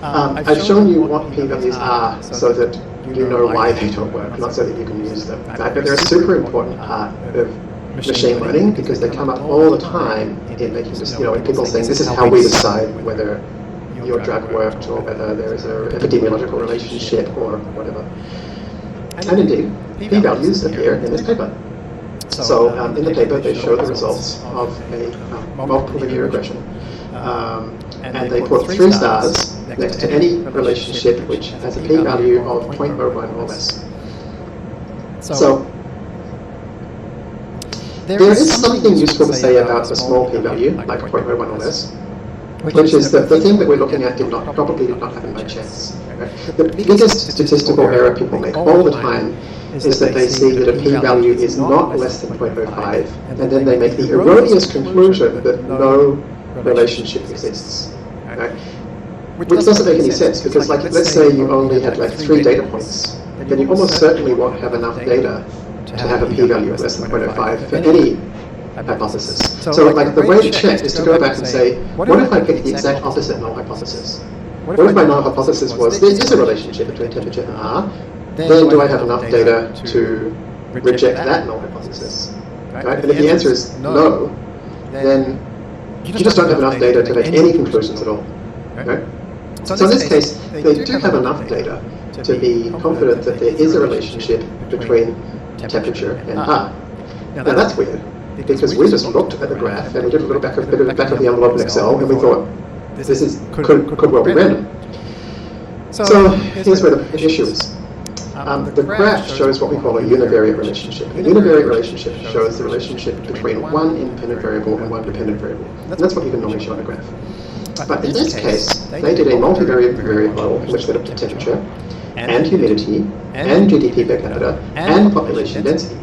I've shown you what p-values are so that you know why they don't work, not so that you can use them. Right? But they're a super important part of machine learning because they come up all the time in making this, when people saying this is how we decide whether your drug worked or whether there is an epidemiological relationship or whatever. And indeed, p-values appear in this paper. So in the paper they show the results of a multiple linear regression. And they put 3 stars next to any relationship which has a p-value of 0.01 or less. So there is something useful to say about a small p-value, like 0.01 or less, which is that the thing that we're looking at probably did not happen by chance. Right? The biggest statistical error people make all the time is that they see that a p-value is not less than 0.05, and then they make the erroneous conclusion that no relationship exists. Right? Which doesn't make any sense, because let's say you only had 3 data points, then you almost certainly won't have enough data to have a p-value of less than 0.05 for any hypothesis. So like the way to check is to go back and say, what if I pick the exact opposite null hypothesis? What if my null hypothesis was there is a relationship between temperature and R? Then do I have enough data to reject that null hypothesis? Right? And if the answer is no, then you just don't have enough data to make any conclusions at all. Right? So in this case, they do have enough data to be confident that there is a relationship between temperature and R. Now that's weird, because we just looked at the graph and we did a little bit of the envelope in Excel, and we thought, this could well be random. So here's where the issue is. The graph shows what we call a univariate relationship. A univariate relationship shows the relationship between one independent variable and one dependent variable. And that's what you can normally show on a graph. But in this case, they did a multivariate model in which they looked at temperature, and humidity, and GDP per capita, and population density.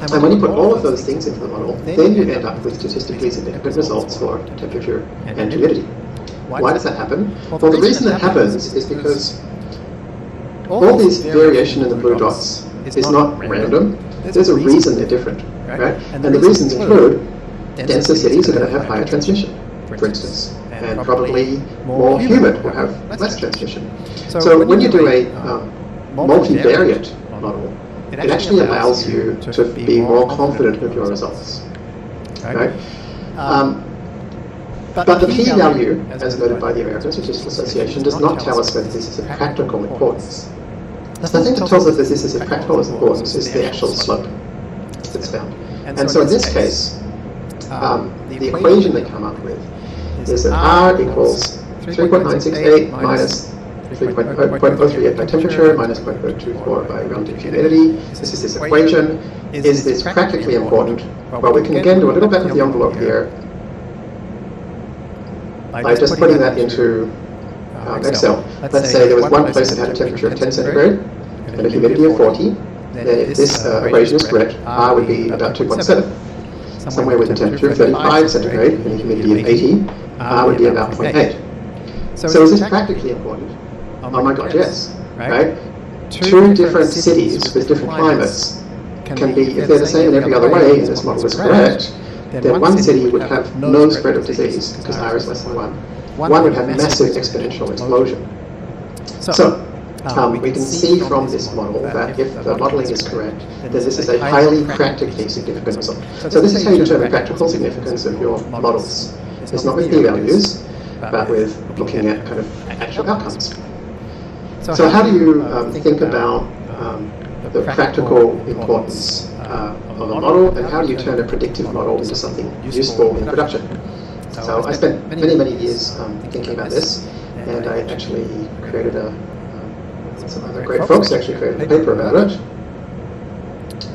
And when you put all of those things into the model, then you end up with statistically significant results for temperature and humidity. Why does that happen? Well, the reason that happens is because all this variation in the blue dots is not random. There's a reason they're different, right? And the reasons include denser cities are going to have higher transmission, for instance, and probably more humid will have less transmission. So when you do a multivariate model, it actually allows you to be more confident with your results, right? But the p-value, as noted by the American Statistical Association, does not tell us whether this is of practical importance. The thing that tells us that this is of practical importance is the actual slope that's found. And so in this case, the equation they come up with is that R equals 3.968 minus 0.038 by temperature minus 0.024 by relative humidity. This is this equation. Is this practically important? Well, we can again do a little back of the envelope here by just putting that into Excel. Let's say there was one place that had a temperature of 10 centigrade and a humidity of 40. Then if this equation is correct, R would be about 2.7. Somewhere with a temperature of 35 centigrade and a humidity of 80, R would be about 0.8. So is this practically important? Oh my God, yes. Right? Two different cities with different climates can be, if they're the same in every other way, and this model is correct, then one city would have no spread of disease because R is less than 1. One would have massive exponential explosion. So we can see from this model that if the modeling is correct, then this is a highly practically significant result. So this is how you determine practical significance of your models. It's not with p-values, but with looking at kind of actual outcomes. So how do you think about the practical importance of a model, and how do you turn a predictive model into something useful in production? So I spent many years thinking about this, and I actually created some other great folks actually created a paper about it,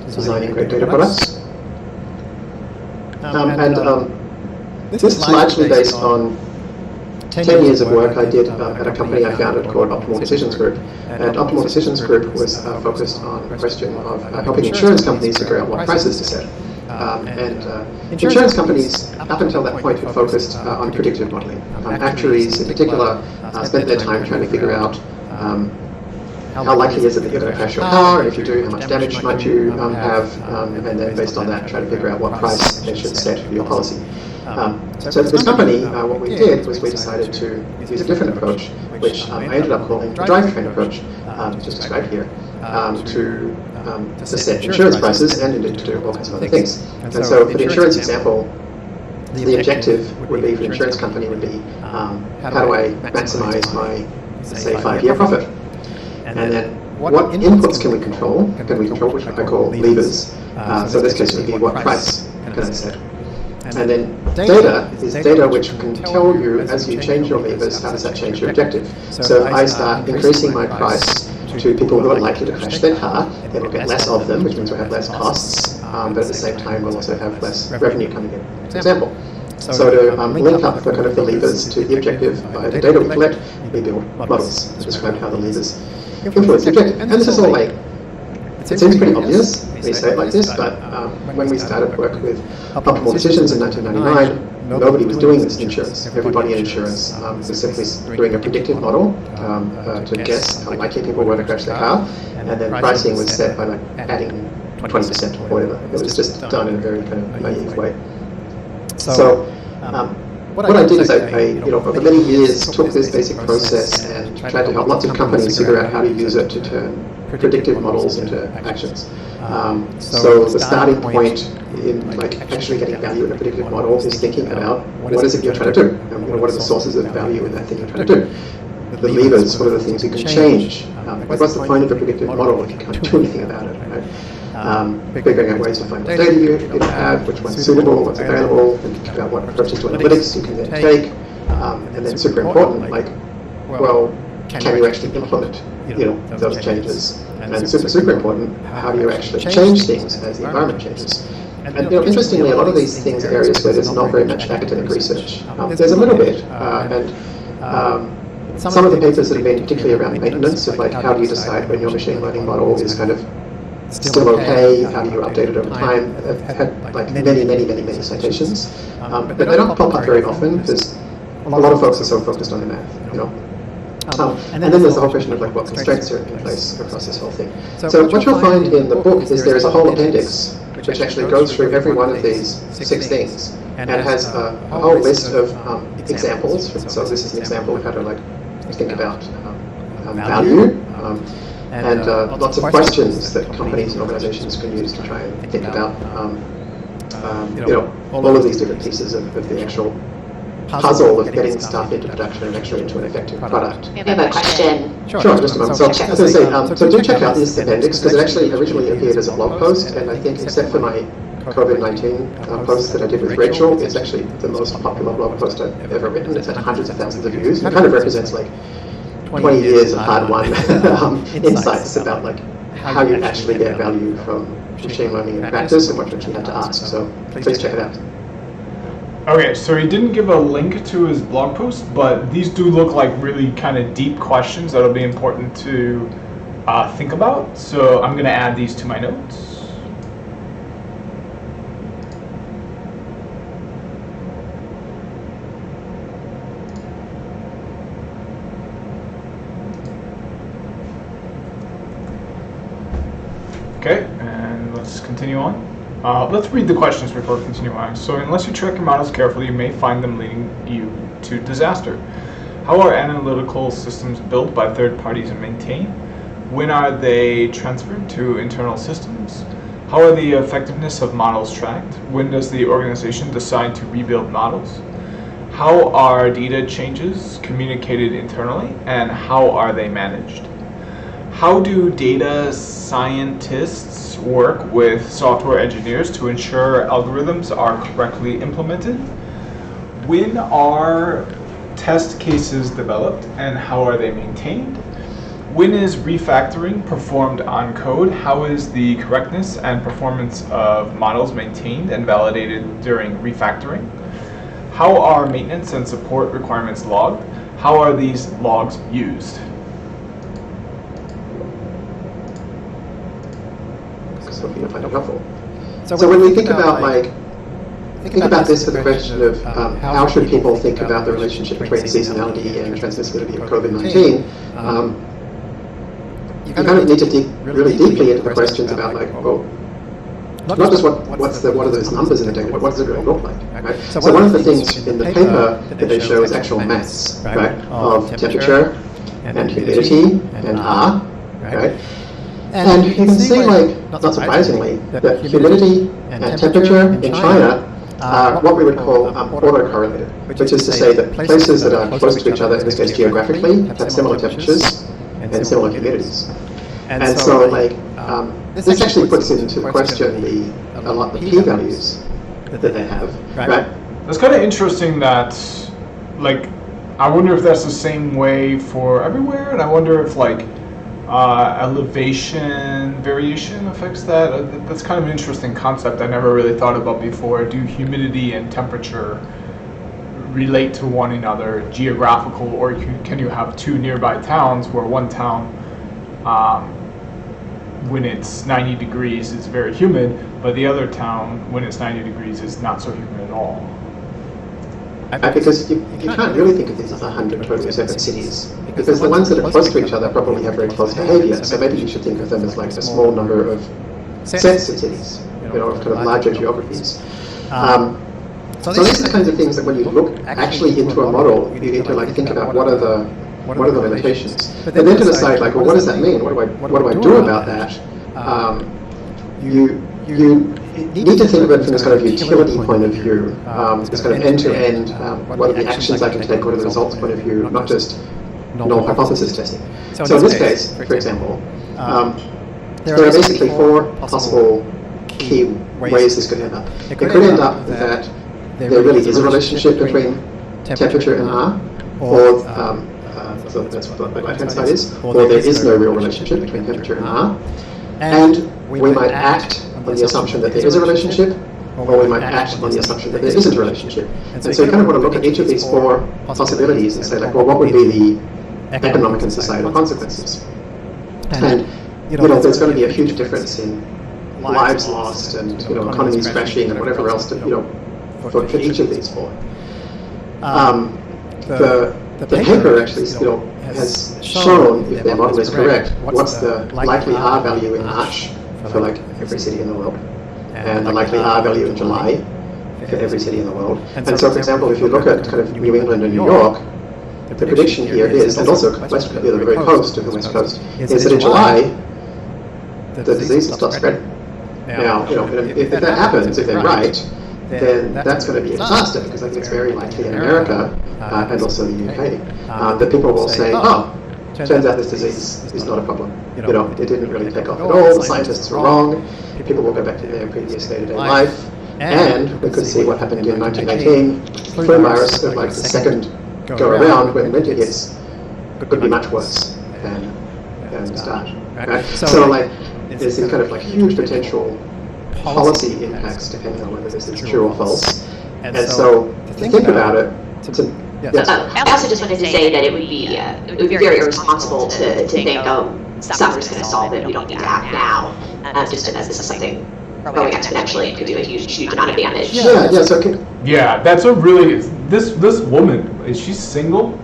designing great data products. This is largely based on 10 years of work I did at a company I founded called Optimal Decisions Group. And Optimal Decisions Group was focused on the question of helping insurance companies figure out what prices to set. Insurance companies, up until that point, had focused on predictive modeling. Actuaries, in particular, spent their time trying to figure out how likely is it that you're going to crash your car, and if you do, how much damage might you have, and then based on that, try to figure out what price they should set for your policy. So for this company, what we did was we decided to use a different approach, which I ended up calling the Drivetrain Approach, just described here, to set insurance prices and indeed to do all kinds of other things. And so for the insurance example, the objective would be for the insurance company would be, how do I maximize my, say, 5-year profit? And then what inputs can we control? Which I call levers. So in this case it would be what price can I set? And then data is data which can tell you, as you change your levers, how does that change your objective. So if I start increasing my price to people who are likely to crash their car, then we'll get less of them, which means we'll have less costs, but at the same time we'll also have less revenue coming in, for example. So to link up the kind of the levers to the objective by the data we collect, we build models to describe how the levers influence the objective. And this is all like, it seems pretty obvious when you say it like this, but when we started work with Optimal Decisions in 1999, nobody was doing this in insurance. Everybody in insurance was simply doing a predictive model to guess how likely people were to crash their car, and then pricing was set by like adding 20% or whatever. It was just done in a very kind of naive way. So what I did is I over many years took this basic process and tried to help lots of companies figure out how to use it to turn predictive models into actions. So the starting point in like actually getting value in a predictive model is thinking about what is it you're trying to do, and what are the sources of value in that thing you're trying to do. The levers, what are the things you can change? What's the point of a predictive model if you can't do anything about it? Right? Figuring out ways to find what data you have, which one's suitable, what's available, and think about what approaches to analytics you can then take, and then super important, like, well, can you actually implement those changes? And super important, how do you actually change things as the environment changes? And interestingly, a lot of these things are areas where there's not very much academic research. There's a little bit, and some of the papers that have been particularly around maintenance of like how do you decide when your machine learning model is kind of still okay, how do you update it over time, have had like many citations, but they don't pop up very often because a lot of folks are so focused on the math, and then there's the whole question of like what constraints are in place across this whole thing. So what you'll find in the book is there is a whole appendix which actually goes through every one of these 6 things and has a whole list of examples. So this is an example of how to like think about value and lots of questions that companies and organizations can use to try and think about all of these different pieces of the actual puzzle of getting stuff into production and actually into an effective product. I have a question. Sure, just a moment. So, as I say, so do check out this appendix because it actually originally appeared as a blog post, and I think except for my COVID-19 post that I did with Rachel, it's actually the most popular blog post I've ever written. It's had hundreds of thousands of views. It kind of represents like 20 years of hard-won insights about like how you actually get value from machine learning in practice and what you actually have to ask. So please check it out. Okay, so he didn't give a link to his blog post, but these do look like really kind of deep questions that'll be important to think about. So I'm going to add these to my notes. Okay, and let's continue on. Let's read the questions before we continue on. So, unless you track your models carefully, you may find them leading you to disaster. How are analytical systems built by third parties and maintained? When are they transferred to internal systems? How are the effectiveness of models tracked? When does the organization decide to rebuild models? How are data changes communicated internally, and how are they managed? How do data scientists work with software engineers to ensure algorithms are correctly implemented? When are test cases developed and how are they maintained? When is refactoring performed on code? How is the correctness and performance of models maintained and validated during refactoring? How are maintenance and support requirements logged? How are these logs used? You'll find it helpful. So when we think about this for the question of how should people think about the relationship between seasonality and transmissibility of COVID-19, you kind of need to dig really deeply into the questions about like, well, not just what are those numbers in the data, but what does it really look like, right? So one of the things in the paper that they show is actual maths, right, of temperature and humidity and R, right? And you can see, like, not surprisingly, that humidity and temperature in China are what we would call autocorrelated, which is to say that places that are close to each other, in this case geographically, have similar temperatures and similar humidities. And so, like, this actually puts into question the p-values that they have, right? It's kind of interesting that, like, I wonder if that's the same way for everywhere, and I wonder if, like, elevation variation affects that. That's kind of an interesting concept I never really thought about before. Do humidity and temperature relate to one another geographical, or can you have two nearby towns where one town when it's 90 degrees is very humid, but the other town when it's 90 degrees is not so humid at all? Because you can't really think of these as 100 totally separate cities, because the ones that are close to each other probably have very close behavior, so maybe you should think of them as like a small number of sets of cities, of kind of larger geographies. So these are the kinds of things that when you look actually into a model, you need to think about what are the limitations, and then to decide well, what does that mean? What do I do about that? You need to think of it from this kind of utility point of view, this kind of end-to-end, what are the actions I can take, what are the results point of view, not just null hypothesis testing. So in this case, for example, there are basically 4 possible key ways this could end up. It could end up that there really is a relationship between temperature and R, or so that's what the right-hand side is, or there is no real relationship between temperature and R, and we might act on the assumption that there is a relationship, or we might act on the assumption that there isn't a relationship. And so you kind of want to look at each of these 4 possibilities and say, well, what would be the economic and societal consequences? And there's going to be a huge difference in lives lost and economies crashing and whatever else for each of these 4. The paper actually has shown, if their model is correct, what's the likely R value in March for every city in the world, and the likely R value in July for every city in the world. And so, for example, if you look at kind of New England and New York, the prediction here is, and also the very coast of the West Coast, is that in July the disease will stop spreading. Now, if that happens, if they're right, then that's going to be a disaster, because I think it's very likely in America and also the UK that people will say, turns out this disease is not a problem. It didn't really take off at all. The scientists were wrong. People will go back to their previous day-to-day life, and we could see what happened in 1918. Flu virus, the second go around when winter hits, could be much worse than the start. Right? So there's this kind of huge potential policy impacts depending on whether this is true or false. And so to think about it, I also just wanted to say that it would be very irresponsible to think, summer's going to solve it, we don't need to act now, just as this is something growing exponentially and could do a huge amount of damage. That's a really, this woman, is she single?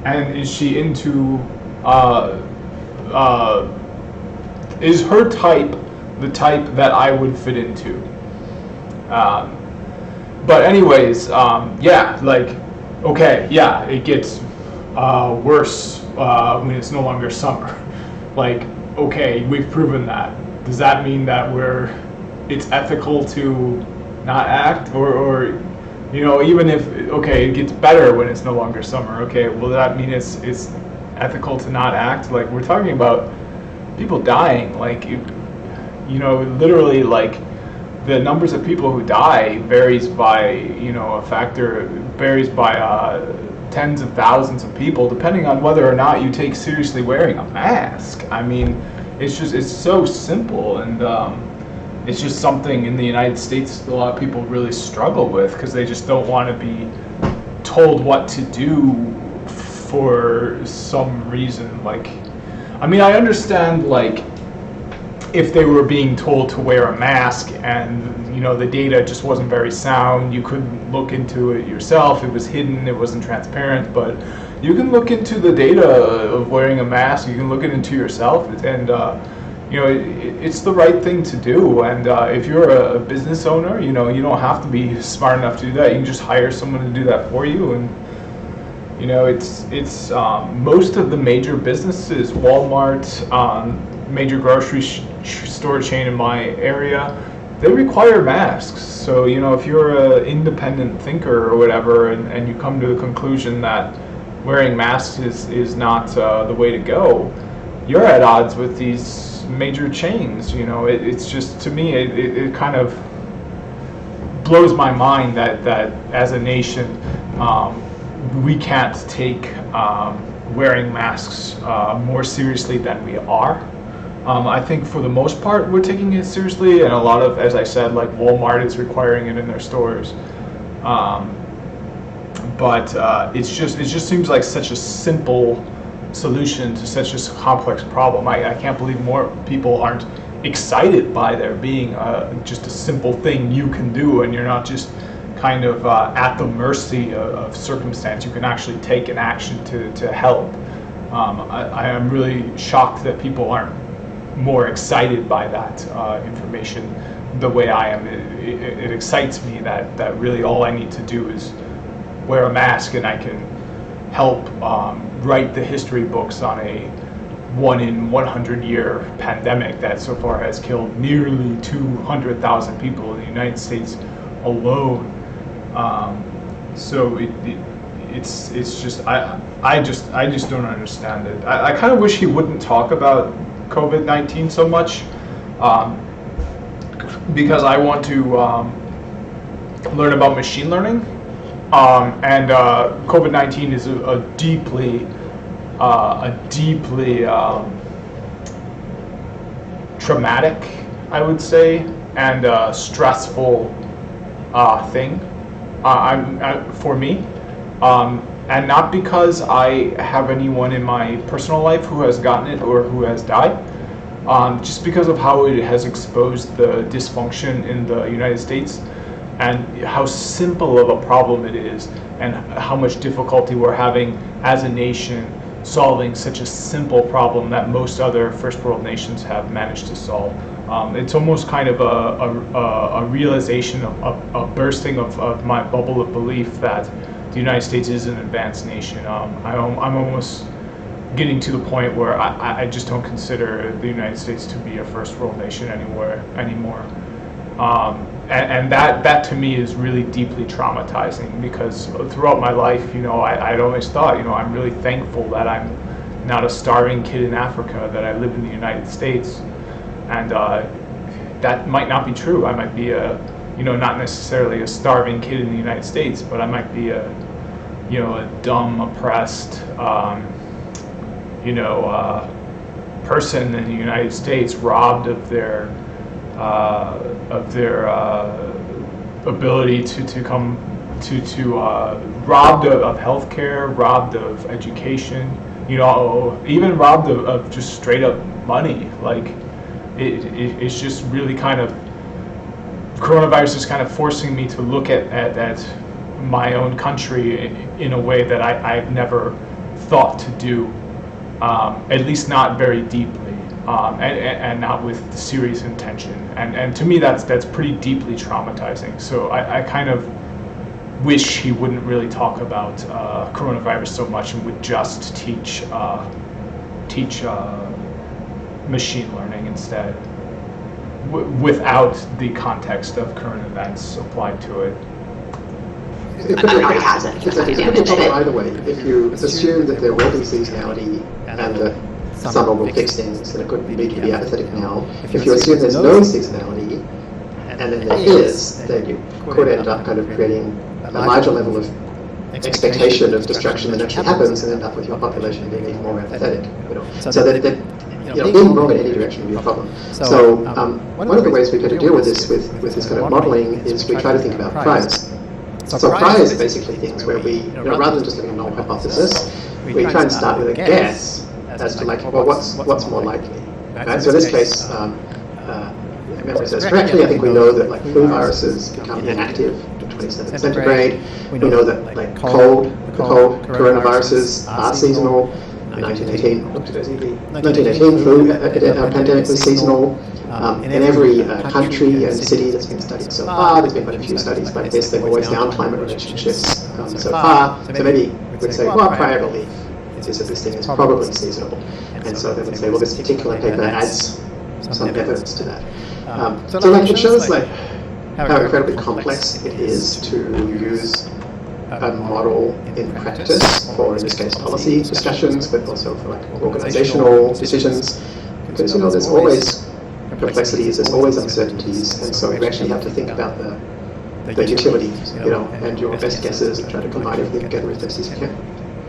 And is she into, is her type the type that I would fit into? But anyways, it gets worse when it's no longer summer. We've proven that. Does that mean that it's ethical to not act, or even if it gets better when it's no longer summer? Will that mean it's ethical to not act? We're talking about people dying. Literally, the numbers of people who die varies by a factor, varies by tens of thousands of people, depending on whether or not you take seriously wearing a mask. I mean, it's so simple, and it's just something in the United States a lot of people really struggle with, because they just don't want to be told what to do for some reason. I understand, if they were being told to wear a mask and the data just wasn't very sound, you couldn't look into it yourself, it was hidden, it wasn't transparent, but you can look into the data of wearing a mask, you can look it into yourself, and it's the right thing to do. And if you're a business owner, you don't have to be smart enough to do that. You can just hire someone to do that for you. And it's most of the major businesses, Walmart, major grocery store chain in my area, they require masks. So if you're an independent thinker or whatever, and you come to the conclusion that wearing masks is not the way to go, you're at odds with these major chains. It's just, to me, it kind of blows my mind that as a nation we can't take wearing masks more seriously than we are. I think for the most part we're taking it seriously, and a lot of, as I said, Walmart is requiring it in their stores. But it just seems like such a simple solution to such a complex problem. I can't believe more people aren't excited by there being just a simple thing you can do, and you're not just kind of at the mercy of circumstance. You can actually take an action to help. I am really shocked that people aren't more excited by that information the way I am. It excites me that really all I need to do is wear a mask and I can help write the history books on a 1 in 100 year pandemic that so far has killed nearly 200,000 people in the United States alone. So it's just I just don't understand it. I kind of wish he wouldn't talk about COVID-19 so much, because I want to learn about machine learning, and COVID-19 is a deeply traumatic, I would say, and stressful thing for me. And not because I have anyone in my personal life who has gotten it or who has died, just because of how it has exposed the dysfunction in the United States and how simple of a problem it is and how much difficulty we're having as a nation solving such a simple problem that most other first world nations have managed to solve. It's almost kind of a realization, a bursting of my bubble of belief that the United States is an advanced nation. I'm almost getting to the point where I just don't consider the United States to be a first world nation anymore. And that to me is really deeply traumatizing, because throughout my life, I'd always thought, I'm really thankful that I'm not a starving kid in Africa, that I live in the United States. And that might not be true. I might be not necessarily a starving kid in the United States, but I might be a dumb, oppressed, person in the United States, robbed of their ability to come to robbed of healthcare, robbed of education, even robbed of just straight up money. Like it's just really kind of, coronavirus is kind of forcing me to look at my own country in a way that I've never thought to do, at least not very deeply, and not with serious intention. And to me, that's pretty deeply traumatizing. So I kind of wish he wouldn't really talk about coronavirus so much and would just teach machine learning instead, without the context of current events applied to it. It could be already has it. It's a good problem either way. If you assume that there will be seasonality and that summer will fix things, then it could lead you to be apathetic now. If you assume there's no seasonality and then there is, then you could end up kind of creating a larger level of expectation of destruction than actually happens, and end up with your population being even more apathetic. So that being wrong in any direction would be a problem. So one of the ways we try to deal with this this kind of modeling is we try to think about priors. So priors are basically things where we, rather than just doing a null hypothesis, we try and start with a guess as to what's more likely. Right? So in this case, if memory serves correctly, I think we know that flu viruses become inactive at 27 centigrade. We know that the cold coronaviruses are seasonal. 1918 flu pandemic was seasonal. In every country and city that's been studied so far, there's been quite a few studies like this. They've always found climate relationships so far. So maybe we'd say, well, prior belief is that this thing is probably seasonal. And so they would say, well, this particular paper adds some evidence to that. So it shows how incredibly complex it is to use a model in practice for, in this case, policy discussions, but also for organizational decisions. Because there's always complexities, there's always uncertainties, and so you actually have to think about the utility, and your best guesses, and try to combine everything together as best as you can.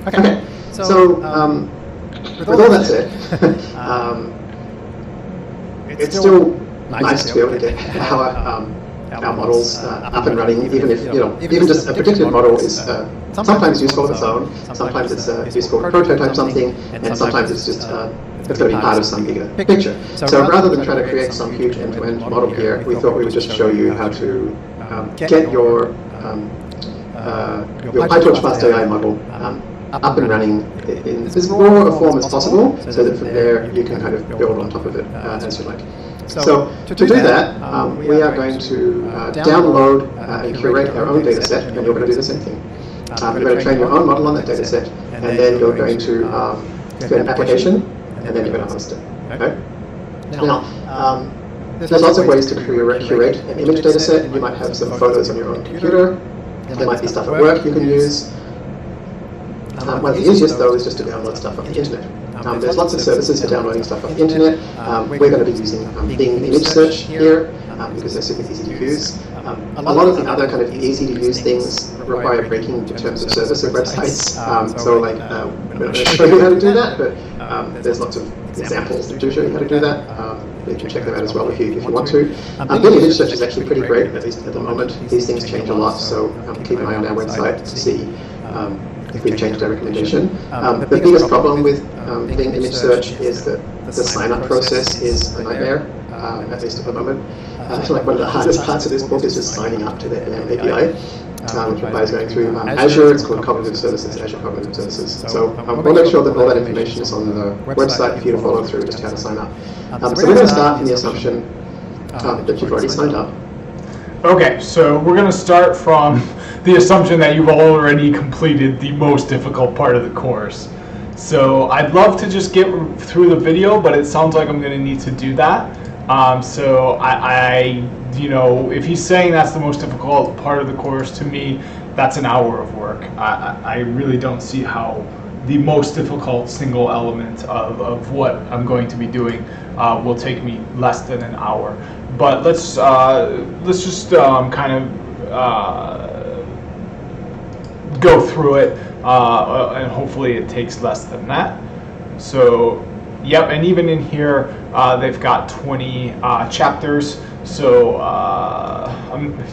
Okay. So with all that said, it's still nice to be able to get our models up and running, even if even just a predicted model is sometimes useful on its own, sometimes it's useful to prototype something, and sometimes it's just it's going to be part of some bigger picture. So rather than try to create some huge end-to-end model here, we thought we would just show you how to get your PyTorch fast AI model up and running in as raw a form as possible, so that from there you can kind of build on top of it as you like. So to do that, we are going to download and curate our own data set, and you're going to do the same thing. You're going to train your own model on that data set, and then you're going to create an application, and then you're going to host it. Okay? Now, there's lots of ways to curate an image data set. You might have some photos on your own computer. There might be stuff at work you can use. One of the easiest, though, is just to download stuff off the internet. There's lots of services for downloading stuff off the internet. We're going to be using Bing Image Search here because they're super easy to use. A lot of the other kind of easy to use things require breaking terms of service of websites. So like, we're not going to show you how to do that, but there's lots of examples that do show you how to do that. You can check them out as well if you want to. Bing Image Search is actually pretty great, at least at the moment. These things change a lot, so keep an eye on our website to see if we've changed our recommendation. The biggest problem with Bing Image Search is that the sign-up process is a nightmare, at least at the moment. I feel like one of the hardest parts of this book is just signing up to the API, which requires going through Azure. It's called Cognitive Services, Azure Cognitive Services. So we'll make sure that all that information is on the website for you to follow through just how to sign up. So we're going to start from the assumption that you've already signed up. Okay, so we're going to start from the assumption that you've already completed the most difficult part of the course. So I'd love to just get through the video, but it sounds like I'm going to need to do that. So you know, if he's saying that's the most difficult part of the course, to me, that's an hour of work. I really don't see how the most difficult single element of what I'm going to be doing will take me less than an hour. But let's just kind of go through it, and hopefully it takes less than that. So, yep, and even in here, they've got 20 chapters. So,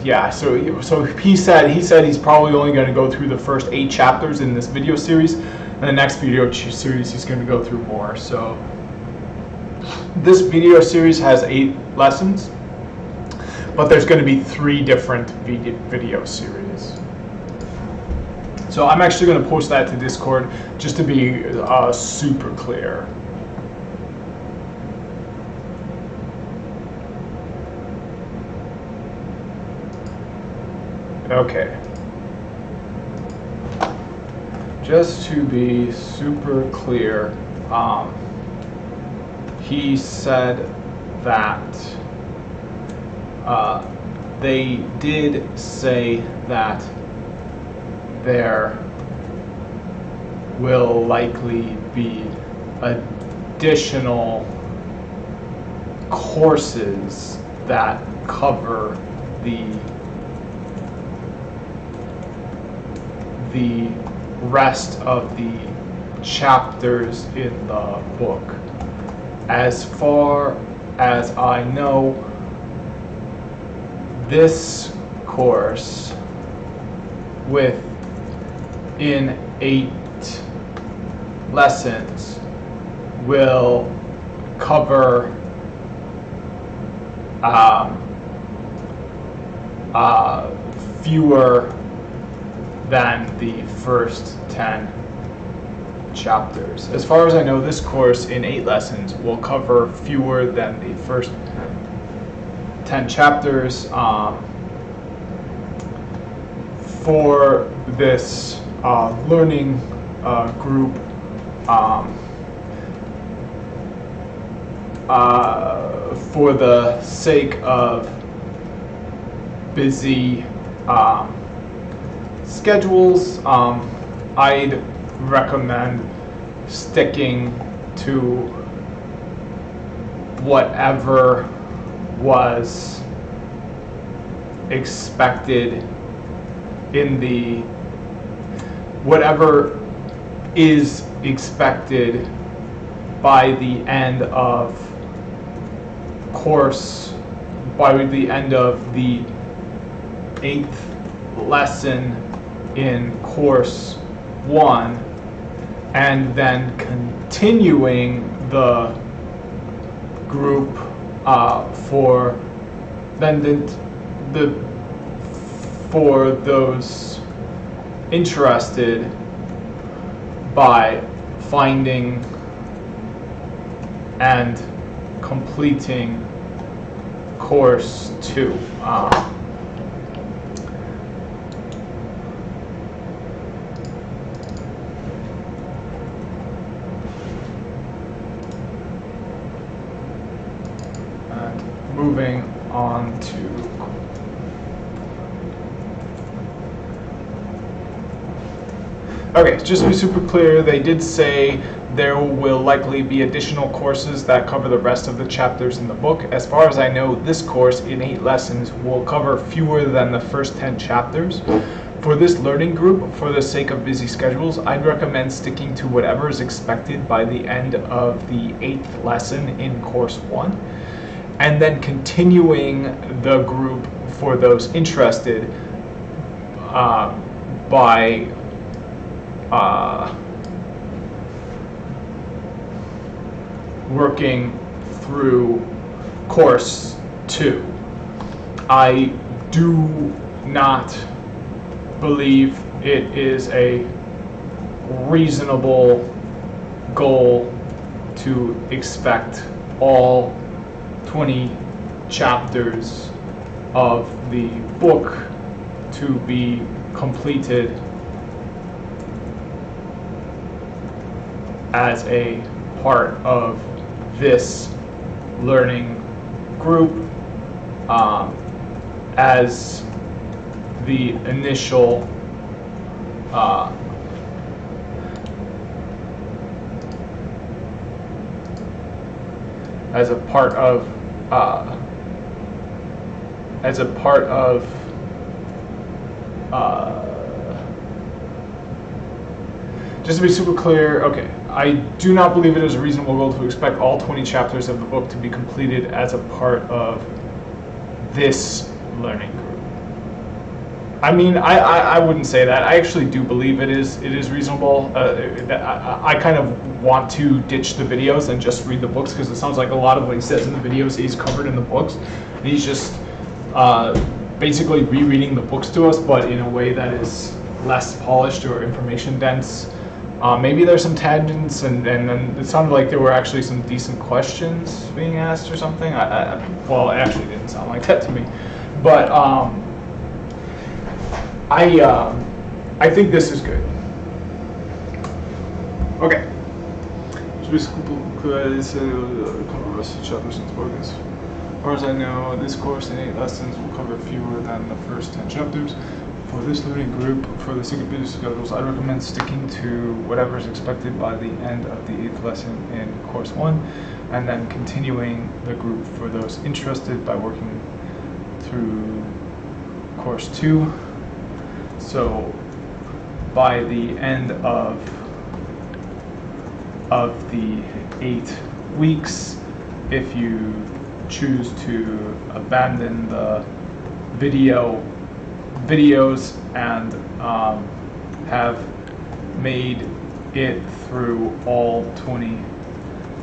yeah. So he said he's probably only going to go through the first 8 chapters in this video series, and the next video series he's going to go through more. So, this video series has 8 lessons, but there's going to be 3 different video series. So I'm actually going to post that to Discord just to be super clear. Okay. Just to be super clear, he said that they did say that there will likely be additional courses that cover the rest of the chapters in the book. As far as I know, this course within 8 lessons will cover fewer than the first 10 chapters. As far as I know, this course in 8 lessons will cover fewer than the first 10 chapters. For this learning group, for the sake of busy schedules, I'd recommend sticking to whatever was expected in the whatever is expected by the end of course, by the end of the 8th lesson in course 1, and then continuing the group for for those interested by finding and completing course 2. And moving on to okay, just to be super clear, they did say there will likely be additional courses that cover the rest of the chapters in the book. As far as I know, this course in 8 lessons will cover fewer than the first 10 chapters. For this learning group, for the sake of busy schedules, I'd recommend sticking to whatever is expected by the end of the 8th lesson in course 1, and then continuing the group for those interested by working through course 2. I do not believe it is a reasonable goal to expect all 20 chapters of the book to be completed as a part of this learning group as the initial as a part of just to be super clear, okay, I do not believe it is a reasonable goal to expect all 20 chapters of the book to be completed as a part of this learning group. I mean, I wouldn't say that. I actually do believe it is reasonable. I kind of want to ditch the videos and just read the books, because it sounds like a lot of what he says in the videos is covered in the books. And he's just basically rereading the books to us, but in a way that is less polished or information dense. Maybe there's some tangents, and then it sounded like there were actually some decent questions being asked or something. Well, it actually didn't sound like that to me. But I think this is good. Okay. As far as I know, this course in 8 lessons will cover fewer than the first 10 chapters. For this learning group, for the sake of busy schedules, I recommend sticking to whatever is expected by the end of the 8th lesson in course 1, and then continuing the group for those interested by working through course 2. So by the end of the 8 weeks, if you choose to abandon the videos and have made it through all 20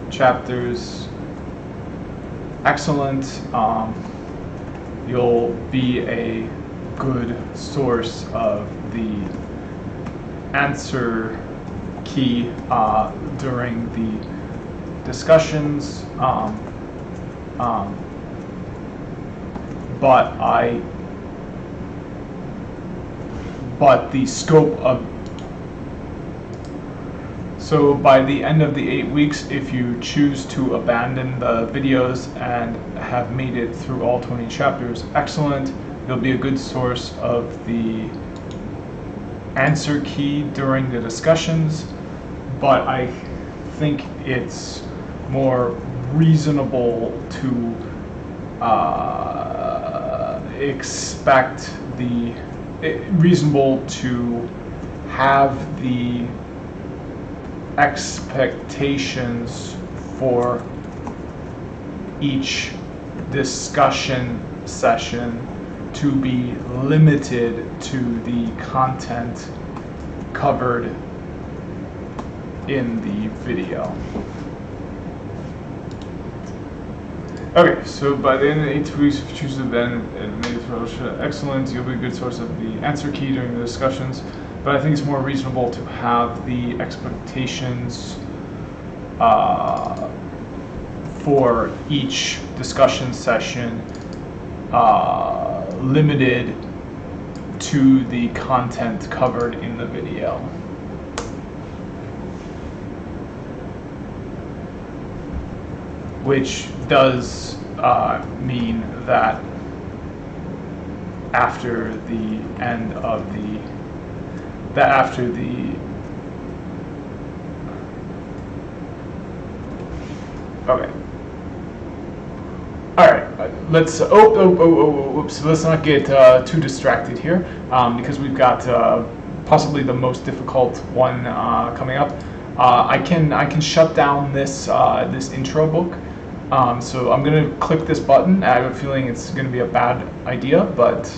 chapters, excellent. You'll be a good source of the answer key during the discussions, but the scope of, so by the end of the 8 weeks, if you choose to abandon the videos and have made it through all 20 chapters, excellent. You'll be a good source of the answer key during the discussions, but I think it's more reasonable to reasonable to have the expectations for each discussion session to be limited to the content covered in the video. Okay, so by the end of the 8 weeks, if you choose to abandon and make it through, excellent, you'll be a good source of the answer key during the discussions. but I think it's more reasonable to have the expectations for each discussion session limited to the content covered in the video. Which does mean that after the end of okay. All right, let's, oops, let's not get too distracted here, because we've got possibly the most difficult one coming up. I can shut down this this intro book. So I'm gonna click this button. I have a feeling it's gonna be a bad idea, but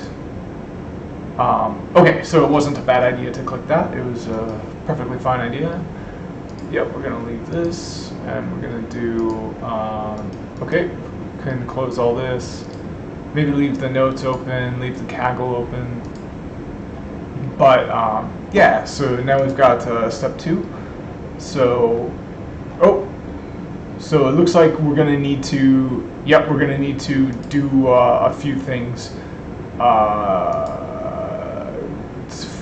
okay, so it wasn't a bad idea to click that. It was a perfectly fine idea. Yep, we're gonna leave this, and we're gonna do, okay, can close all this. Maybe leave the notes open, leave the Kaggle open. But yeah, so now we've got step 2. So, so it looks like we're gonna need to, yep, we're gonna need to do a few things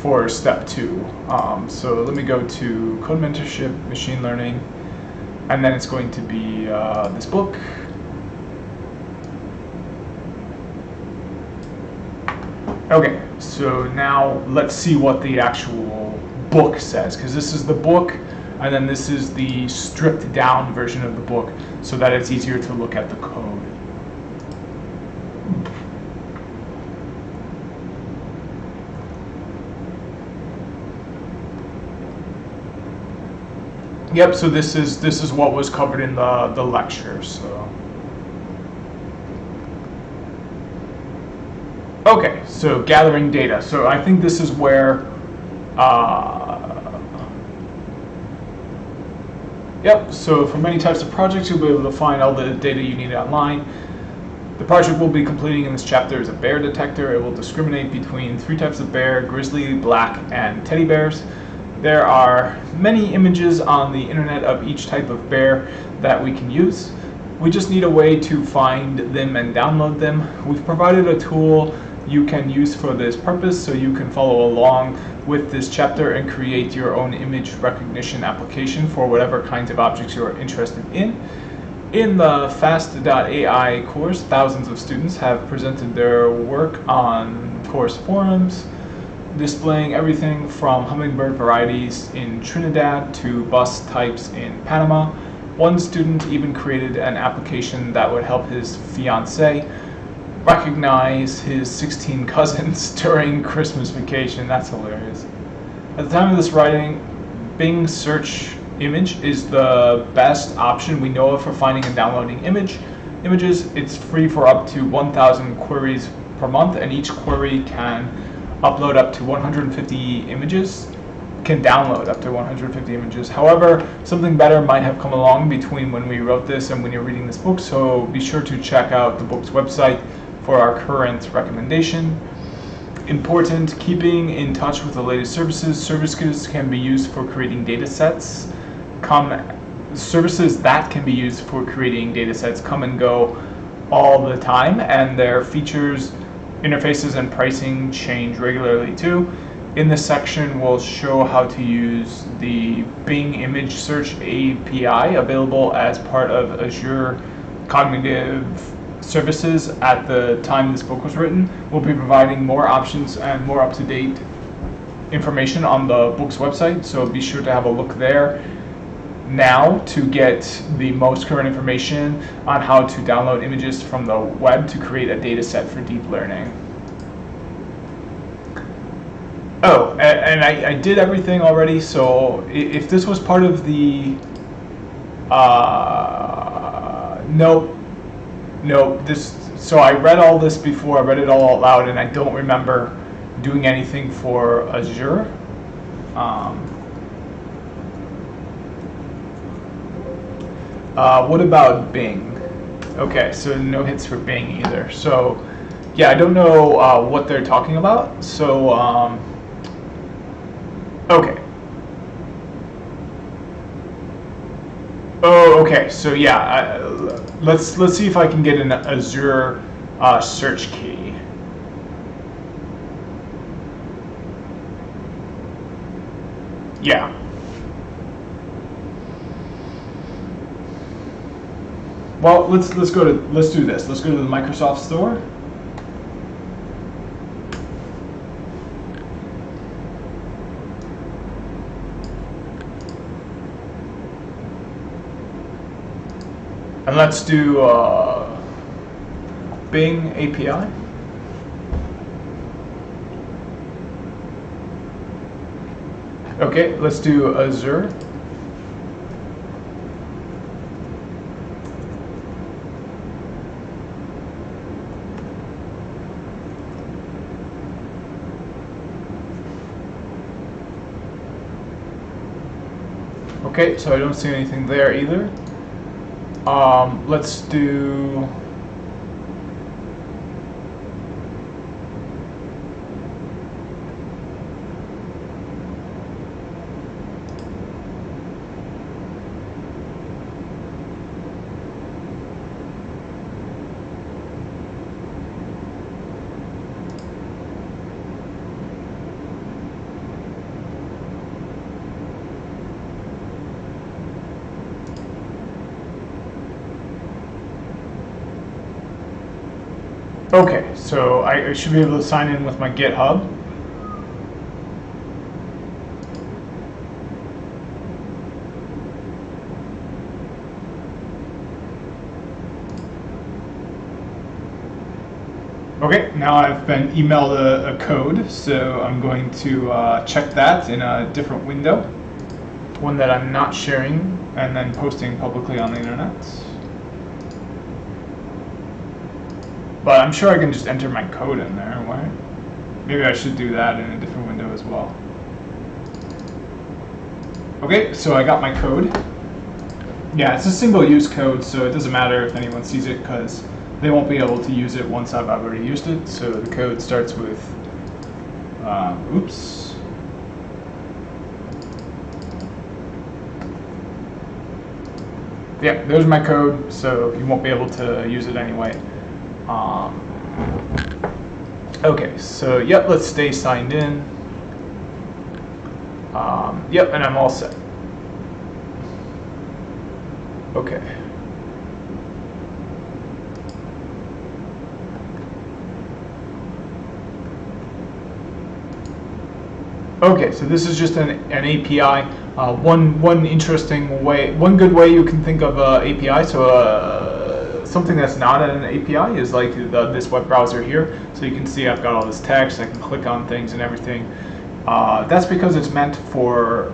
for step 2. So let me go to Code Mentorship, Machine Learning, and then it's going to be this book. Okay, so now let's see what the actual book says, because this is the book, and then this is the stripped down version of the book, so that it's easier to look at the code. Yep, so this is what was covered in the lecture, so. Okay, so gathering data. So I think this is where, yep, so for many types of projects, you'll be able to find all the data you need online. The project we'll be completing in this chapter is a bear detector. It will discriminate between 3 types of bear: grizzly, black, and teddy bears. There are many images on the internet of each type of bear that we can use. We just need a way to find them and download them. We've provided a tool you can use for this purpose, so you can follow along with this chapter and create your own image recognition application for whatever kinds of objects you're interested in. In the fast.ai course, thousands of students have presented their work on course forums, displaying everything from hummingbird varieties in Trinidad to bus types in Panama. One student even created an application that would help his fiancée recognize his 16 cousins during Christmas vacation. That's hilarious. At the time of this writing, Bing search image is the best option we know of for finding and downloading images. It's free for up to 1,000 queries per month, and each query can upload up to 150 images, can download up to 150 images. However, something better might have come along between when we wrote this and when you're reading this book, so be sure to check out the book's website for our current recommendation. Important, keeping in touch with the latest services. Services can be used for creating data sets. Services that can be used for creating data sets come and go all the time, and their features, interfaces, and pricing change regularly too. In this section, we'll show how to use the Bing image search API available as part of Azure Cognitive Services. At the time this book was written, we'll be providing more options and more up-to-date information on the book's website, so be sure to have a look there now to get the most current information on how to download images from the web to create a data set for deep learning. Oh, and I did everything already, so if this was part of the nope, so I read all this before, I read it all out loud, and I don't remember doing anything for Azure. What about Bing? Okay, so no hits for Bing either. So yeah, I don't know what they're talking about. So So okay, so yeah, let's see if I can get an Azure search key. Yeah. Well, let's do this. Let's go to the Microsoft Store. And let's do Bing API. Okay, let's do Azure. Okay, so I don't see anything there either. Let's do okay, so I should be able to sign in with my GitHub. Okay, now I've been emailed a code, so I'm going to check that in a different window, one that I'm not sharing and then posting publicly on the internet. But I'm sure I can just enter my code in there, right? Maybe I should do that in a different window as well. Okay, so I got my code. Yeah, it's a single-use code, so it doesn't matter if anyone sees it because they won't be able to use it once I've already used it. So the code starts with, oops. Yeah, there's my code, so you won't be able to use it anyway. Okay, so yep, let's stay signed in. Yep, and I'm all set. Okay. Okay, so this is just an API. One interesting way, one good way you can think of API. So something that's not an API is like this web browser here. So you can see I've got all this text. I can click on things and everything. That's because it's meant for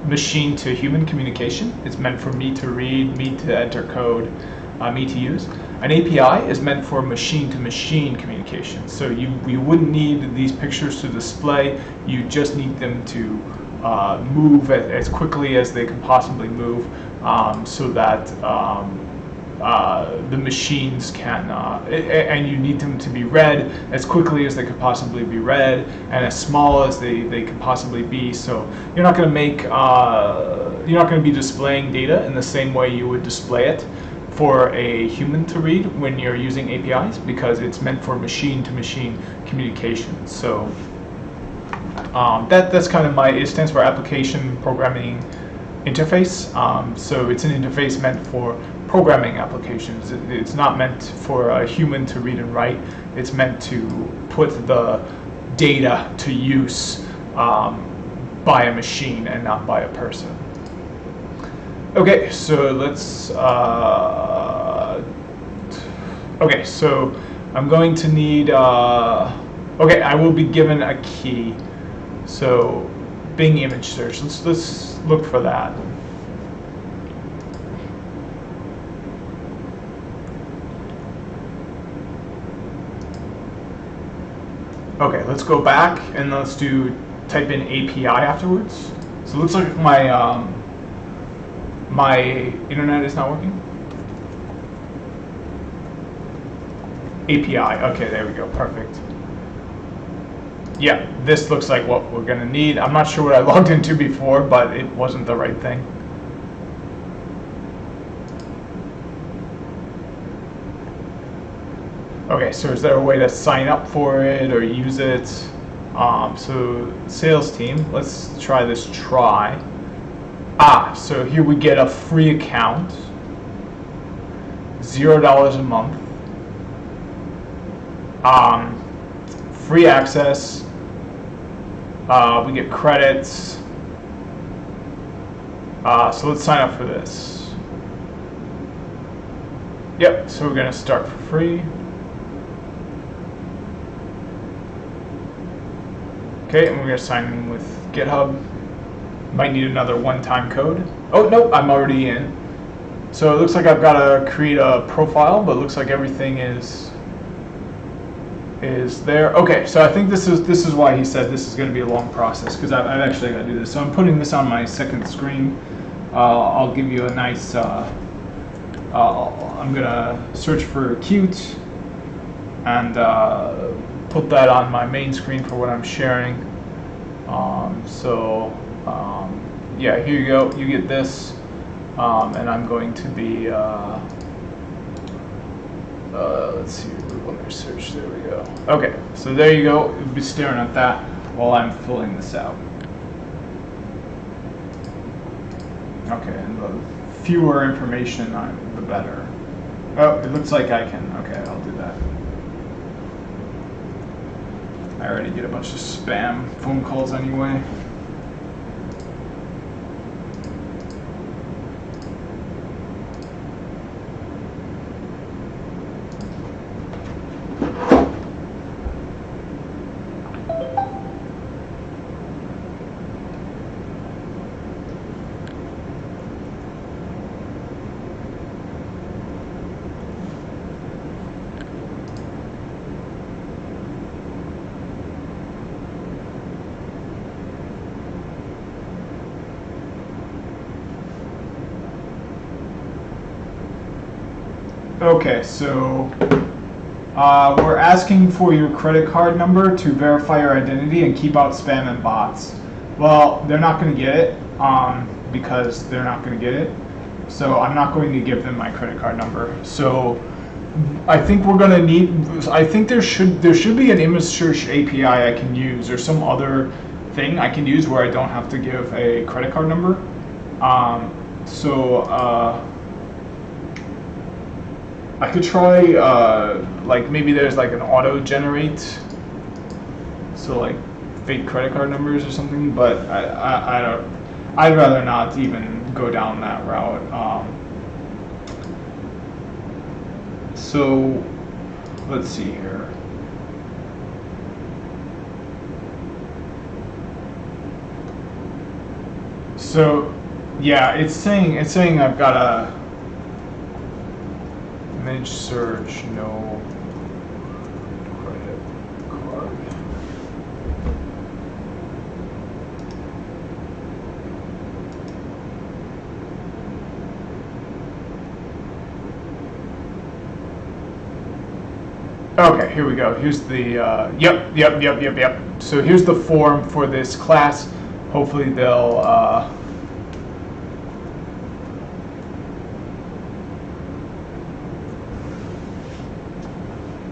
machine to human communication. It's meant for me to read, me to enter code, me to use. An API is meant for machine-to-machine communication. So you wouldn't need these pictures to display. You just need them to move as quickly as they can possibly move, so that the machines can, and you need them to be read as quickly as they could possibly be read, and as small as they could possibly be. So you're not going to make, you're not going to be displaying data in the same way you would display it for a human to read when you're using APIs, because it's meant for machine-to-machine communication. So that's kind of it stands for Application Programming Interface. So it's an interface meant for programming applications. It's not meant for a human to read and write. It's meant to put the data to use by a machine and not by a person. Okay, so let's, okay, so I'm going to need, okay, I will be given a key. So Bing image search, let's look for that. Okay, let's go back and let's type in API afterwards. So it looks like my internet is not working. API, okay, there we go, perfect. Yeah, this looks like what we're gonna need. I'm not sure what I logged into before, but it wasn't the right thing. Okay, so is there a way to sign up for it or use it? So sales team, let's try this try. So here we get a free account, $0 a month, free access, we get credits, so let's sign up for this. Yep, so we're going to start for free. Okay, and we're going to sign in with GitHub. Might need another one-time code. Oh, nope, I'm already in. So it looks like I've got to create a profile, but it looks like everything is there. Okay, so I think this is why he said this is going to be a long process, because I've actually got to do this. So I'm putting this on my second screen. I'll give you a nice, I'm going to search for cute and put that on my main screen for what I'm sharing. Yeah, here you go. You get this, and I'm going to be. Let's see. Let me search. There we go. Okay, so there you go. You'll be staring at that while I'm filling this out. Okay, and the fewer information, the better. Oh, it looks like I can. Okay, I'll do that. I already get a bunch of spam phone calls anyway. Okay, so we're asking for your credit card number to verify your identity and keep out spam and bots. Well, they're not going to get it because they're not going to get it. So I'm not going to give them my credit card number. So I think we're going to need. I think there should be an image search API I can use, or some other thing I can use where I don't have to give a credit card number. I could try, like maybe there's like an auto generate, so like fake credit card numbers or something, but I don't, I'd rather not even go down that route. So let's see here. So yeah, it's saying I've got a image search, no credit card. Okay, here we go. Here's the, yep. So here's the form for this class. Hopefully they'll,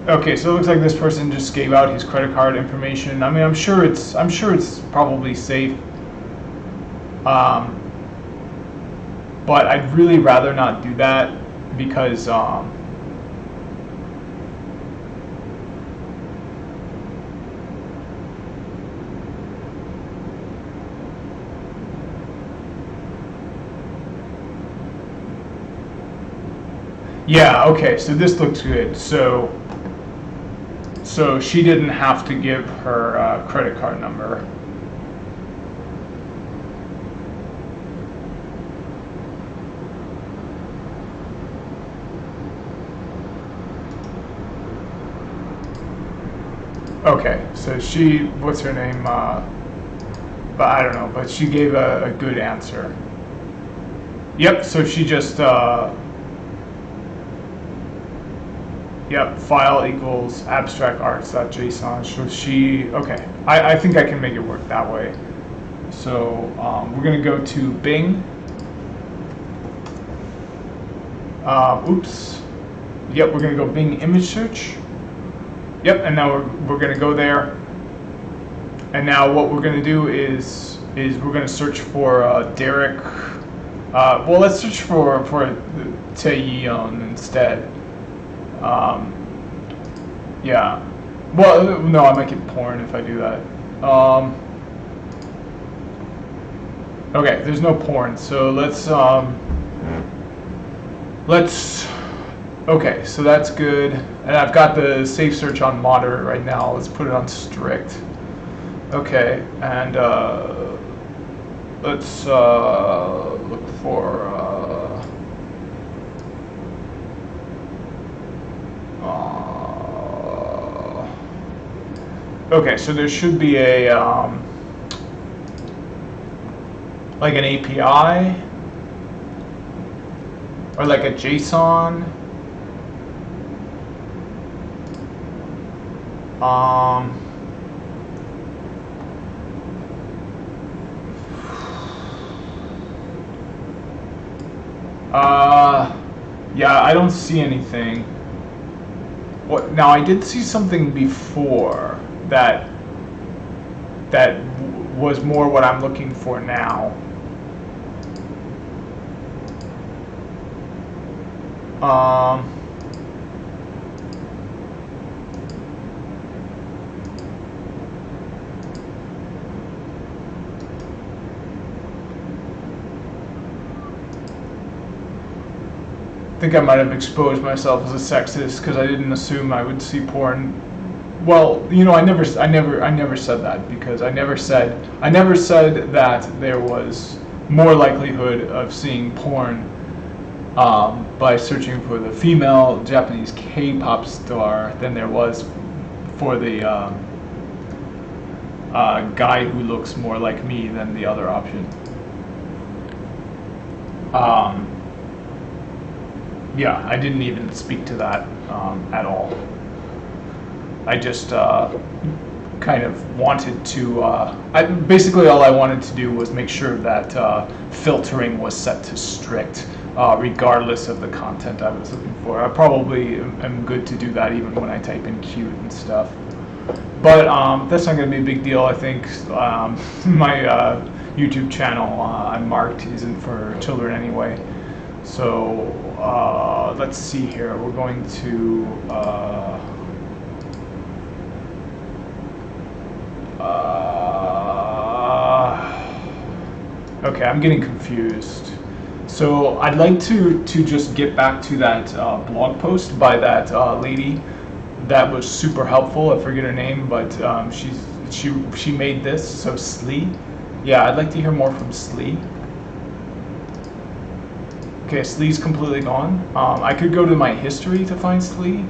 okay, so it looks like this person just gave out his credit card information. I mean, I'm sure it's probably safe. But I'd really rather not do that because yeah, okay, so this looks good. So she didn't have to give her credit card number. Okay, so she, what's her name? But I don't know, but she gave a good answer. Yep, so she just, yep, file equals abstractarts.json. So she, okay, I think I can make it work that way. So we're going to go to Bing. Oops. Yep, we're going to go Bing image search. Yep, and now we're going to go there. And now what we're going to do is we're going to search for Derek. Well, let's search for Taeyeon instead. Yeah. Well, no, I might get porn if I do that. Okay, there's no porn, so let's. Okay, so that's good. And I've got the safe search on moderate right now. Let's put it on strict. Okay, and let's look for. Okay, so there should be a like an API or like a JSON. Yeah, I don't see anything. What now? I did see something before that was more what I'm looking for now. I think I might have exposed myself as a sexist because I didn't assume I would see porn. Well, you know, I never said that, because I never said that there was more likelihood of seeing porn by searching for the female Japanese K-pop star than there was for the guy who looks more like me than the other option. Yeah, I didn't even speak to that at all. I just kind of wanted to, basically all I wanted to do was make sure that filtering was set to strict, regardless of the content I was looking for. I probably am good to do that even when I type in cute and stuff. But that's not going to be a big deal. I think my YouTube channel I marked isn't for children anyway. So let's see here. We're going to okay, I'm getting confused. So I'd like to just get back to that blog post by that lady that was super helpful. I forget her name, but she made this. So Slee, yeah, I'd like to hear more from Slee. Okay, Slee's completely gone. I could go to my history to find Slee.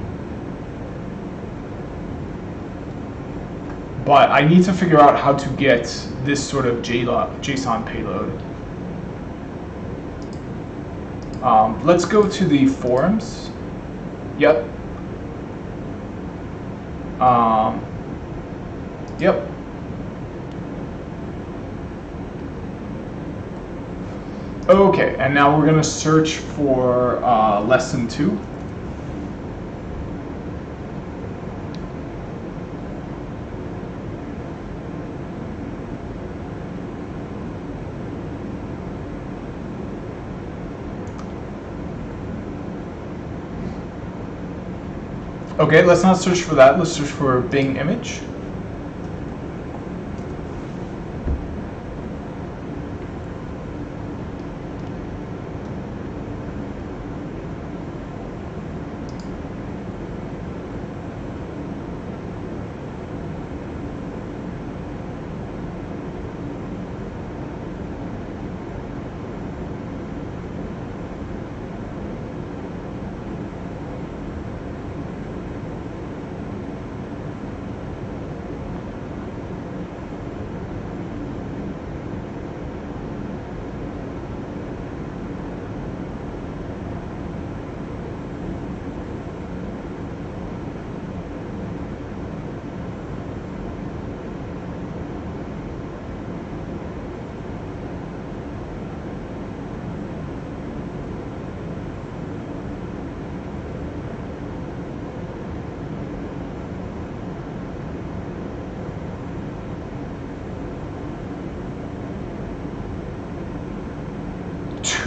But I need to figure out how to get this sort of JSON payload. Let's go to the forums. Yep. Yep. Okay, and now we're going to search for lesson 2. Okay, let's not search for that. Let's search for Bing image.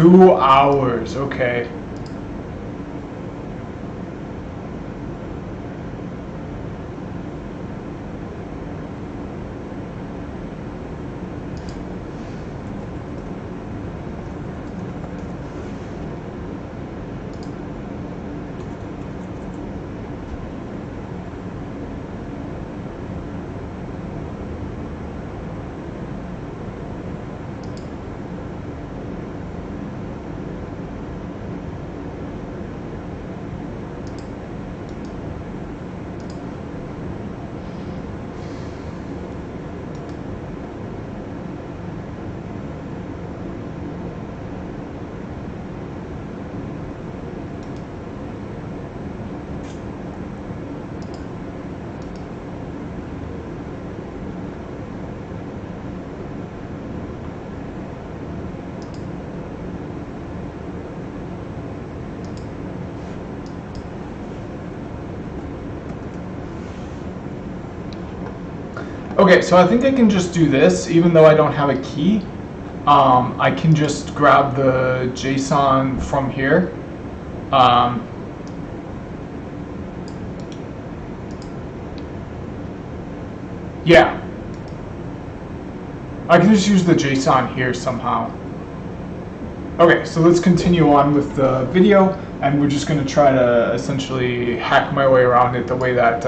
2 hours, okay. Okay, so I think I can just do this, even though I don't have a key. I can just grab the JSON from here. Yeah. I can just use the JSON here somehow. Okay, so let's continue on with the video, and we're just going to try to essentially hack my way around it the way that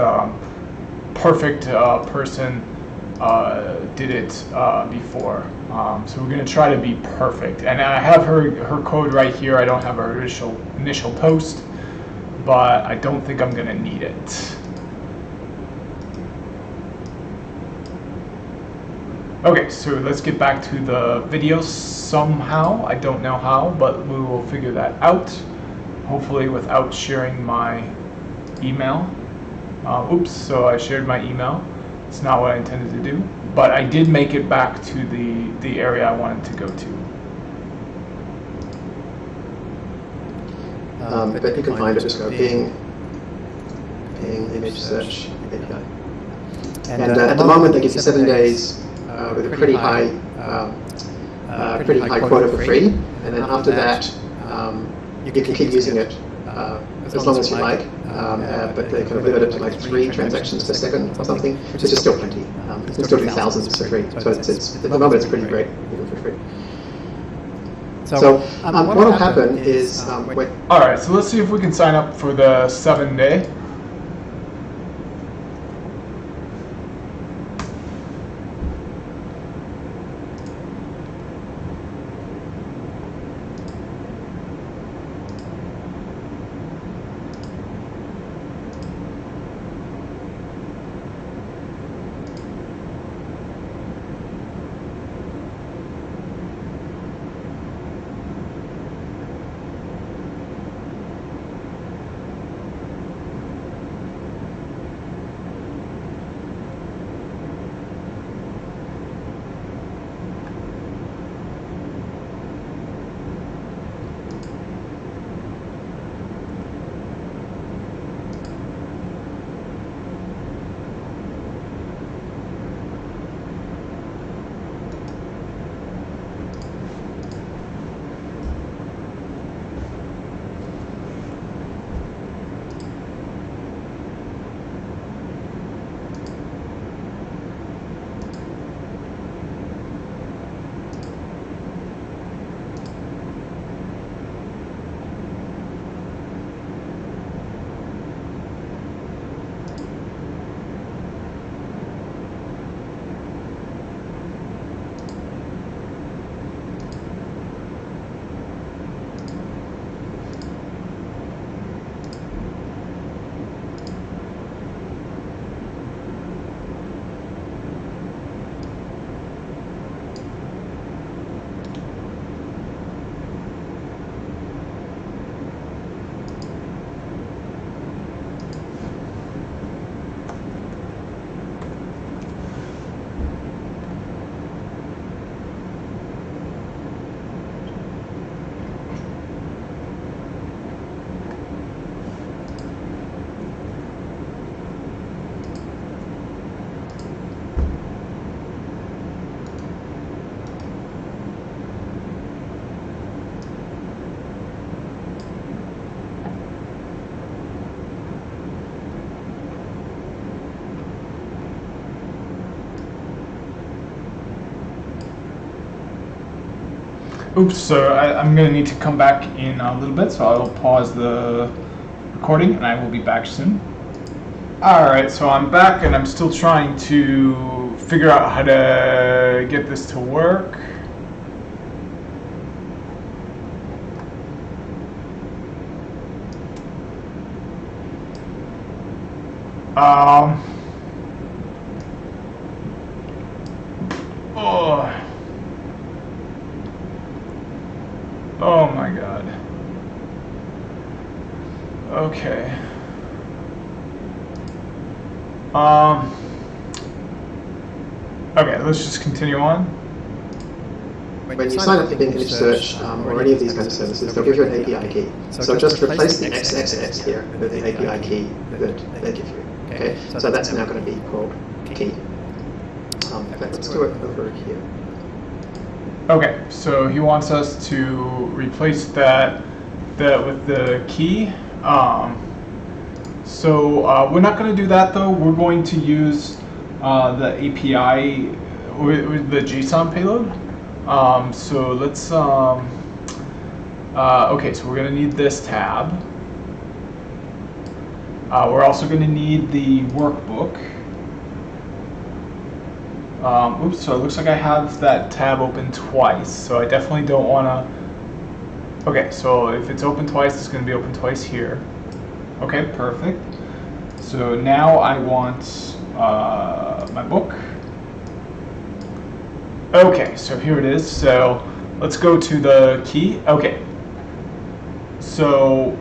perfect person did it before. So we're going to try to be perfect. And I have her code right here. I don't have her initial toast, but I don't think I'm going to need it. Okay, so let's get back to the video somehow. I don't know how, but we will figure that out. Hopefully without sharing my email. Oops, so I shared my email. It's not what I intended to do, but I did make it back to the area I wanted to go to. But you can find it, just go ping image search API. And at the moment, they give you 7 days with a pretty high quota for free, and then after that, you can keep using it as long as you like. But they kind of limit it to like 3 transactions per second or something, which is still plenty. You can still do thousands for free. So it's at the moment it's pretty great, even for free. So what will happen is all right, so let's see if we can sign up for the 7-day. Oops, so I'm going to need to come back in a little bit, so I'll pause the recording and I will be back soon. Alright, so I'm back and I'm still trying to figure out how to get this to work. Oh my god. Okay. Okay, let's just continue on. When you sign up for Bing Image Search or any of these kinds of services, they'll give you an API key. So just replace the XXX here with the API key that they give you. Okay, so that's now going to be called key. In fact, let's do it over here. Okay, so he wants us to replace that with the key. So we're not going to do that though. We're going to use the API with the JSON payload. So let's okay, so we're going to need this tab. We're also going to need the workbook. Oops, so it looks like I have that tab open twice, so I definitely don't want to... Okay, so if it's open twice, it's going to be open twice here. Okay, perfect. So now I want my book. Okay, so here it is. So let's go to the key. Okay, so...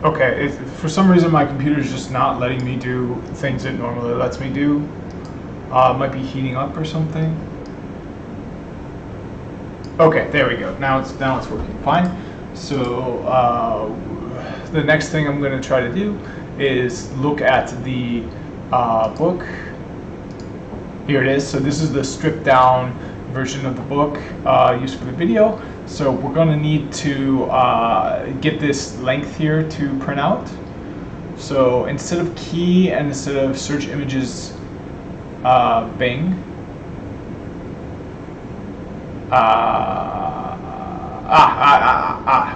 Okay, for some reason my computer is just not letting me do things it normally lets me do. It might be heating up or something. Okay, there we go. Now it's working fine. So the next thing I'm going to try to do is look at the book. Here it is. So this is the stripped down version of the book used for the video. So we're going to need to get this length here to print out. So instead of key and instead of search images Bing,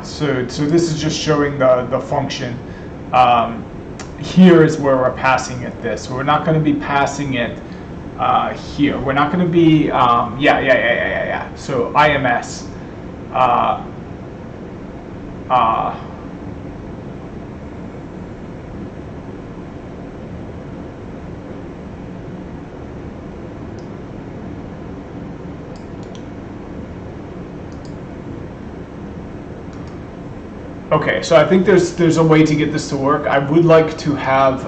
so this is just showing the function. Here is where we're passing it this. So we're not going to be passing it here. We're not going to be, So IMS. Okay, so I think there's a way to get this to work. I would like to have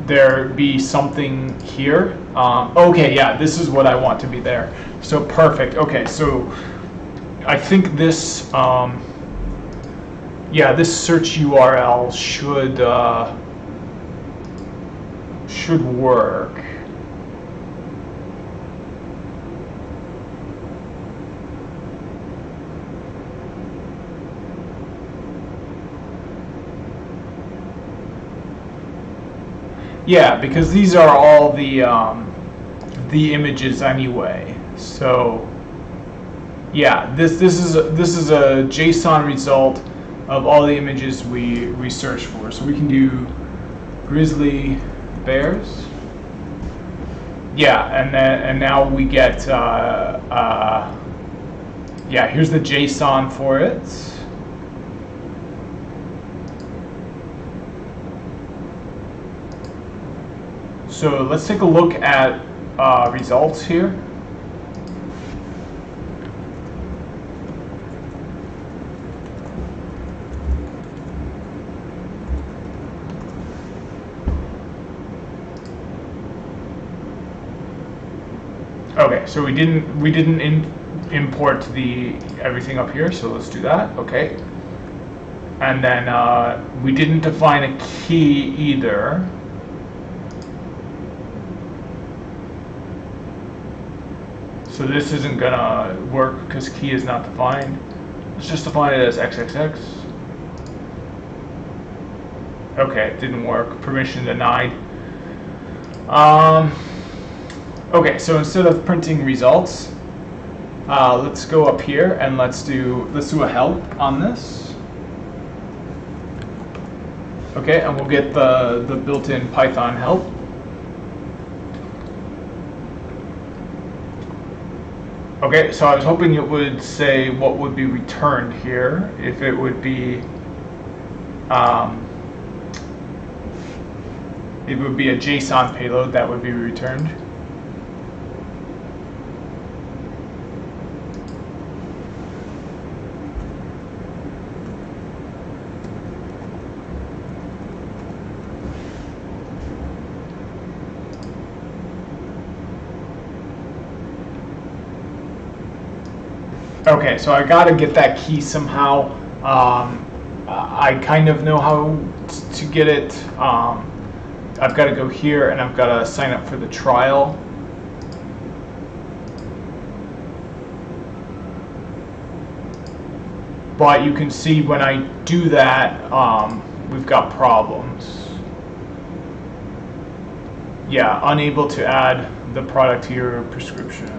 there be something here. Okay, yeah, this is what I want to be there. So perfect. Okay, so I think this, this search URL should work. Yeah, because these are all the images anyway. So yeah, this is a JSON result of all the images we search for. So we can do grizzly bears. Yeah, and now we get yeah, here's the JSON for it. So let's take a look at results here. Okay, so we didn't import the everything up here, so let's do that. Okay, and then we didn't define a key either. So this isn't gonna work because key is not defined. Let's just define it as XXX. Okay, it didn't work. Permission denied. Okay, so instead of printing results, let's go up here and let's do a help on this. Okay, and we'll get the built-in Python help. Okay, so I was hoping it would say what would be returned here, if it would be a JSON payload that would be returned. Okay, so I gotta get that key somehow. I kind of know how to get it. I've got to go here and I've got to sign up for the trial. But you can see when I do that, we've got problems. Yeah, unable to add the product to your prescription.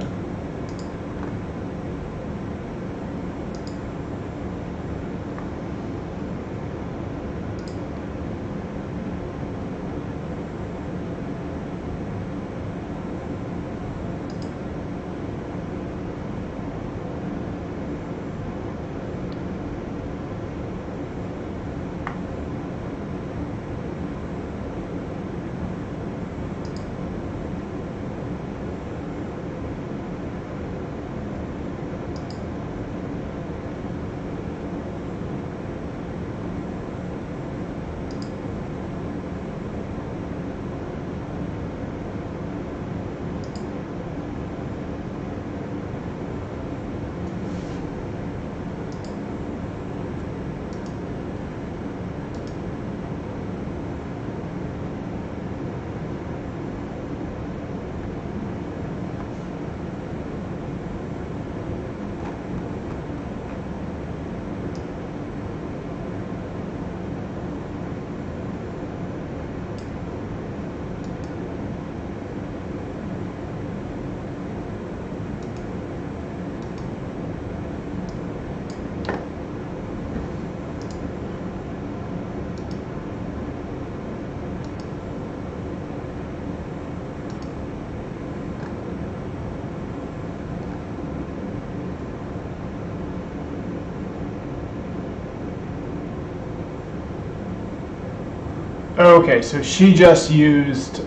Okay, so she just used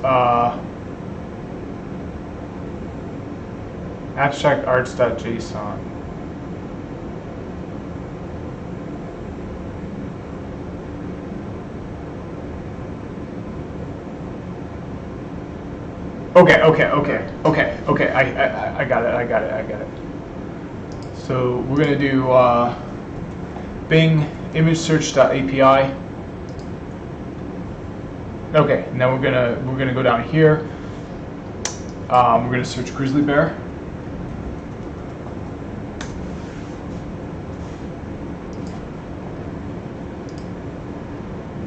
abstractarts.json. Okay. I got it. So we're gonna do Bing image search.api. Okay, now we're gonna go down here. We're gonna search grizzly bear.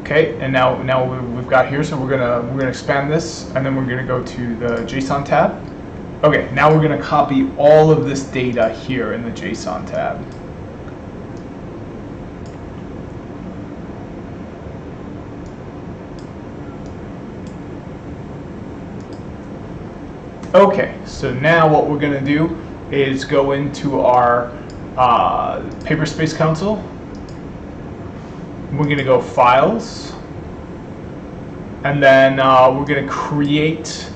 Okay, and now we've got here, so we're gonna expand this, and then we're gonna go to the JSON tab. Okay, now we're gonna copy all of this data here in the JSON tab. Okay, so now what we're going to do is go into our Paper Space Council. We're going to go Files. And then we're going to create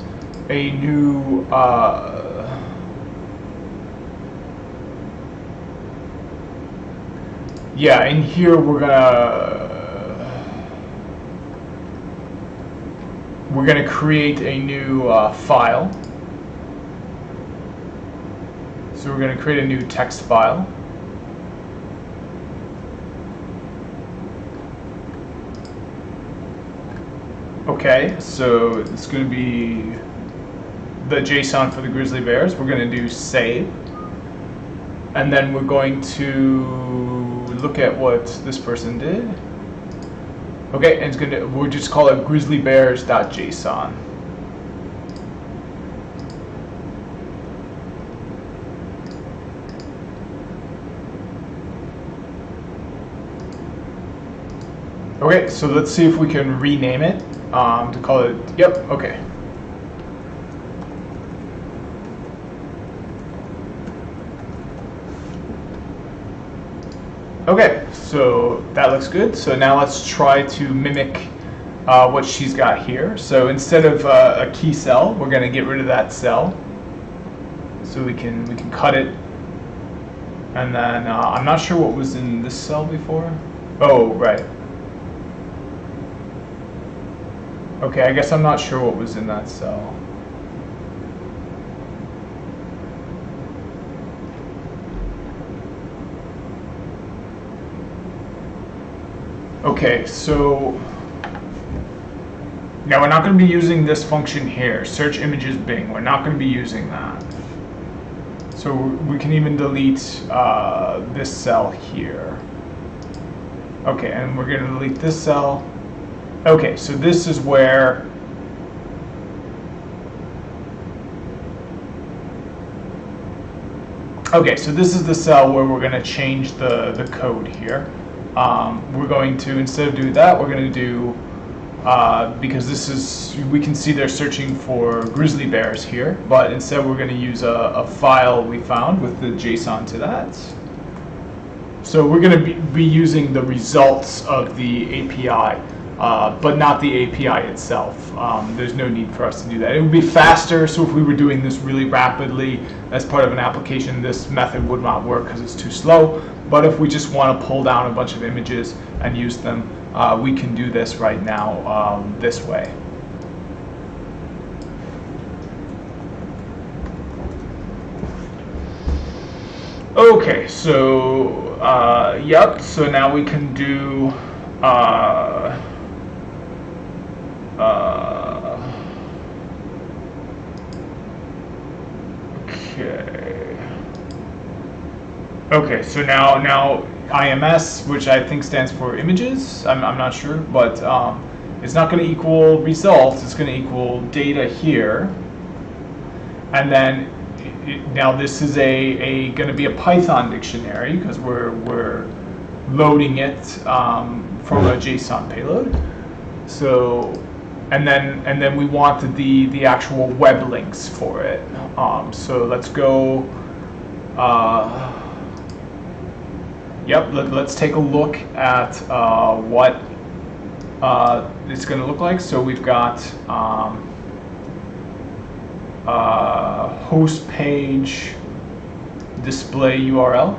a new yeah, in here we're gonna create a new file. So we're gonna create a new text file. Okay, so it's gonna be the JSON for the grizzly bears. We're gonna do save. And then we're going to look at what this person did. Okay, and we'll just call it grizzlybears.json. Okay, so let's see if we can rename it to call it, yep, okay. Okay, so that looks good. So now let's try to mimic what she's got here. So instead of a key cell, we're going to get rid of that cell. So we can cut it. And then I'm not sure what was in this cell before. Oh, right. Okay, I guess I'm not sure what was in that cell. Okay, so now we're not going to be using this function here, search images Bing. We're not going to be using that. So we can even delete this cell here. Okay, and we're going to delete this cell. Okay, so this is where okay, so this is the cell where we're going to change the code here. We're going to, instead of doing that, we're going to do, because this is, we can see they're searching for grizzly bears here, but instead we're going to use a file we found with the JSON to that. So we're going to be using the results of the API, but not the API itself. There's no need for us to do that. It would be faster, so if we were doing this really rapidly as part of an application, this method would not work because it's too slow. But if we just want to pull down a bunch of images and use them, we can do this right now this way. Okay, so yep, so now we can do okay, so now IMS, which I think stands for images, I'm not sure, but it's not going to equal results, it's going to equal data here. And then now this is going to be a Python dictionary because we're loading it from a JSON payload. So and then we want the actual web links for it. So let's go. Yep, let's take a look at what it's going to look like. So we've got host page display URL.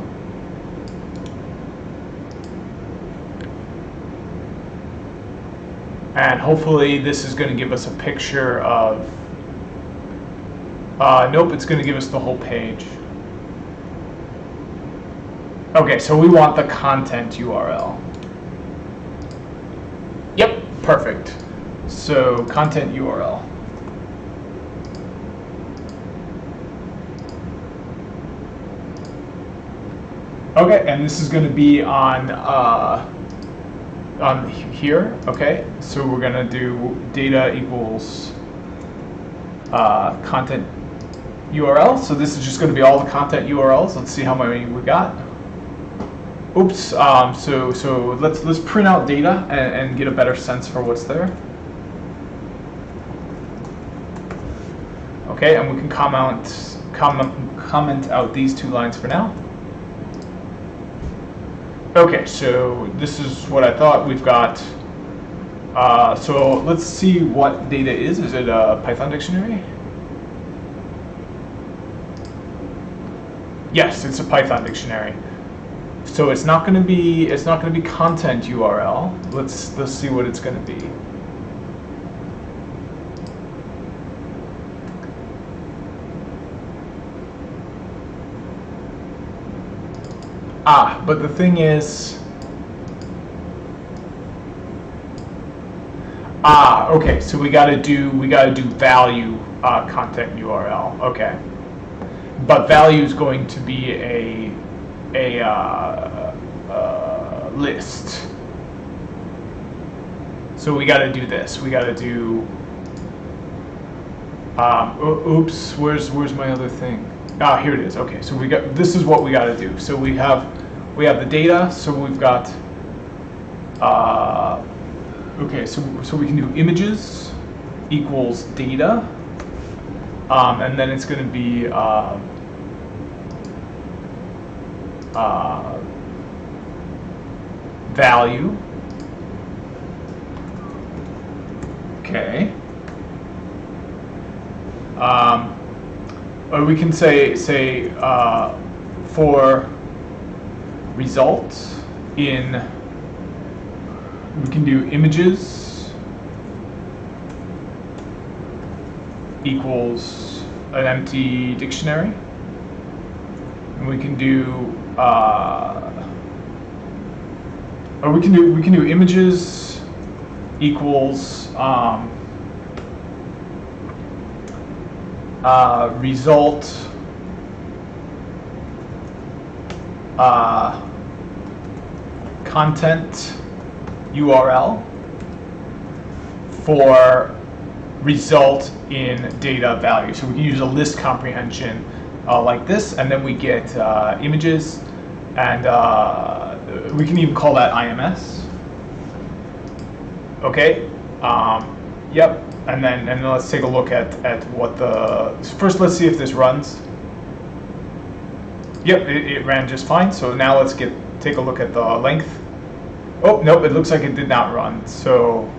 And hopefully this is going to give us a picture of, nope, it's going to give us the whole page. Okay, so we want the content URL. Yep, perfect. So content URL. Okay, and this is going to be on here. Okay, so we're going to do data equals content URL. So this is just going to be all the content URLs. Let's see how many we got. Oops. So let's print out data and get a better sense for what's there. Okay, and we can comment out these two lines for now. Okay, so this is what I thought. We've got, so let's see what data is. Is it a Python dictionary? Yes, it's a Python dictionary. So it's not going to be content URL. Let's see what it's going to be. But the thing is, okay, so we gotta do value content URL. Okay, but value is going to be a list. So we gotta do this. We gotta do. Oops, where's my other thing? Here it is. Okay, so this is what we got to do. So we have the data. So we've got okay. So we can do images equals data, and then it's going to be value. Okay. Or we can say for result in, we can do images equals an empty dictionary, and we can do or we can do images equals result content URL for result in data value. So we can use a list comprehension like this, and then we get images, and we can even call that IMS. Okay. Yep. And then let's take a look at what first let's see if this runs. Yep, it ran just fine. So now let's take a look at the length. Oh, nope, it looks like it did not run. So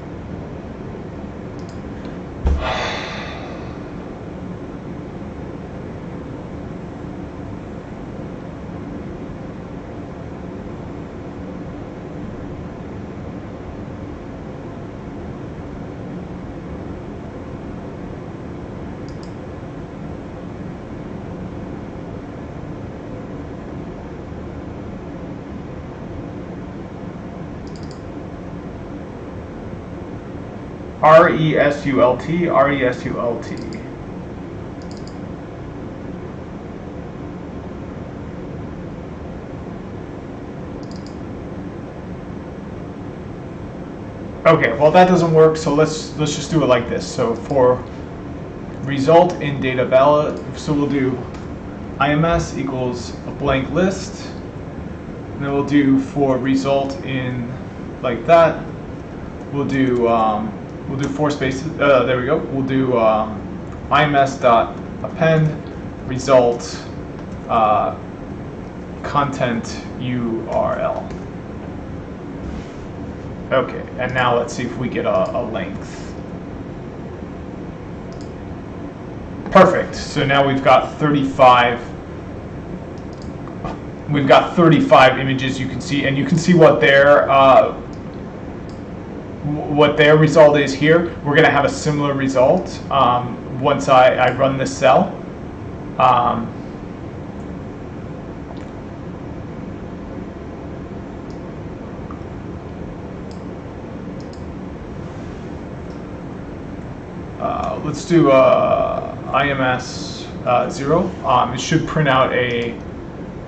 RESULT. Okay, well that doesn't work, so let's just do it like this. So for result in data valid, so we'll do IMS equals a blank list, and then we'll do for result in like that, we'll do 4 spaces. There we go. We'll do IMS dot append result content URL. Okay, and now let's see if we get a length. Perfect. So now we've got 35. We've got 35 images. You can see, and you can see what their result is here. We're going to have a similar result once I run this cell. Let's do IMS 0. It should print out a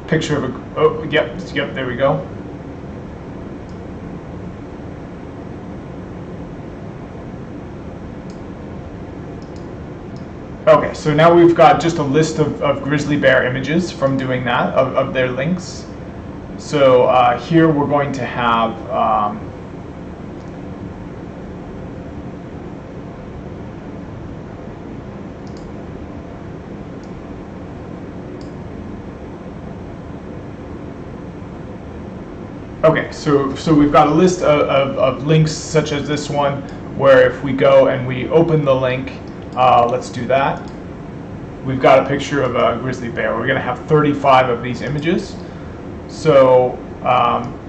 picture of a. Oh, yep, there we go. Okay, so now we've got just a list of grizzly bear images from doing that, of their links. So here we're going to have Okay, so we've got a list of links such as this one, where if we go and we open the link, let's do that. We've got a picture of a grizzly bear. We're going to have 35 of these images. So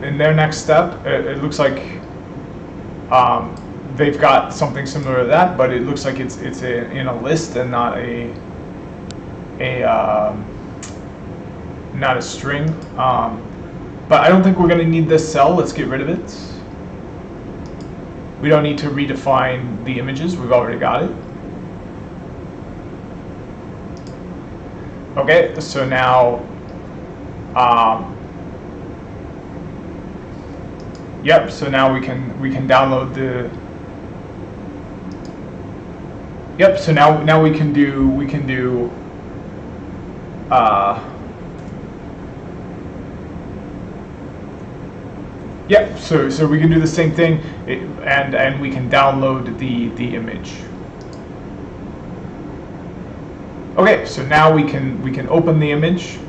in their next step, it looks like they've got something similar to that, but it looks like it's in a list and not a string. But I don't think we're going to need this cell. Let's get rid of it. We don't need to redefine the images. We've already got it. Okay, so now, yep. So now we can download the. Yep. So now we can do. Yep. So we can do the same thing, and we can download the image. Okay, so now we can open the image,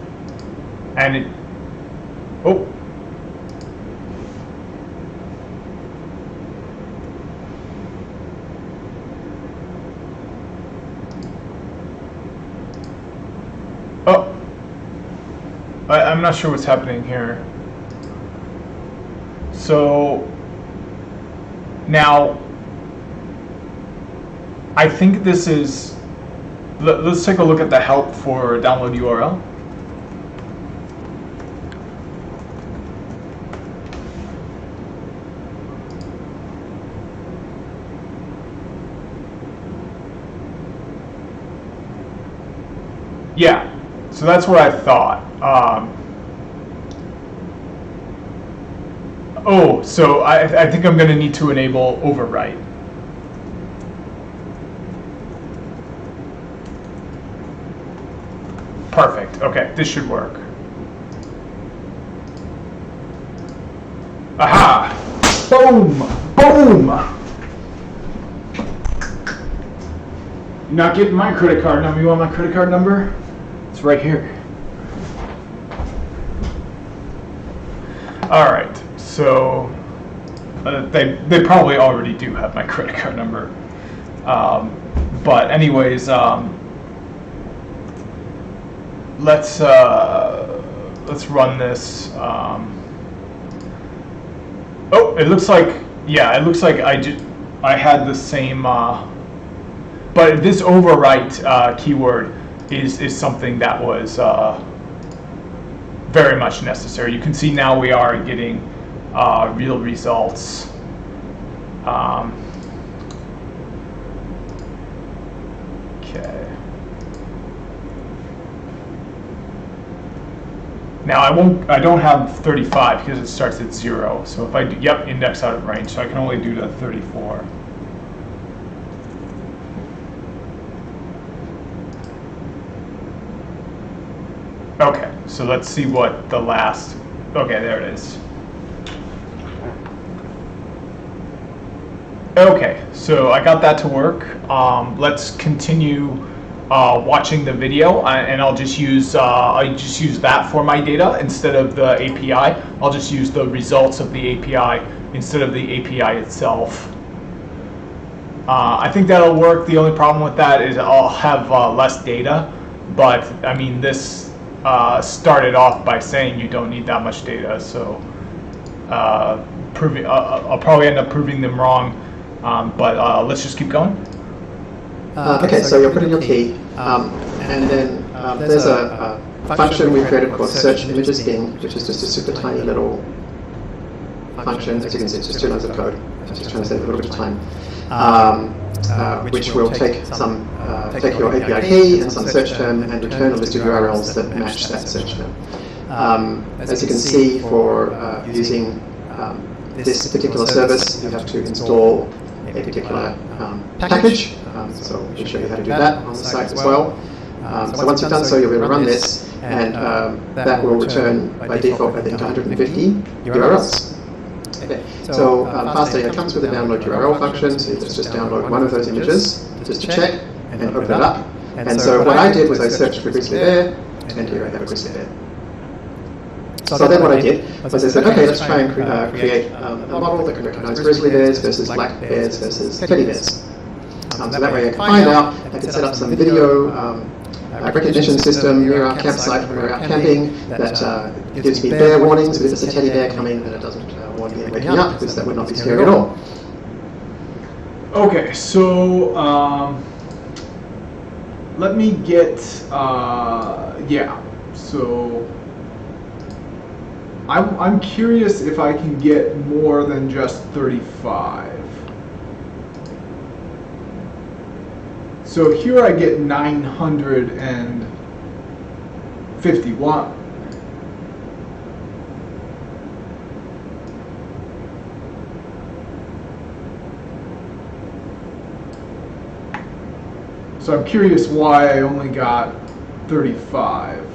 and it. Oh. Oh. I'm not sure what's happening here. So now I think this is. Let's take a look at the help for download URL. Yeah, so that's what I thought. Oh, so I think I'm going to need to enable overwrite. Perfect. Okay, this should work. Aha! Boom! Boom! You're not getting my credit card number. You want my credit card number? It's right here. All right. So they probably already do have my credit card number. But anyways. Let's run this. Oh, it looks like I had the same. But this overwrite keyword is something that was very much necessary. You can see now we are getting real results. Okay. Now I don't have 35 because it starts at 0. So if I do, yep, index out of range. So I can only do the 34. Okay, so let's see what the last. Okay, there it is. Okay, so I got that to work. Let's continue watching the video, and I'll just use that for my data instead of the API. I'll just use the results of the API instead of the API itself. I think that'll work. The only problem with that is I'll have less data, but I mean this started off by saying you don't need that much data, so I'll probably end up proving them wrong, but let's just keep going. Okay, so you'll put in your key, and then there's a function we created called search images bin, which is just a super tiny little function. As you can see, it's just 2 lines of code. I'm just trying to save a little bit of time. Which will take your API key and some search term and return a list of URLs that match that search term. As you can see, for using this particular service, you have to install a particular package. So we'll show you how to do that on the site as well. So once you've done so, you'll be able to run this, and that will return by default, I think, 150 URLs. Okay. So FastData comes with a download URL function, so you just download one of those images just to check and open it up. And so what I did was I searched for grizzly bear, and here I have a grizzly bear. So then what I did was I said, okay, let's try and create a model that can recognize grizzly bears versus black bears versus teddy bears. So that way I can find out, I can set up some video recognition system near our campsite when we're out camping that gives me bear warnings. If there's a teddy bear coming, then it doesn't warn me and wake me up, because that would not be scary at all. Okay, so let me get, yeah, so I'm curious if I can get more than just 35. So here I get 951. So I'm curious why I only got 35.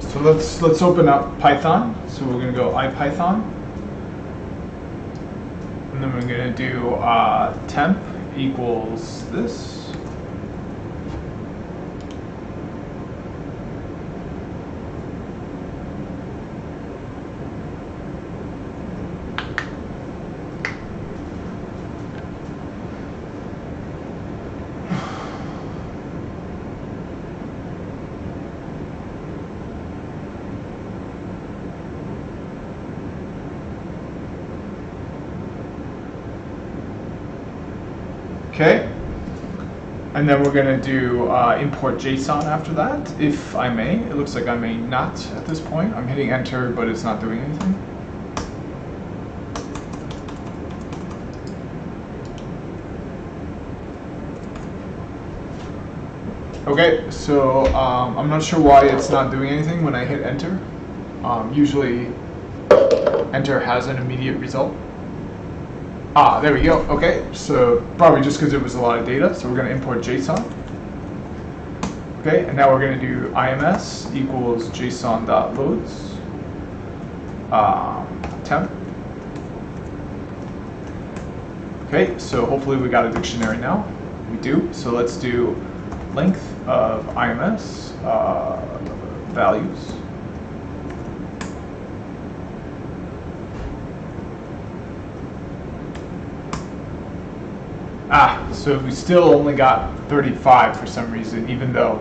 So let's open up Python. So we're going to go IPython, and then we're going to do temp equals this. Okay, and then we're going to do import JSON after that, if I may. It looks like I may not at this point. I'm hitting enter, but it's not doing anything. Okay, so I'm not sure why it's not doing anything when I hit enter. Usually enter has an immediate result. Ah, there we go. Okay, so probably just because it was a lot of data. So we're going to import JSON. Okay, and now we're going to do IMS equals JSON.loads temp. Okay, so hopefully we got a dictionary now. We do. So let's do length of IMS values. Ah, so we still only got 35 for some reason, even though,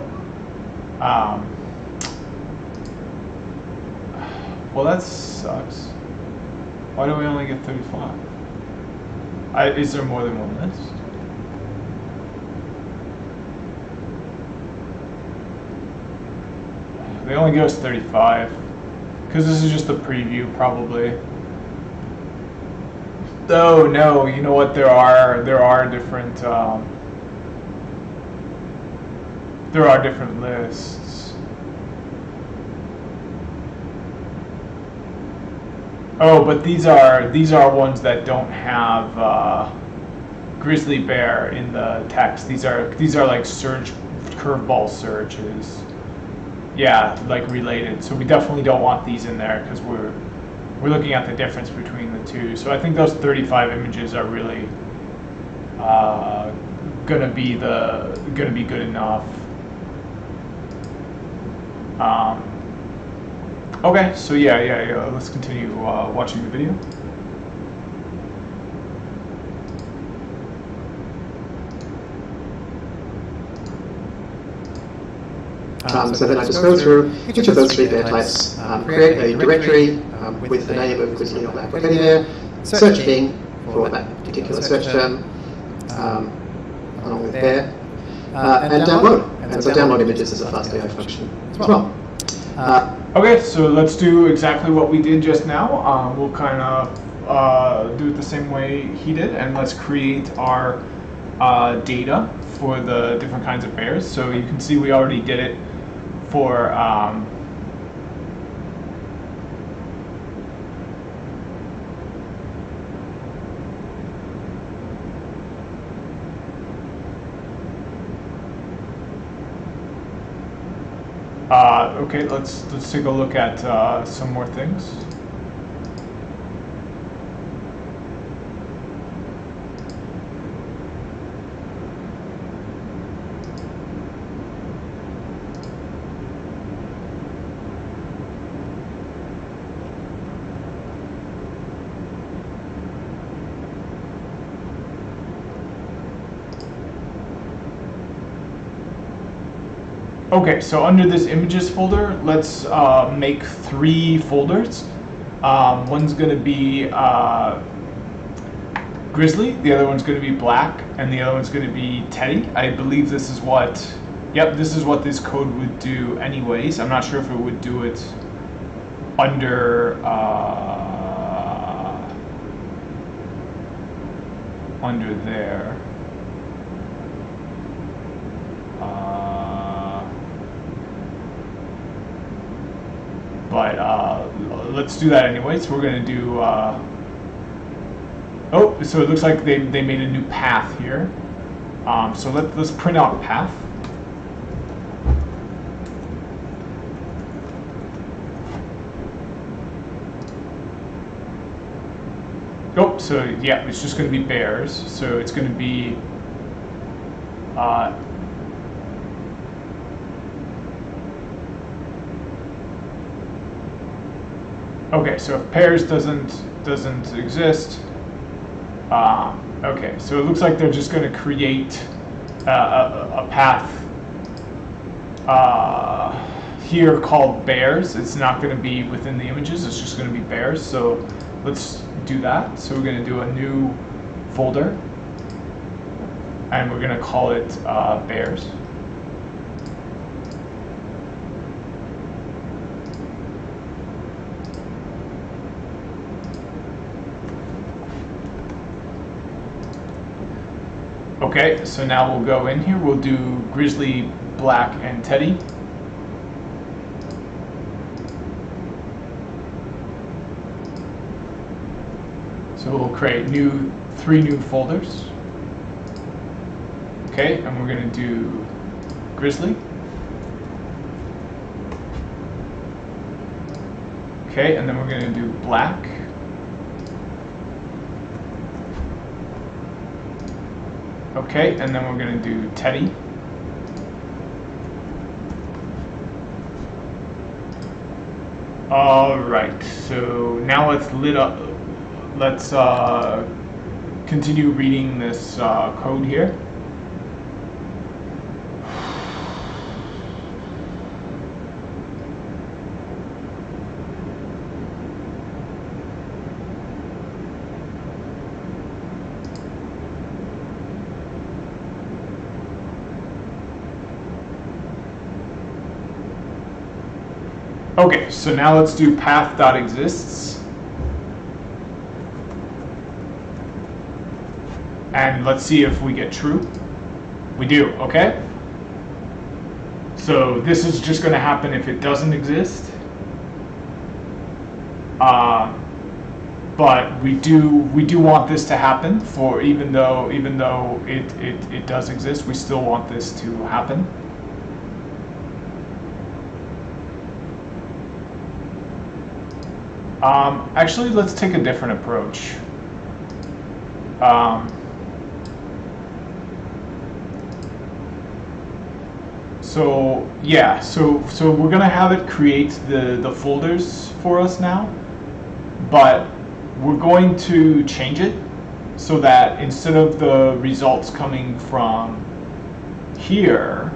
well, that sucks. Why do we only get 35? Is there more than one list? They only give us 35, because this is just a preview, probably. Oh no! You know what? There are different lists. Oh, but these are ones that don't have grizzly bear in the text. These are like search curveball searches. Yeah, like related. So we definitely don't want these in there because we're looking at the difference between the two. So I think those 35 images are really gonna be good enough. Okay, so yeah. Let's continue watching the video. So then I just go through each of those three bear types, create a directory with the name of grizzly or black teddy bear, search Bing for that particular search term, along with bear, and download. And so download images is a fast AI function as well. Okay, so let's do exactly what we did just now. We'll kind of do it the same way he did, and let's create our data for the different kinds of bears. So you can see we already did it for okay, let's take a look at some more things. Okay, so under this images folder, let's make 3 folders. One's going to be Grizzly, the other one's going to be Black, and the other one's going to be Teddy. I believe this is what, yep, this is what this code would do anyways. I'm not sure if it would do it under there. But let's do that anyways. We're going to do, oh, so it looks like they made a new path here. So let's print out path. Oh, so yeah, it's just going to be bears. So it's going to be okay, so if pairs doesn't exist, okay, so it looks like they're just going to create a path here called bears. It's not going to be within the images, it's just going to be bears. So let's do that. So we're going to do a new folder, and we're going to call it bears. Okay, so now we'll go in here, we'll do Grizzly, Black, and Teddy. So we'll create 3 new folders. Okay, and we're going to do Grizzly. Okay, and then we're going to do Black. Okay, and then we're going to do Teddy. All right, so now let's continue reading this code here. Okay, so now let's do path.exists. And let's see if we get true. We do, okay? So this is just going to happen if it doesn't exist. But we do want this to happen, for even though it does exist, we still want this to happen. Actually, let's take a different approach. So yeah, so we're gonna have it create the folders for us now, but we're going to change it so that instead of the results coming from here,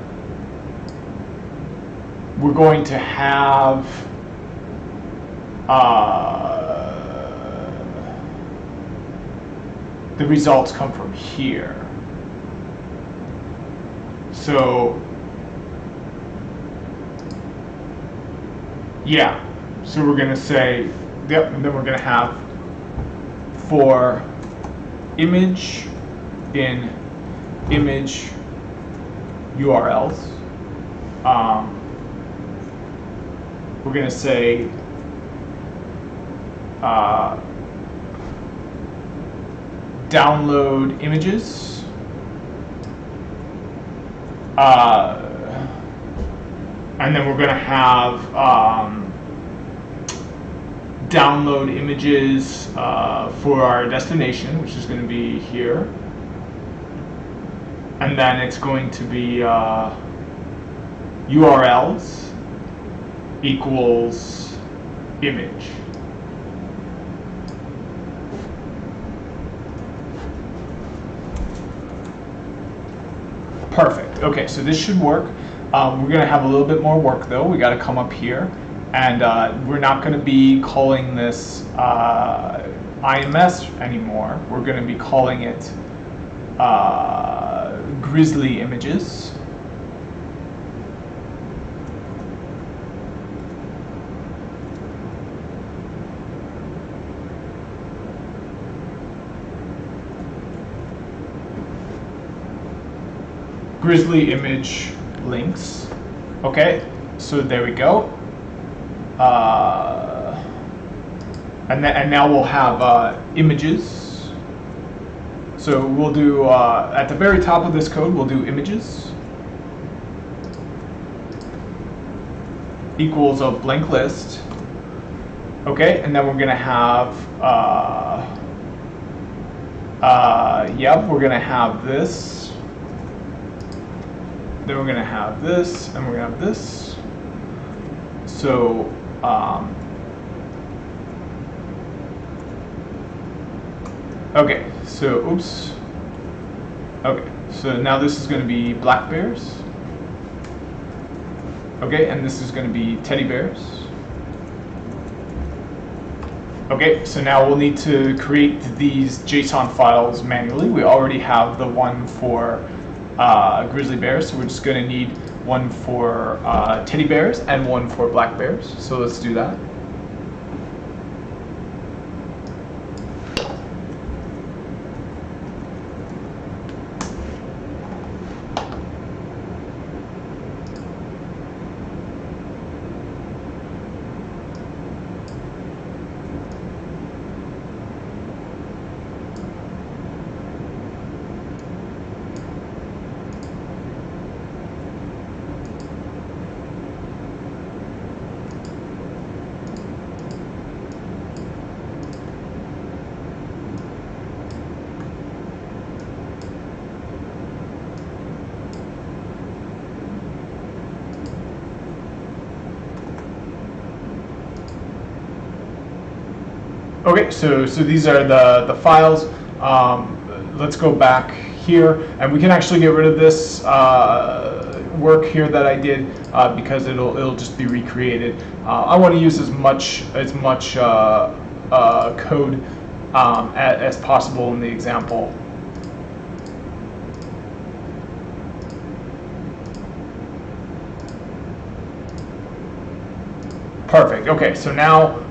we're going to have the results come from here. So yeah, so we're going to say, yep, and then we're going to have for image in image URLs, we're going to say download images, and then we're going to have download images for our destination, which is going to be here, and then it's going to be URLs equals image. Perfect. Okay, so this should work. We're going to have a little bit more work though. We got to come up here, and we're not going to be calling this IMS anymore. We're going to be calling it Grizzly Images. Grizzly image links. Okay, so there we go. And now we'll have images. So we'll do at the very top of this code, we'll do images equals a blank list. Okay, and then we're gonna have we're gonna have this. Then we're going to have this, and we're going to have this. So, okay, so, oops. Okay, so now this is going to be black bears. Okay, and this is going to be teddy bears. Okay, so now we'll need to create these JSON files manually. We already have the one for grizzly bears, so we're just going to need one for teddy bears and one for black bears. So let's do that. Okay, so these are the files. Let's go back here, and we can actually get rid of this work here that I did because it'll just be recreated. I want to use as much code as possible in the example. Perfect. Okay, so now.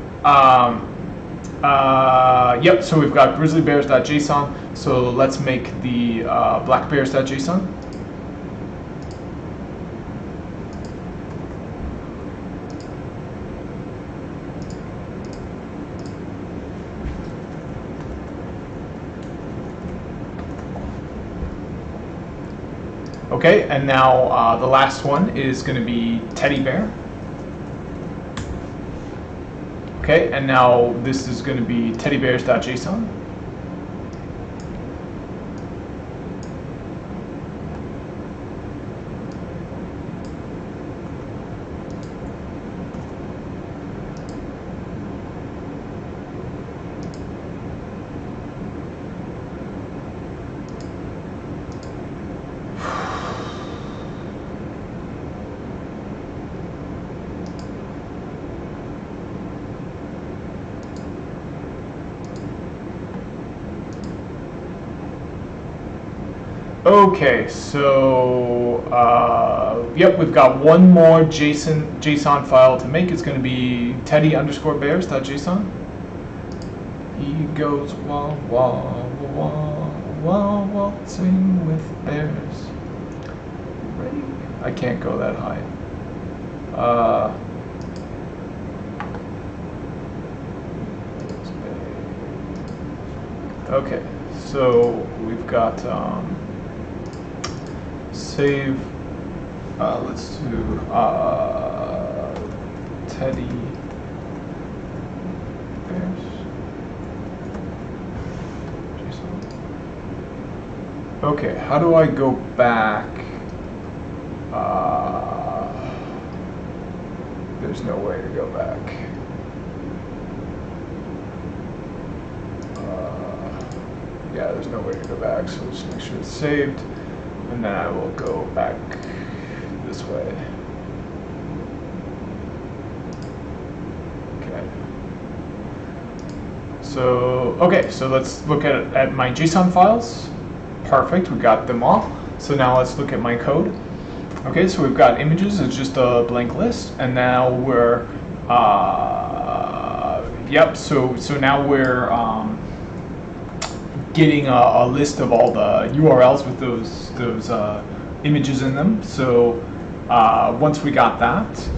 Yep, so we've got grizzlybears.json, so let's make the blackbears.json. Okay, and now the last one is going to be teddy bear. Okay, and now this is going to be teddybears.json. Okay, so yep, we've got one more JSON file to make. It's going to be teddy_bears.json. He goes wah wah wah wah waltzing with bears. Ready? I can't go that high. Okay, so we've got save. Let's do teddy bears. Okay, how do I go back? There's no way to go back. Yeah, there's no way to go back, so let's make sure it's saved. And then I will go back this this way. Okay. So let's look at my JSON files. Perfect, we got them all. So now let's look at my code. Okay, so we've got images, it's just a blank list, and now we're, so now we're getting a list of all the URLs with those images in them. So once we got that,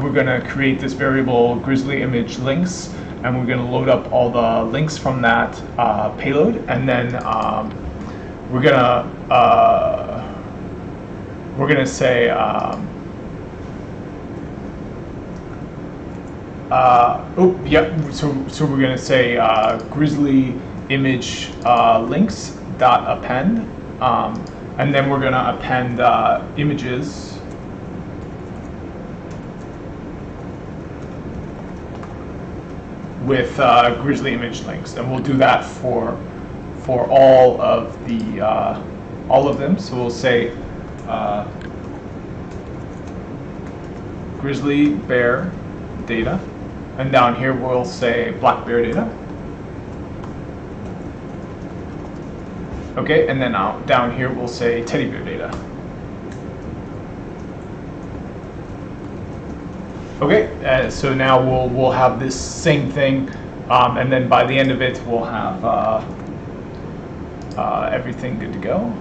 we're gonna create this variable grizzly image links, and we're gonna load up all the links from that payload, and then we're gonna say so we're gonna say grizzly image links dot append, and then we're gonna append images with grizzly image links, and we'll do that for all of them. So we'll say grizzly bear data, and down here we'll say black bear data. Okay, and then down here we'll say teddy bear data. Okay, so now we'll have this same thing, and then by the end of it we'll have everything good to go.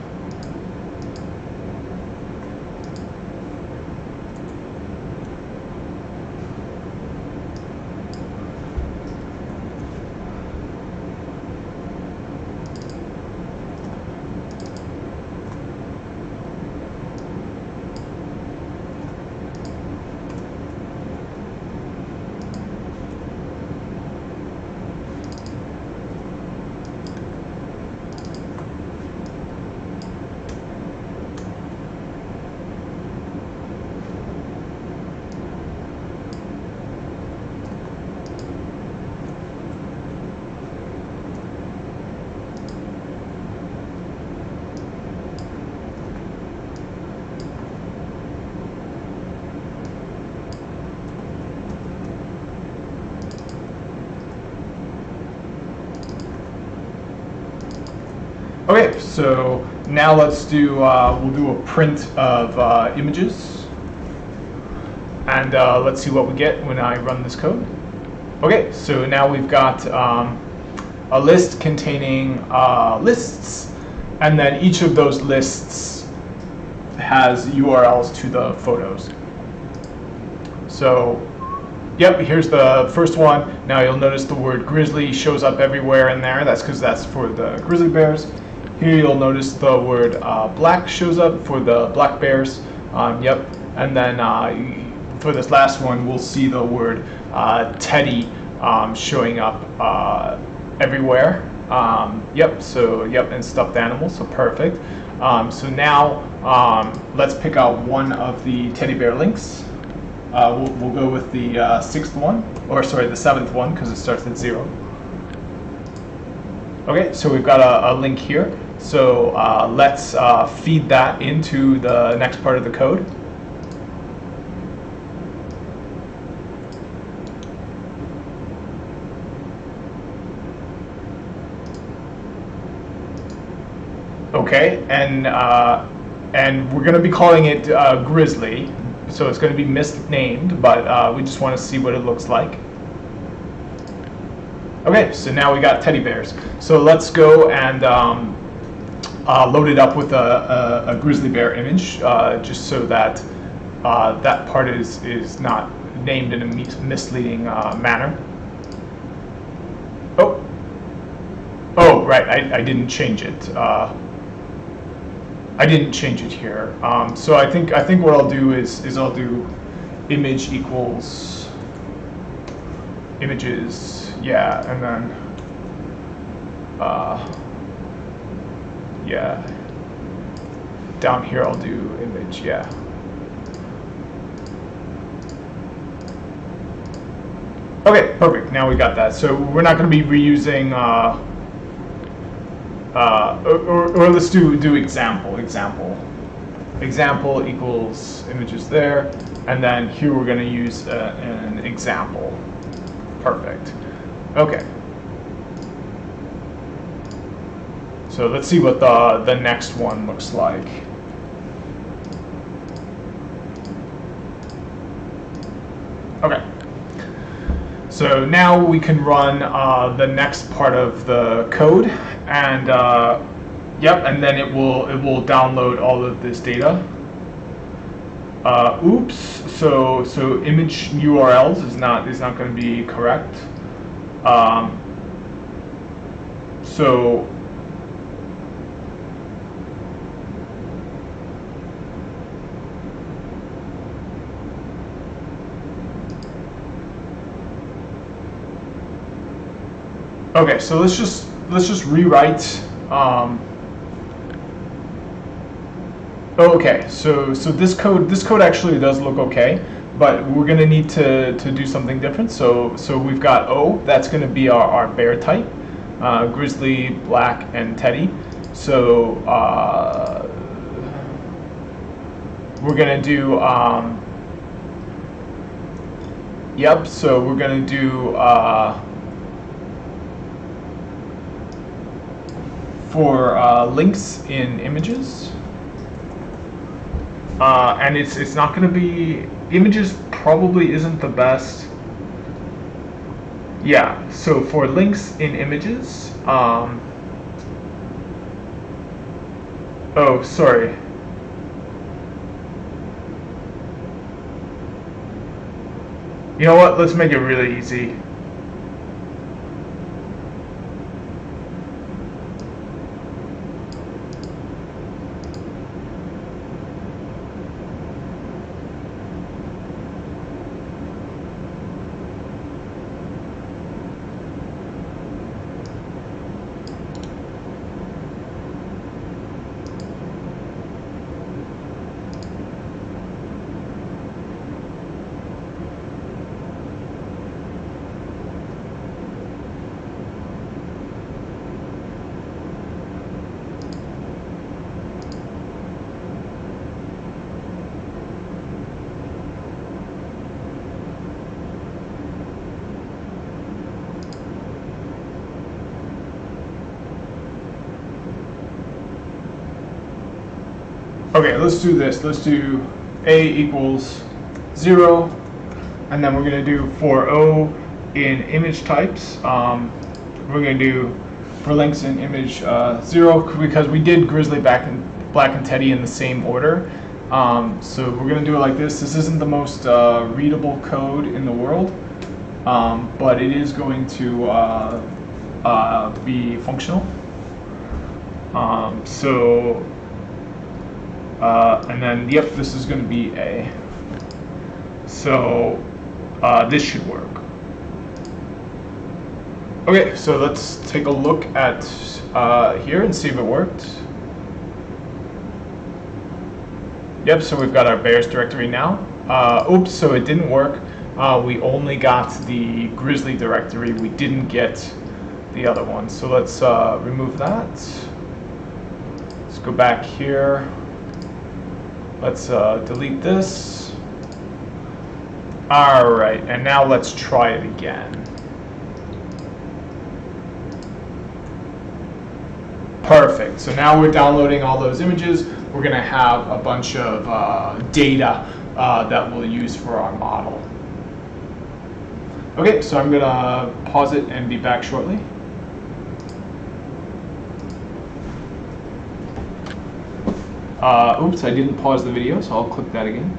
Okay, so now let's do, we'll do a print of images, and let's see what we get when I run this code. Okay, so now we've got a list containing lists, and then each of those lists has URLs to the photos. So, yep, here's the first one. Now you'll notice the word grizzly shows up everywhere in there. That's because that's for the grizzly bears. Here you'll notice the word black shows up for the black bears. Yep, and then for this last one, we'll see the word teddy showing up everywhere. Yep, so yep, and stuffed animals, so perfect. So now let's pick out one of the teddy bear links. We'll go with the sixth one, or sorry, the seventh one, because it starts at 0. Okay, so we've got a link here. So let's feed that into the next part of the code. Okay, and we're going to be calling it Grizzly, so it's going to be misnamed, but we just want to see what it looks like. Okay, so now we got teddy bears. So let's go and load it up with a grizzly bear image, just so that that part is not named in a misleading manner. Oh, right, I didn't change it. I didn't change it here. So I think what I'll do is I'll do image equals images, yeah, and then yeah, down here I'll do image, yeah. Okay, perfect. Now we got that. So we're not going to be reusing, or let's do example. example equals images there, and then here we're going to use an example. Perfect. Okay. So let's see what the next one looks like. Okay. So now we can run the next part of the code, and and then it will download all of this data. Oops. So image URLs is not going to be correct. So okay, so let's just rewrite. Okay, so this code actually does look okay, but we're gonna need to do something different. So we've got O, that's gonna be our bear type, grizzly, black, and teddy. So we're gonna do so we're gonna do for links in images, and it's not going to be images. Probably isn't the best. Yeah. So for links in images. Oh, sorry. You know what? Let's make it really easy. Okay, let's do this. Let's do A equals 0, and then we're going to do for O in image types. We're going to do for links in image 0, because we did grizzly, black, and teddy in the same order. So we're going to do it like this. This isn't the most readable code in the world, but it is going to be functional. And then, yep, this is going to be A. So this should work. Okay, so let's take a look at here and see if it worked. Yep, so we've got our bears directory now. Oops, so it didn't work. We only got the grizzly directory. We didn't get the other one. So let's remove that. Let's go back here. Let's delete this. All right, and now let's try it again. Perfect. So now we're downloading all those images. We're going to have a bunch of data that we'll use for our model. Okay, so I'm going to pause it and be back shortly. Oops, I didn't pause the video, so I'll click that again.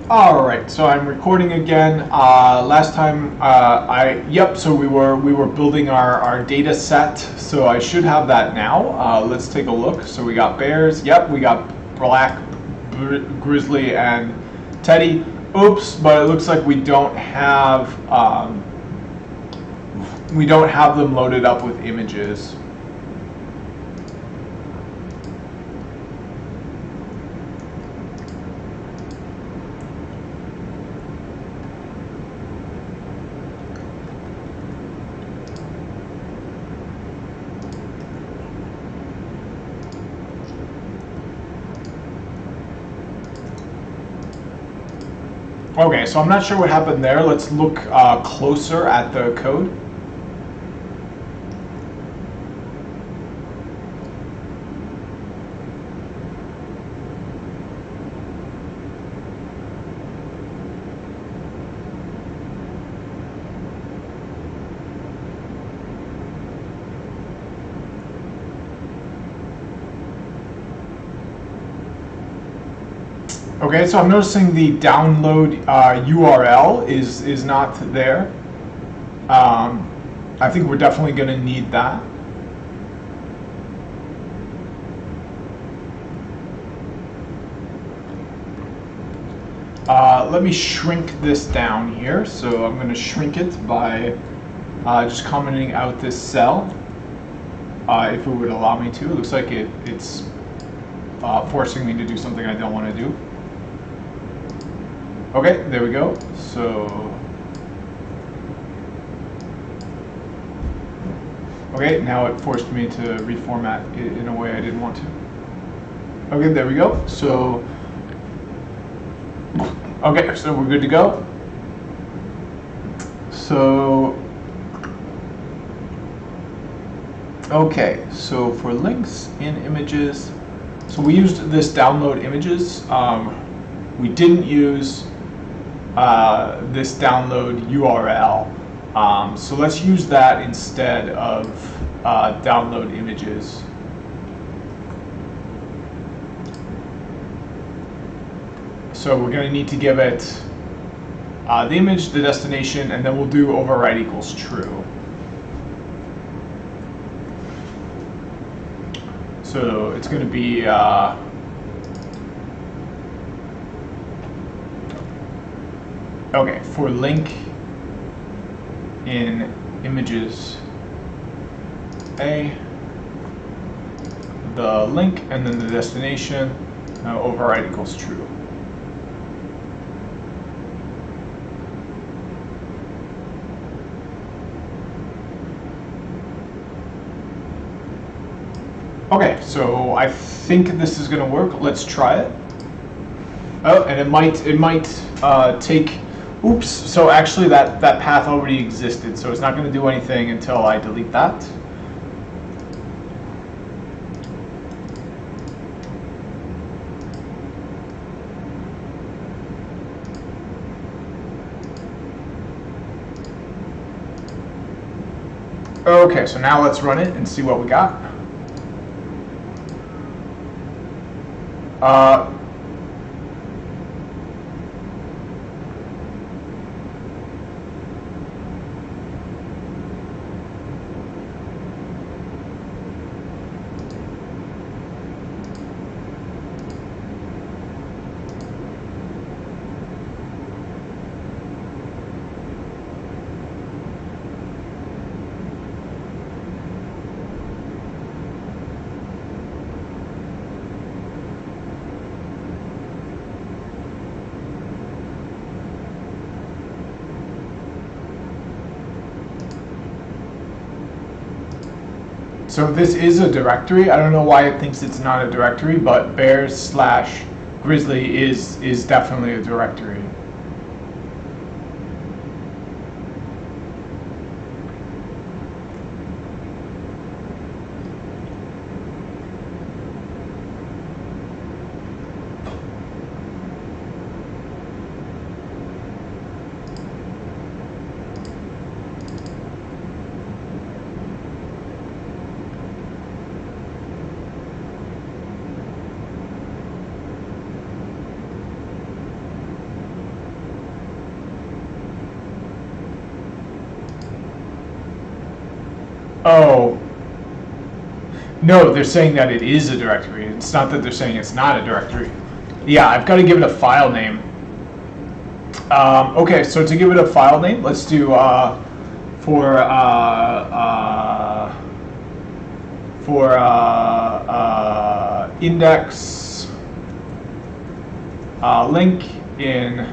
Alright, so I'm recording again. Last time, so we were building our data set, so I should have that now. Let's take a look. So we got bears, yep, we got black, grizzly, and teddy. Oops, but it looks like we don't have them loaded up with images. Okay, so I'm not sure what happened there. Let's look closer at the code. Okay, so I'm noticing the download URL is not there. I think we're definitely going to need that. Let me shrink this down here. So I'm going to shrink it by just commenting out this cell, if it would allow me to. It looks like it's forcing me to do something I don't want to do. Okay, there we go. So, okay, now it forced me to reformat it in a way I didn't want to. Okay, there we go. So, okay, so we're good to go. So, okay, so for links in images, so we used this download images. We didn't use this download URL. So let's use that instead of download images. So we're going to need to give it the image, the destination, and then we'll do override equals true. So it's going to be okay, for link in images A, the link and then the destination, override equals true. Okay, so I think this is going to work. Let's try it. Oh, and it might take. Oops. So actually, that path already existed. So it's not going to do anything until I delete that. Okay, so now let's run it and see what we got. So this is a directory. I don't know why it thinks it's not a directory, but bears/grizzly is definitely a directory. Oh, no, they're saying that it is a directory. It's not that they're saying it's not a directory. Yeah, I've got to give it a file name. Okay, so to give it a file name, let's do for index link in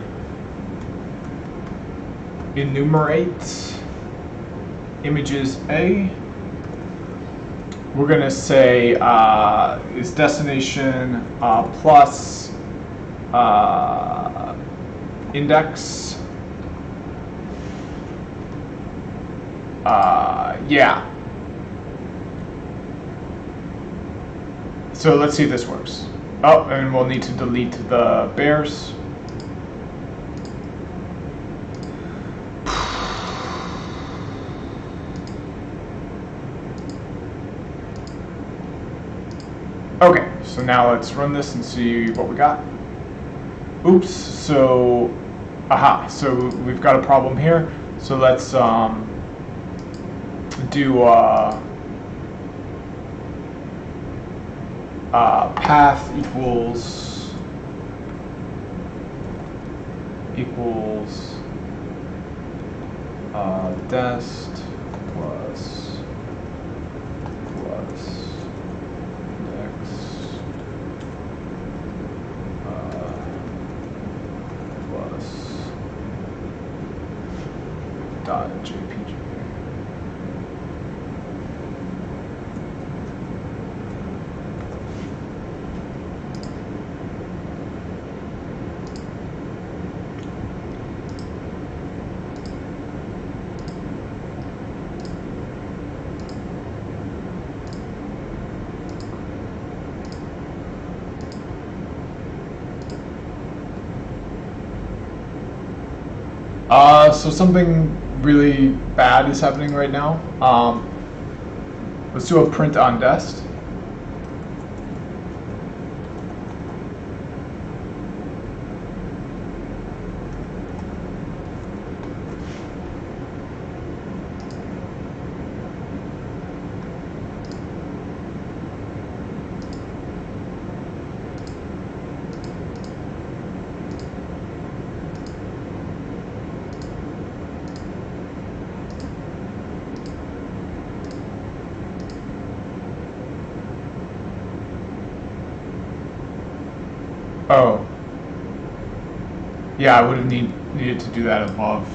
enumerate images A. We're going to say is destination plus index. Yeah. So let's see if this works. Oh, and we'll need to delete the bears. Okay, so now let's run this and see what we got. Oops, so, aha, so we've got a problem here. So let's do path equals dest plus index plus dot jpg. So something really bad is happening right now. Let's do a print on dest. Oh. Yeah, I would have needed to do that above.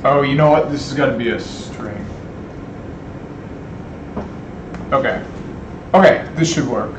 Oh, you know what? This has got to be a string. Okay. Okay, this should work.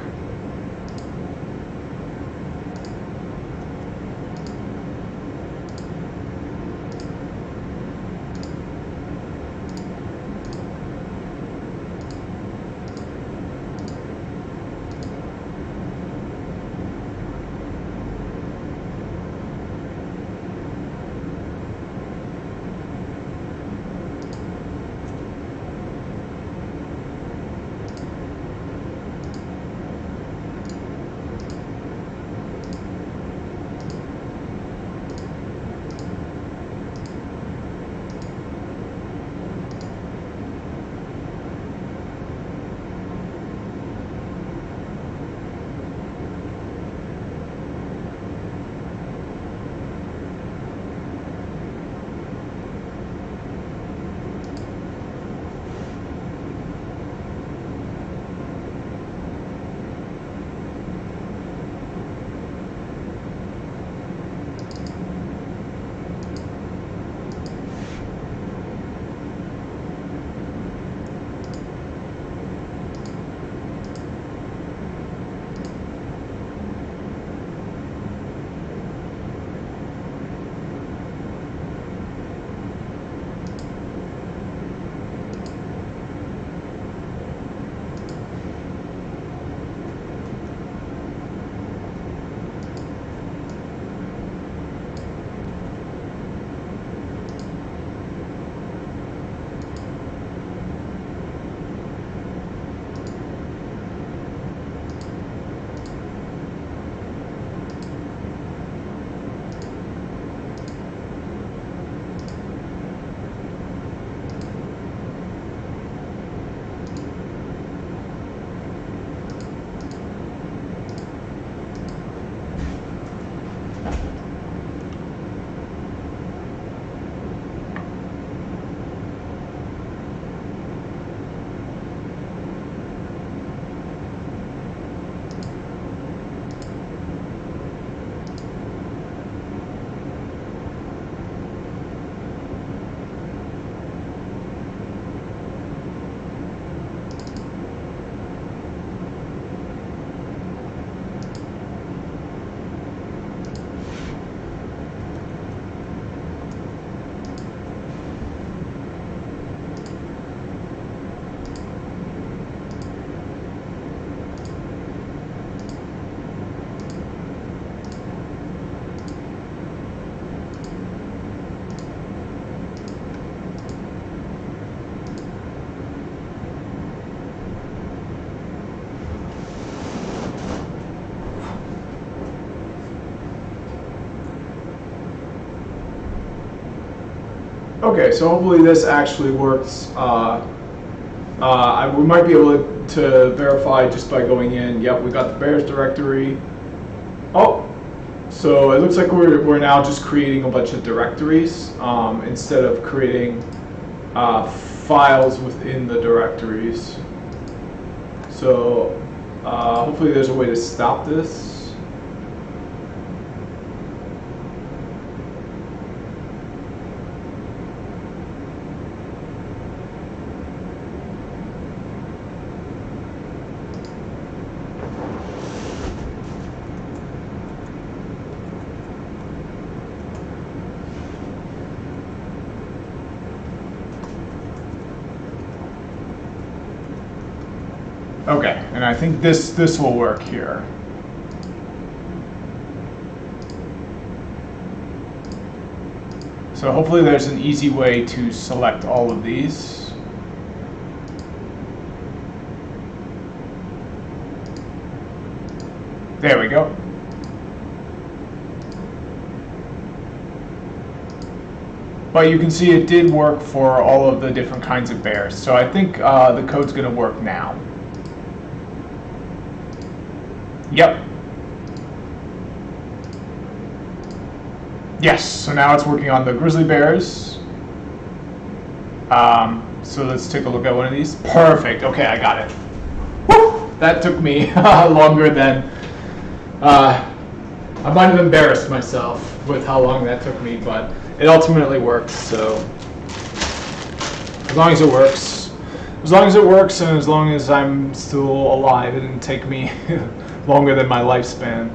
Okay, so hopefully this actually works. We might be able to verify just by going in. Yep, we got the bears directory. Oh, so it looks like we're now just creating a bunch of directories instead of creating files within the directories. So hopefully there's a way to stop this. Okay, and I think this will work here. So hopefully there's an easy way to select all of these. There we go. But you can see it did work for all of the different kinds of bears. So I think the code's going to work now. Yep. Yes, so now it's working on the grizzly bears. So let's take a look at one of these. Perfect, okay, I got it. Woo! That took me longer than, I might have embarrassed myself with how long that took me, but it ultimately works, so as long as it works. As long as it works and as long as I'm still alive, it didn't take me longer than my lifespan.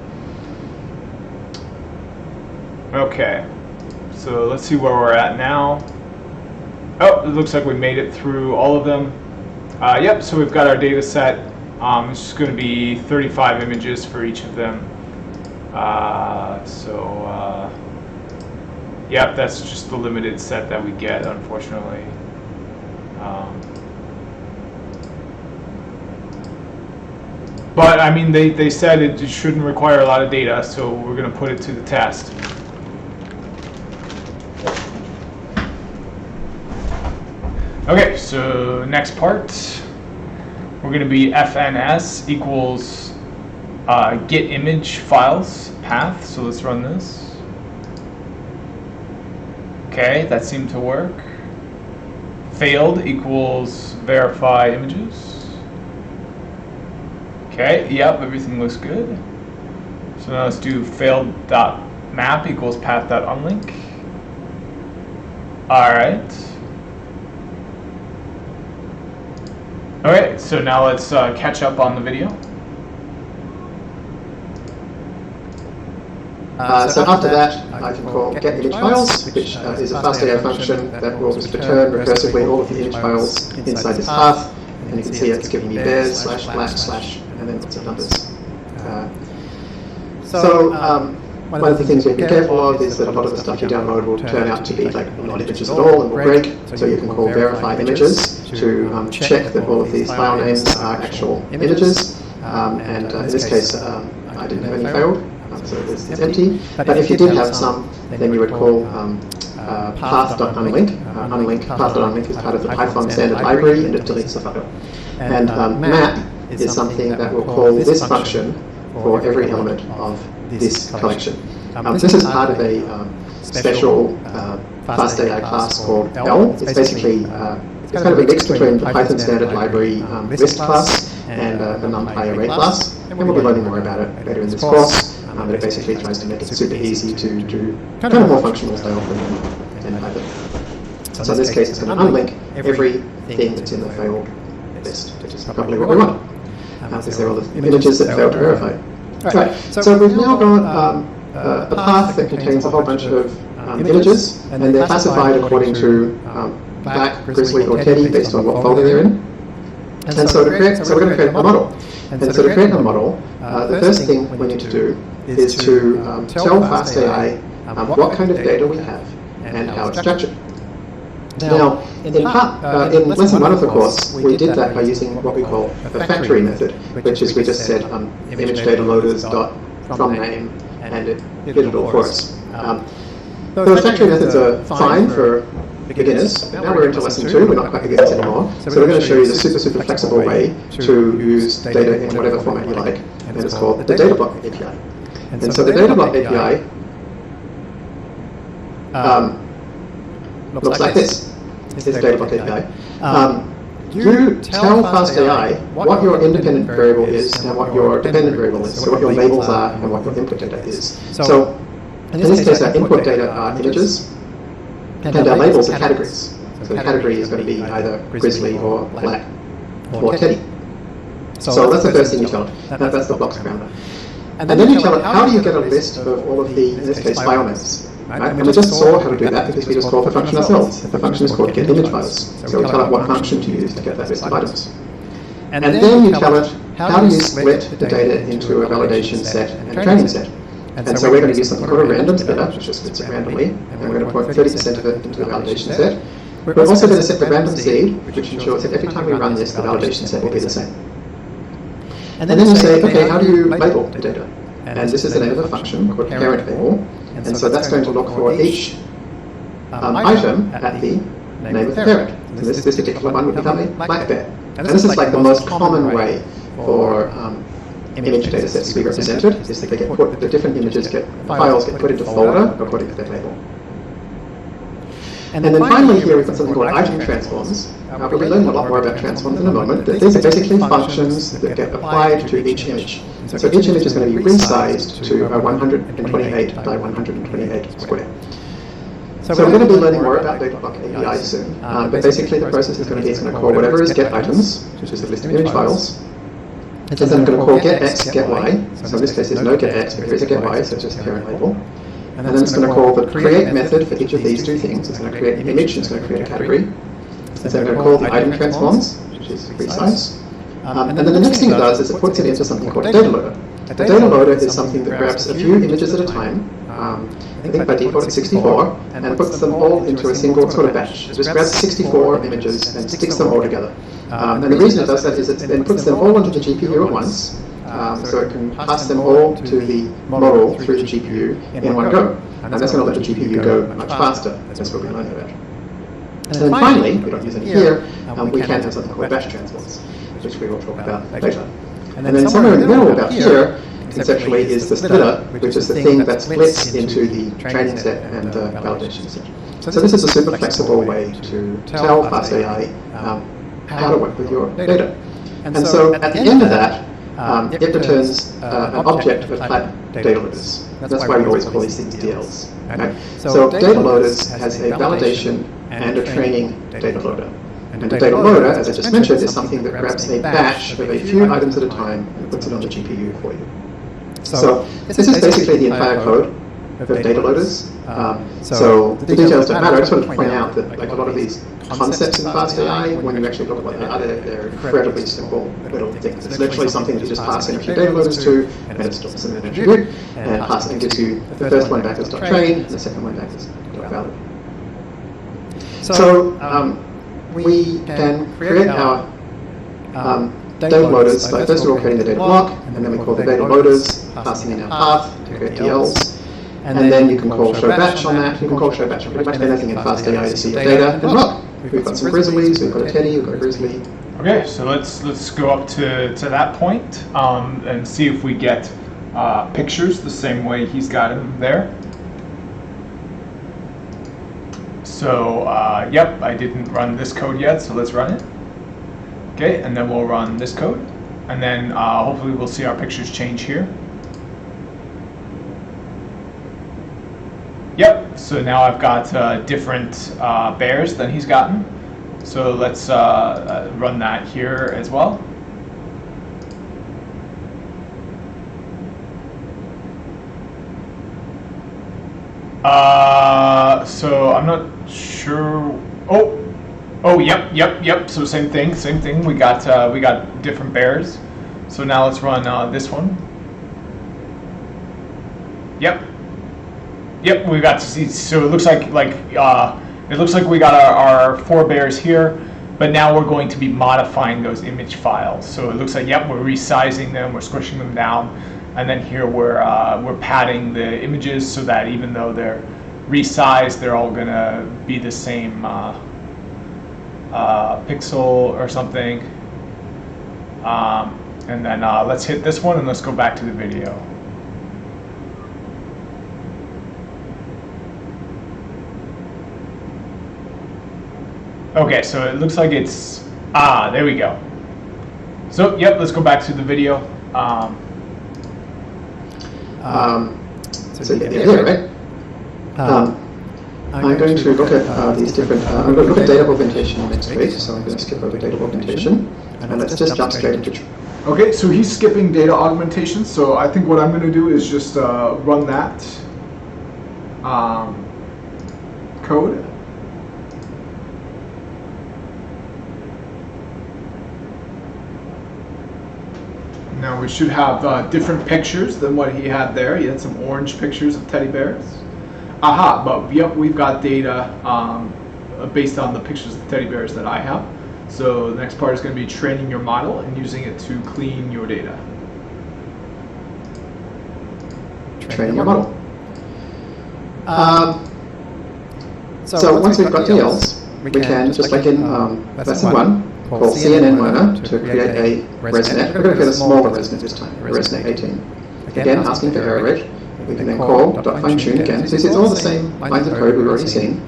Okay, so let's see where we're at now. Oh, it looks like we made it through all of them. Yep, so we've got our data set. It's just going to be 35 images for each of them. Yep, that's just the limited set that we get, unfortunately. But I mean, they said it shouldn't require a lot of data, so we're going to put it to the test. Okay, so next part, we're going to be fns equals get image files path. So let's run this. Okay, that seemed to work. Failed equals verify images. Okay, yep, everything looks good. So now let's do failed.map equals path.unlink. Alright. Okay, so now let's catch up on the video. So after that, I can call get image files, which is a fast AI function that will just return recursively all of the image files inside this path. And you can see it's giving me bears / black / and then lots of numbers. One of the things you have to be careful of is that a lot of the stuff you download will turn out to be like not images at all and will break. So you can call verify images to check that all of these file names are actual images. In this case, I didn't have any failed, so it's empty. But if you did have some, then you would call path.unlink. Path.unlink is part of the Python standard library, and it deletes the file. And map is something that will call this function for every element of this collection. This is part of a special fast AI class called L. It's basically it's kind of a mix between the Python standard library list class and the NumPy array class. And we'll be learning more about it later in this course. But it basically tries to make it super easy to do kind of more functional style than Python. So in this case, it's going to unlink everything that's in the failed list, which is probably what we want, because they're all the images that failed to verify. Right. So we've now got a path that contains a whole bunch of images, and they're classified according to black, grizzly, or teddy based on what folder they're in. And so we're going to create a model. And so to create a model, the first thing we need to do is to tell FastAI what kind of data we have and how it's structured. Now, in lesson 1 of the course, we did that by using what we call the factory method, which is we just said image data loaders dot from name, and it did it all for us. The factory methods are fine for beginners. Now we're into lesson 2, we're not quite beginners anymore. So we're going to show you the super flexible way to use data in whatever format you like, and it's called the data block API. And so the data block API looks like this. This is the data block API. You tell FastAI what your independent variable is and what your dependent variable is, so what your labels are and what your input data is. So in this case, our input data are images, and our labels are categories. So the category is going to be either grizzly or black or teddy. So that's the first thing you tell it. That's the blocks parameter. And then you tell it, how do you get a list of all of the, in this case, file names? Right? And we just saw how to do that because we just called the function ourselves. The function is called getImageFiles. So we tell it what function to use to get that list of items. And then you tell it, how do you split the data into a validation set and training set? And so we're going to use something called a random splitter, which just splits it randomly, and we're going to put 30% of it into the validation set. We're also going to set the random seed, which ensures that every time we run this, the validation set will be the same. And then you say, okay, how do you label the data? And this is the name of a function called parent label. And so that's going to look for each item at the name of the parent. So this particular one would become a black bear. And this is like the most common way for image data sets to be represented, is that they get put, the different images files get put into folder according to their label. And then finally here we've got something called item transforms. We'll be learning a lot more about transforms in a moment, but these are basically functions that get applied to each image. So each image is going to be resized to a 128 by 128 square. So we're going to be learning more about data block API soon, but basically the process is going to be, it's going to call whatever is getItems, which is a list of image files, and then I'm going to call getX, getY. So in this case there's no getX, but there is a getY, so it's just a parent label. And then it's going to call the create method for each of these two things. It's going to create an image, it's going to create a category. And then I'm going to call the item transforms, which is resize. And then the next thing it does is it puts it into something called a data loader. A data loader is something that grabs a few images at a time. I think by default it's 64, and puts them all into a single sort of batch. It just grabs 64 images and sticks them all together. And the reason it does that is it then puts them all into the GPU at once, so it can pass them all to the model through the GPU in one go. And that's going to let the GPU go much faster. That's what we're learning about. And then finally, we don't use any here, we can have something called batch transforms, which we will talk about later. And then somewhere in the middle about here, conceptually, is the splitter, which is the thing that splits into the training set and the validation set. So this is a super flexible way to tell FastAI how to work with your data. And so at the end of that, it returns an object of type data loaders. That's why we always call these things DLs. Right? So data loaders has a validation and a training data loader. And a data loader, as I just mentioned, is something that grabs a batch of a few items at a time and puts it on the GPU for you. So this is basically the entire code of data loaders. So the details don't matter. I just want to point out that like a lot of these concepts in FastAI, when you actually look at what they are, they're incredibly simple little things. It's literally something that you just pass in a few data loaders to, and it stores them in an attribute, and pass it and gives you the first one back as .train, and the second one back as .valid. So we can create our data loaders by first of all creating the data block, and then we call the data loaders, passing in our path to create DLs. And then you can call show batch on that. You can call show batch on pretty much anything in FastAI to see your data. And look, we've got some grizzlies, we've got a teddy, we've got a grizzly. Okay, so let's go up to that point and see if we get pictures the same way he's got them there. So yep, I didn't run this code yet, so let's run it. Okay, and then we'll run this code, and then hopefully we'll see our pictures change here. Yep, so now I've got different bears than he's gotten. So let's run that here as well. So I'm not sure. Oh, yep. So same thing. We got different bears. So now let's run this one. Yep, we got to see. So it looks like it looks like we got our 4 bears here, but now we're going to be modifying those image files. So it looks like we're resizing them, we're squishing them down, and then here we're padding the images so that even though they're resized, they're all going to be the same pixel or something. And then let's hit this one and let's go back to the video. Okay, so it looks like it's, there we go. So, yep, let's go back to the video. So yeah, right? I'm going to look at these different, I'm going to look at data augmentation next week, so I'm going to skip over data augmentation, and let's just jump straight into. Okay, so he's skipping data augmentation, so I think what I'm going to do is just run that code. Now we should have different pictures than what he had there. He had some orange pictures of teddy bears. Aha, but yep, we've got data based on the pictures of teddy bears that I have. So the next part is going to be training your model and using it to clean your data. Training your model. So once we've got DLs, we can, just like in lesson 1, call CNN learner to create a ResNet. We're going to create a smaller ResNet this time, a ResNet 18. Again, asking for error rate. We can then call .fineTune again. So you see it's all the same lines of code we've already seen.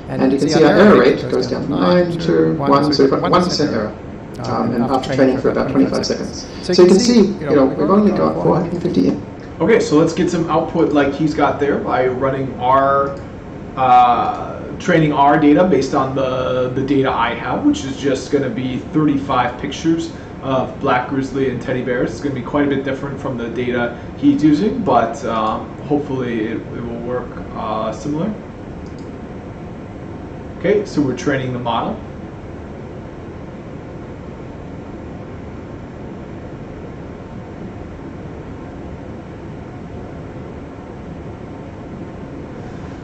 And you can see our error rate goes down from 9 to 1, so we've got 1% error. And after training for about 25 seconds. So you can see, we've only got 450 in. Okay, so let's get some output like he's got there by running our, training our data based on the data I have, which is just going to be 35 pictures of black grizzly and teddy bears. It's going to be quite a bit different from the data he's using, but hopefully it will work similar. Okay, so we're training the model.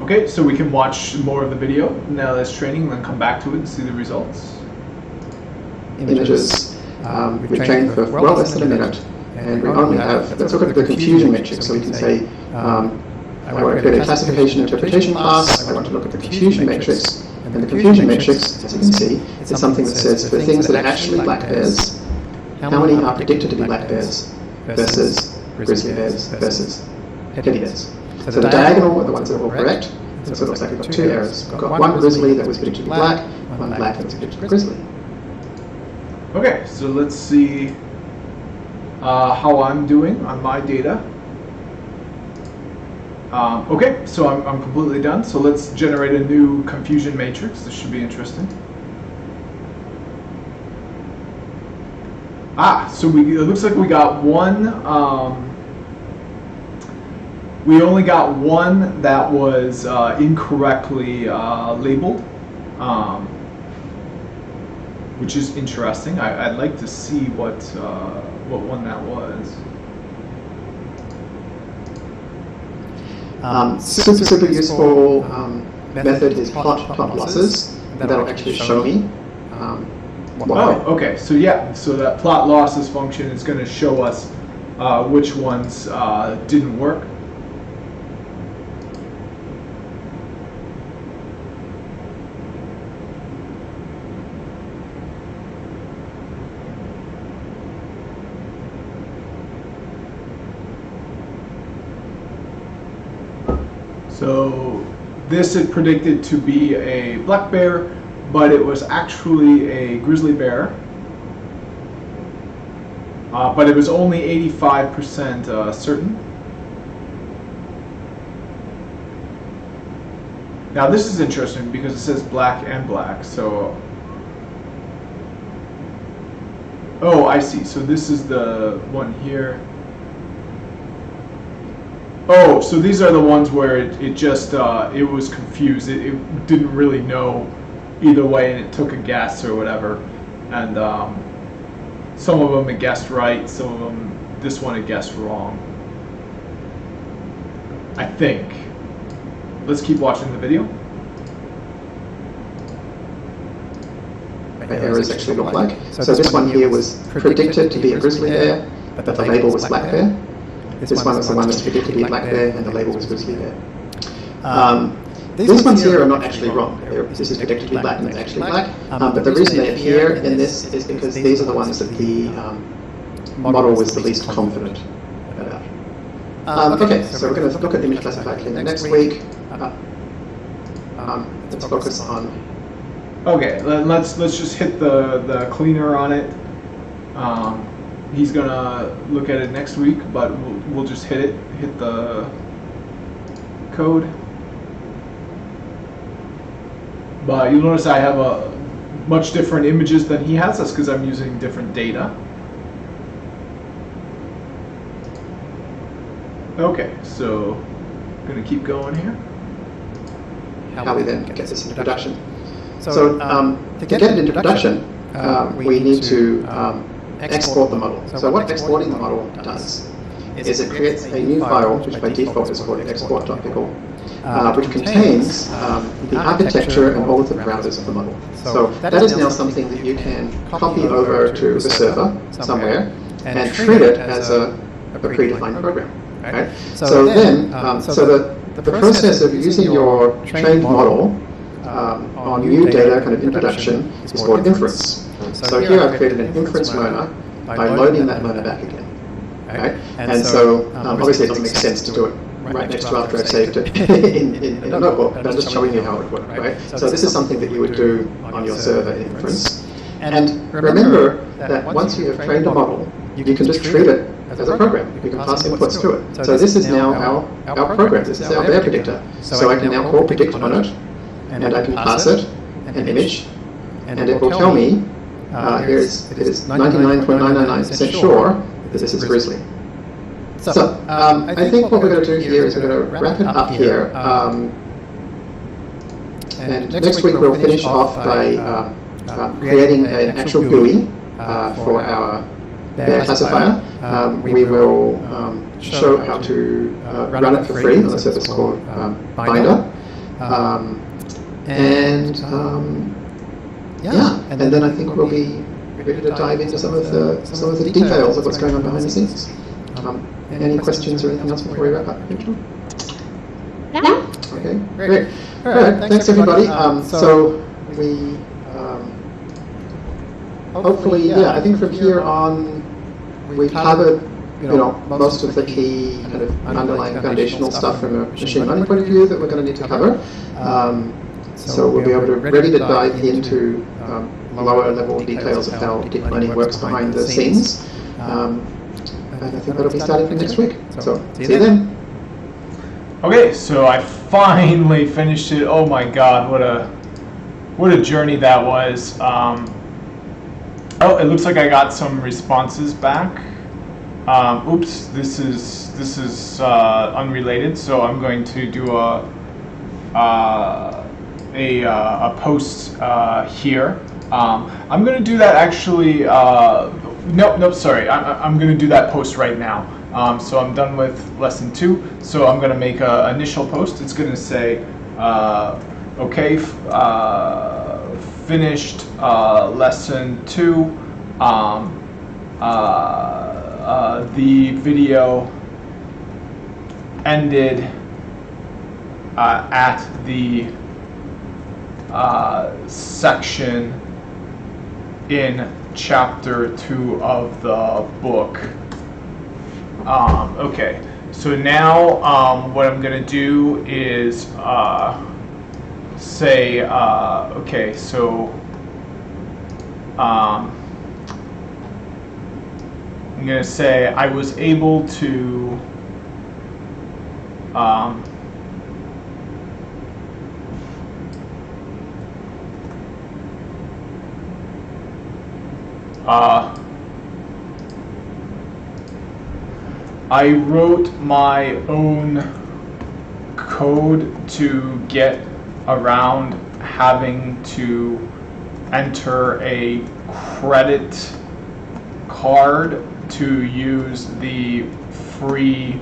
Okay, so we can watch more of the video now that's training, and then come back to it and see the results. Images. We've trained for well less than a minute, and we only have, let's look at the confusion metric. So we can say, I want to create a classification interpretation class, I want to look at the confusion matrix, and the confusion matrix, as you can see, is something that says for things that are actually black bears, how many are predicted to be black bears versus grizzly bears versus teddy bears. So the diagonal are the ones that are all correct, so it looks like we've got 2 errors. We've got one grizzly that was predicted to be black, one black that was predicted to be grizzly. Okay, so let's see how I'm doing on my data. Okay, so I'm completely done. So let's generate a new confusion matrix. This should be interesting. So it looks like we got one. We only got one that was incorrectly labeled, which is interesting. I'd like to see what one that was. Super useful method is plot losses. That'll actually show me. Okay. So yeah, so that plot losses function is going to show us which ones didn't work. So this is predicted to be a black bear, but it was actually a grizzly bear. But it was only 85% certain. Now this is interesting because it says black and black, so... Oh, I see. So this is the one here. Oh, so these are the ones where it just, it was confused. It didn't really know either way, and it took a guess or whatever. And some of them it guessed right, some of them, this one it guessed wrong. I think. Let's keep watching the video. The errors actually look like. So this one here was predicted to be a grizzly bear, but the label was black bear. This one was the one that's predicted to be black bear, and the label was grizzly bear. These ones here are not actually wrong. This is predicted to be black and it's actually black. But the reason they appear in this is because these are the ones that the model was the least confident about. Okay, so we're going to look at image classifier cleaner next week. Let's focus on. Okay, let's just hit the cleaner on it. He's gonna look at it next week, but we'll just hit the code. But you'll notice I have a much different images than he has. That's because I'm using different data. Okay, so I'm gonna keep going here. How we then get this into production. So to get it into production, we need to export the model. So what exporting the model does is it creates a new file, which by default is called export.pickle, which contains the architecture and all of the parameters of the model. So that is now something that you can copy over to the server somewhere and treat it as a predefined program. Right? So then, the process of using your trained model on new data kind of in production is called inference. So here I've created an inference learner by loading that learner back again. Right? And so obviously it doesn't make sense to do it right next to after I've saved it in a notebook, but I'm just showing you how it would work. Right? So this is something that you would do on your server in inference. And remember that once you have trained a model, you can just treat it as a program. You can pass inputs to it. So this is now our program. This is our bear predictor. So I can now call predict on it, and I can pass it an image, and it will tell me, it is 99.999% sure that this is Grizzly. So I think what we're going to do here is we're going to wrap it up here. And next week we'll finish off by creating an actual GUI for our bear classifier. We will show how to run it for free on a service called Binder. And then I think we'll be ready to dive into some of the details of what's going on behind the scenes. Any questions or anything else before we wrap up? Rachel? No? Okay, great. All right, thanks everybody. So we hopefully, I think from here on we've covered most of the key kind of underlying foundational stuff from a machine learning point of view that we're going to need to cover. So we'll be able to ready to dive into lower level details of how deep learning works behind the scenes. And I think that'll be starting from next week. So see you then. Okay, so I finally finished it. Oh my God, what a journey that was. Oh, it looks like I got some responses back. Oops, this is unrelated. So I'm going to do a post here. I'm going to do that actually. Nope, sorry. I'm going to do that post right now. So I'm done with lesson 2. So I'm going to make an initial post. It's going to say, okay, finished lesson 2. The video ended at the section in chapter 2 of the book. Okay, so now what I'm going to do is say, okay, so I'm going to say I was able to I wrote my own code to get around having to enter a credit card to use the free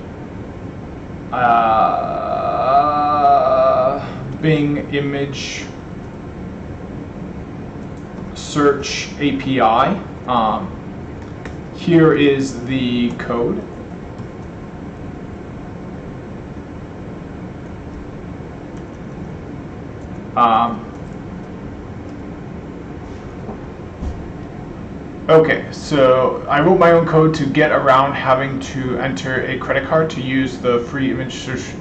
Bing image search API. Here is the code. Okay, so I wrote my own code to get around having to enter a credit card to use the free image search.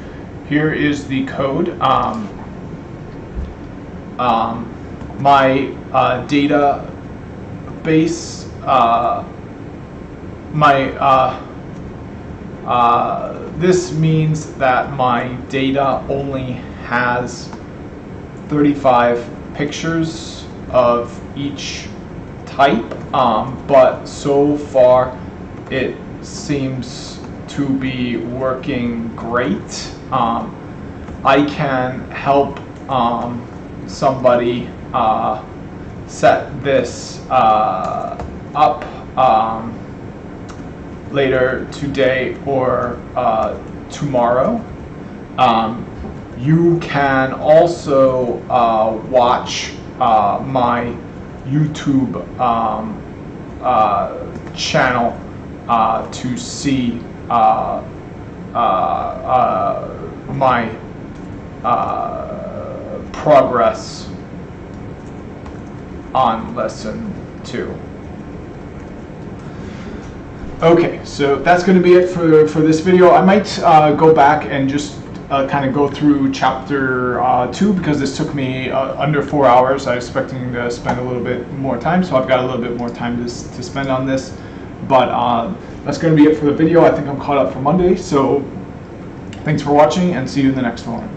Here is the code. My database, this means that my data only has 35 pictures of each type, but so far it seems to be working great. I can help somebody set this up later today or tomorrow. You can also watch my YouTube channel to see my progress on lesson 2. Okay, so that's going to be it for this video. I might go back and just kind of go through chapter 2 because this took me under 4 hours. I was expecting to spend a little bit more time, so I've got a little bit more time to spend on this. But that's going to be it for the video. I think I'm caught up for Monday, so thanks for watching and see you in the next one.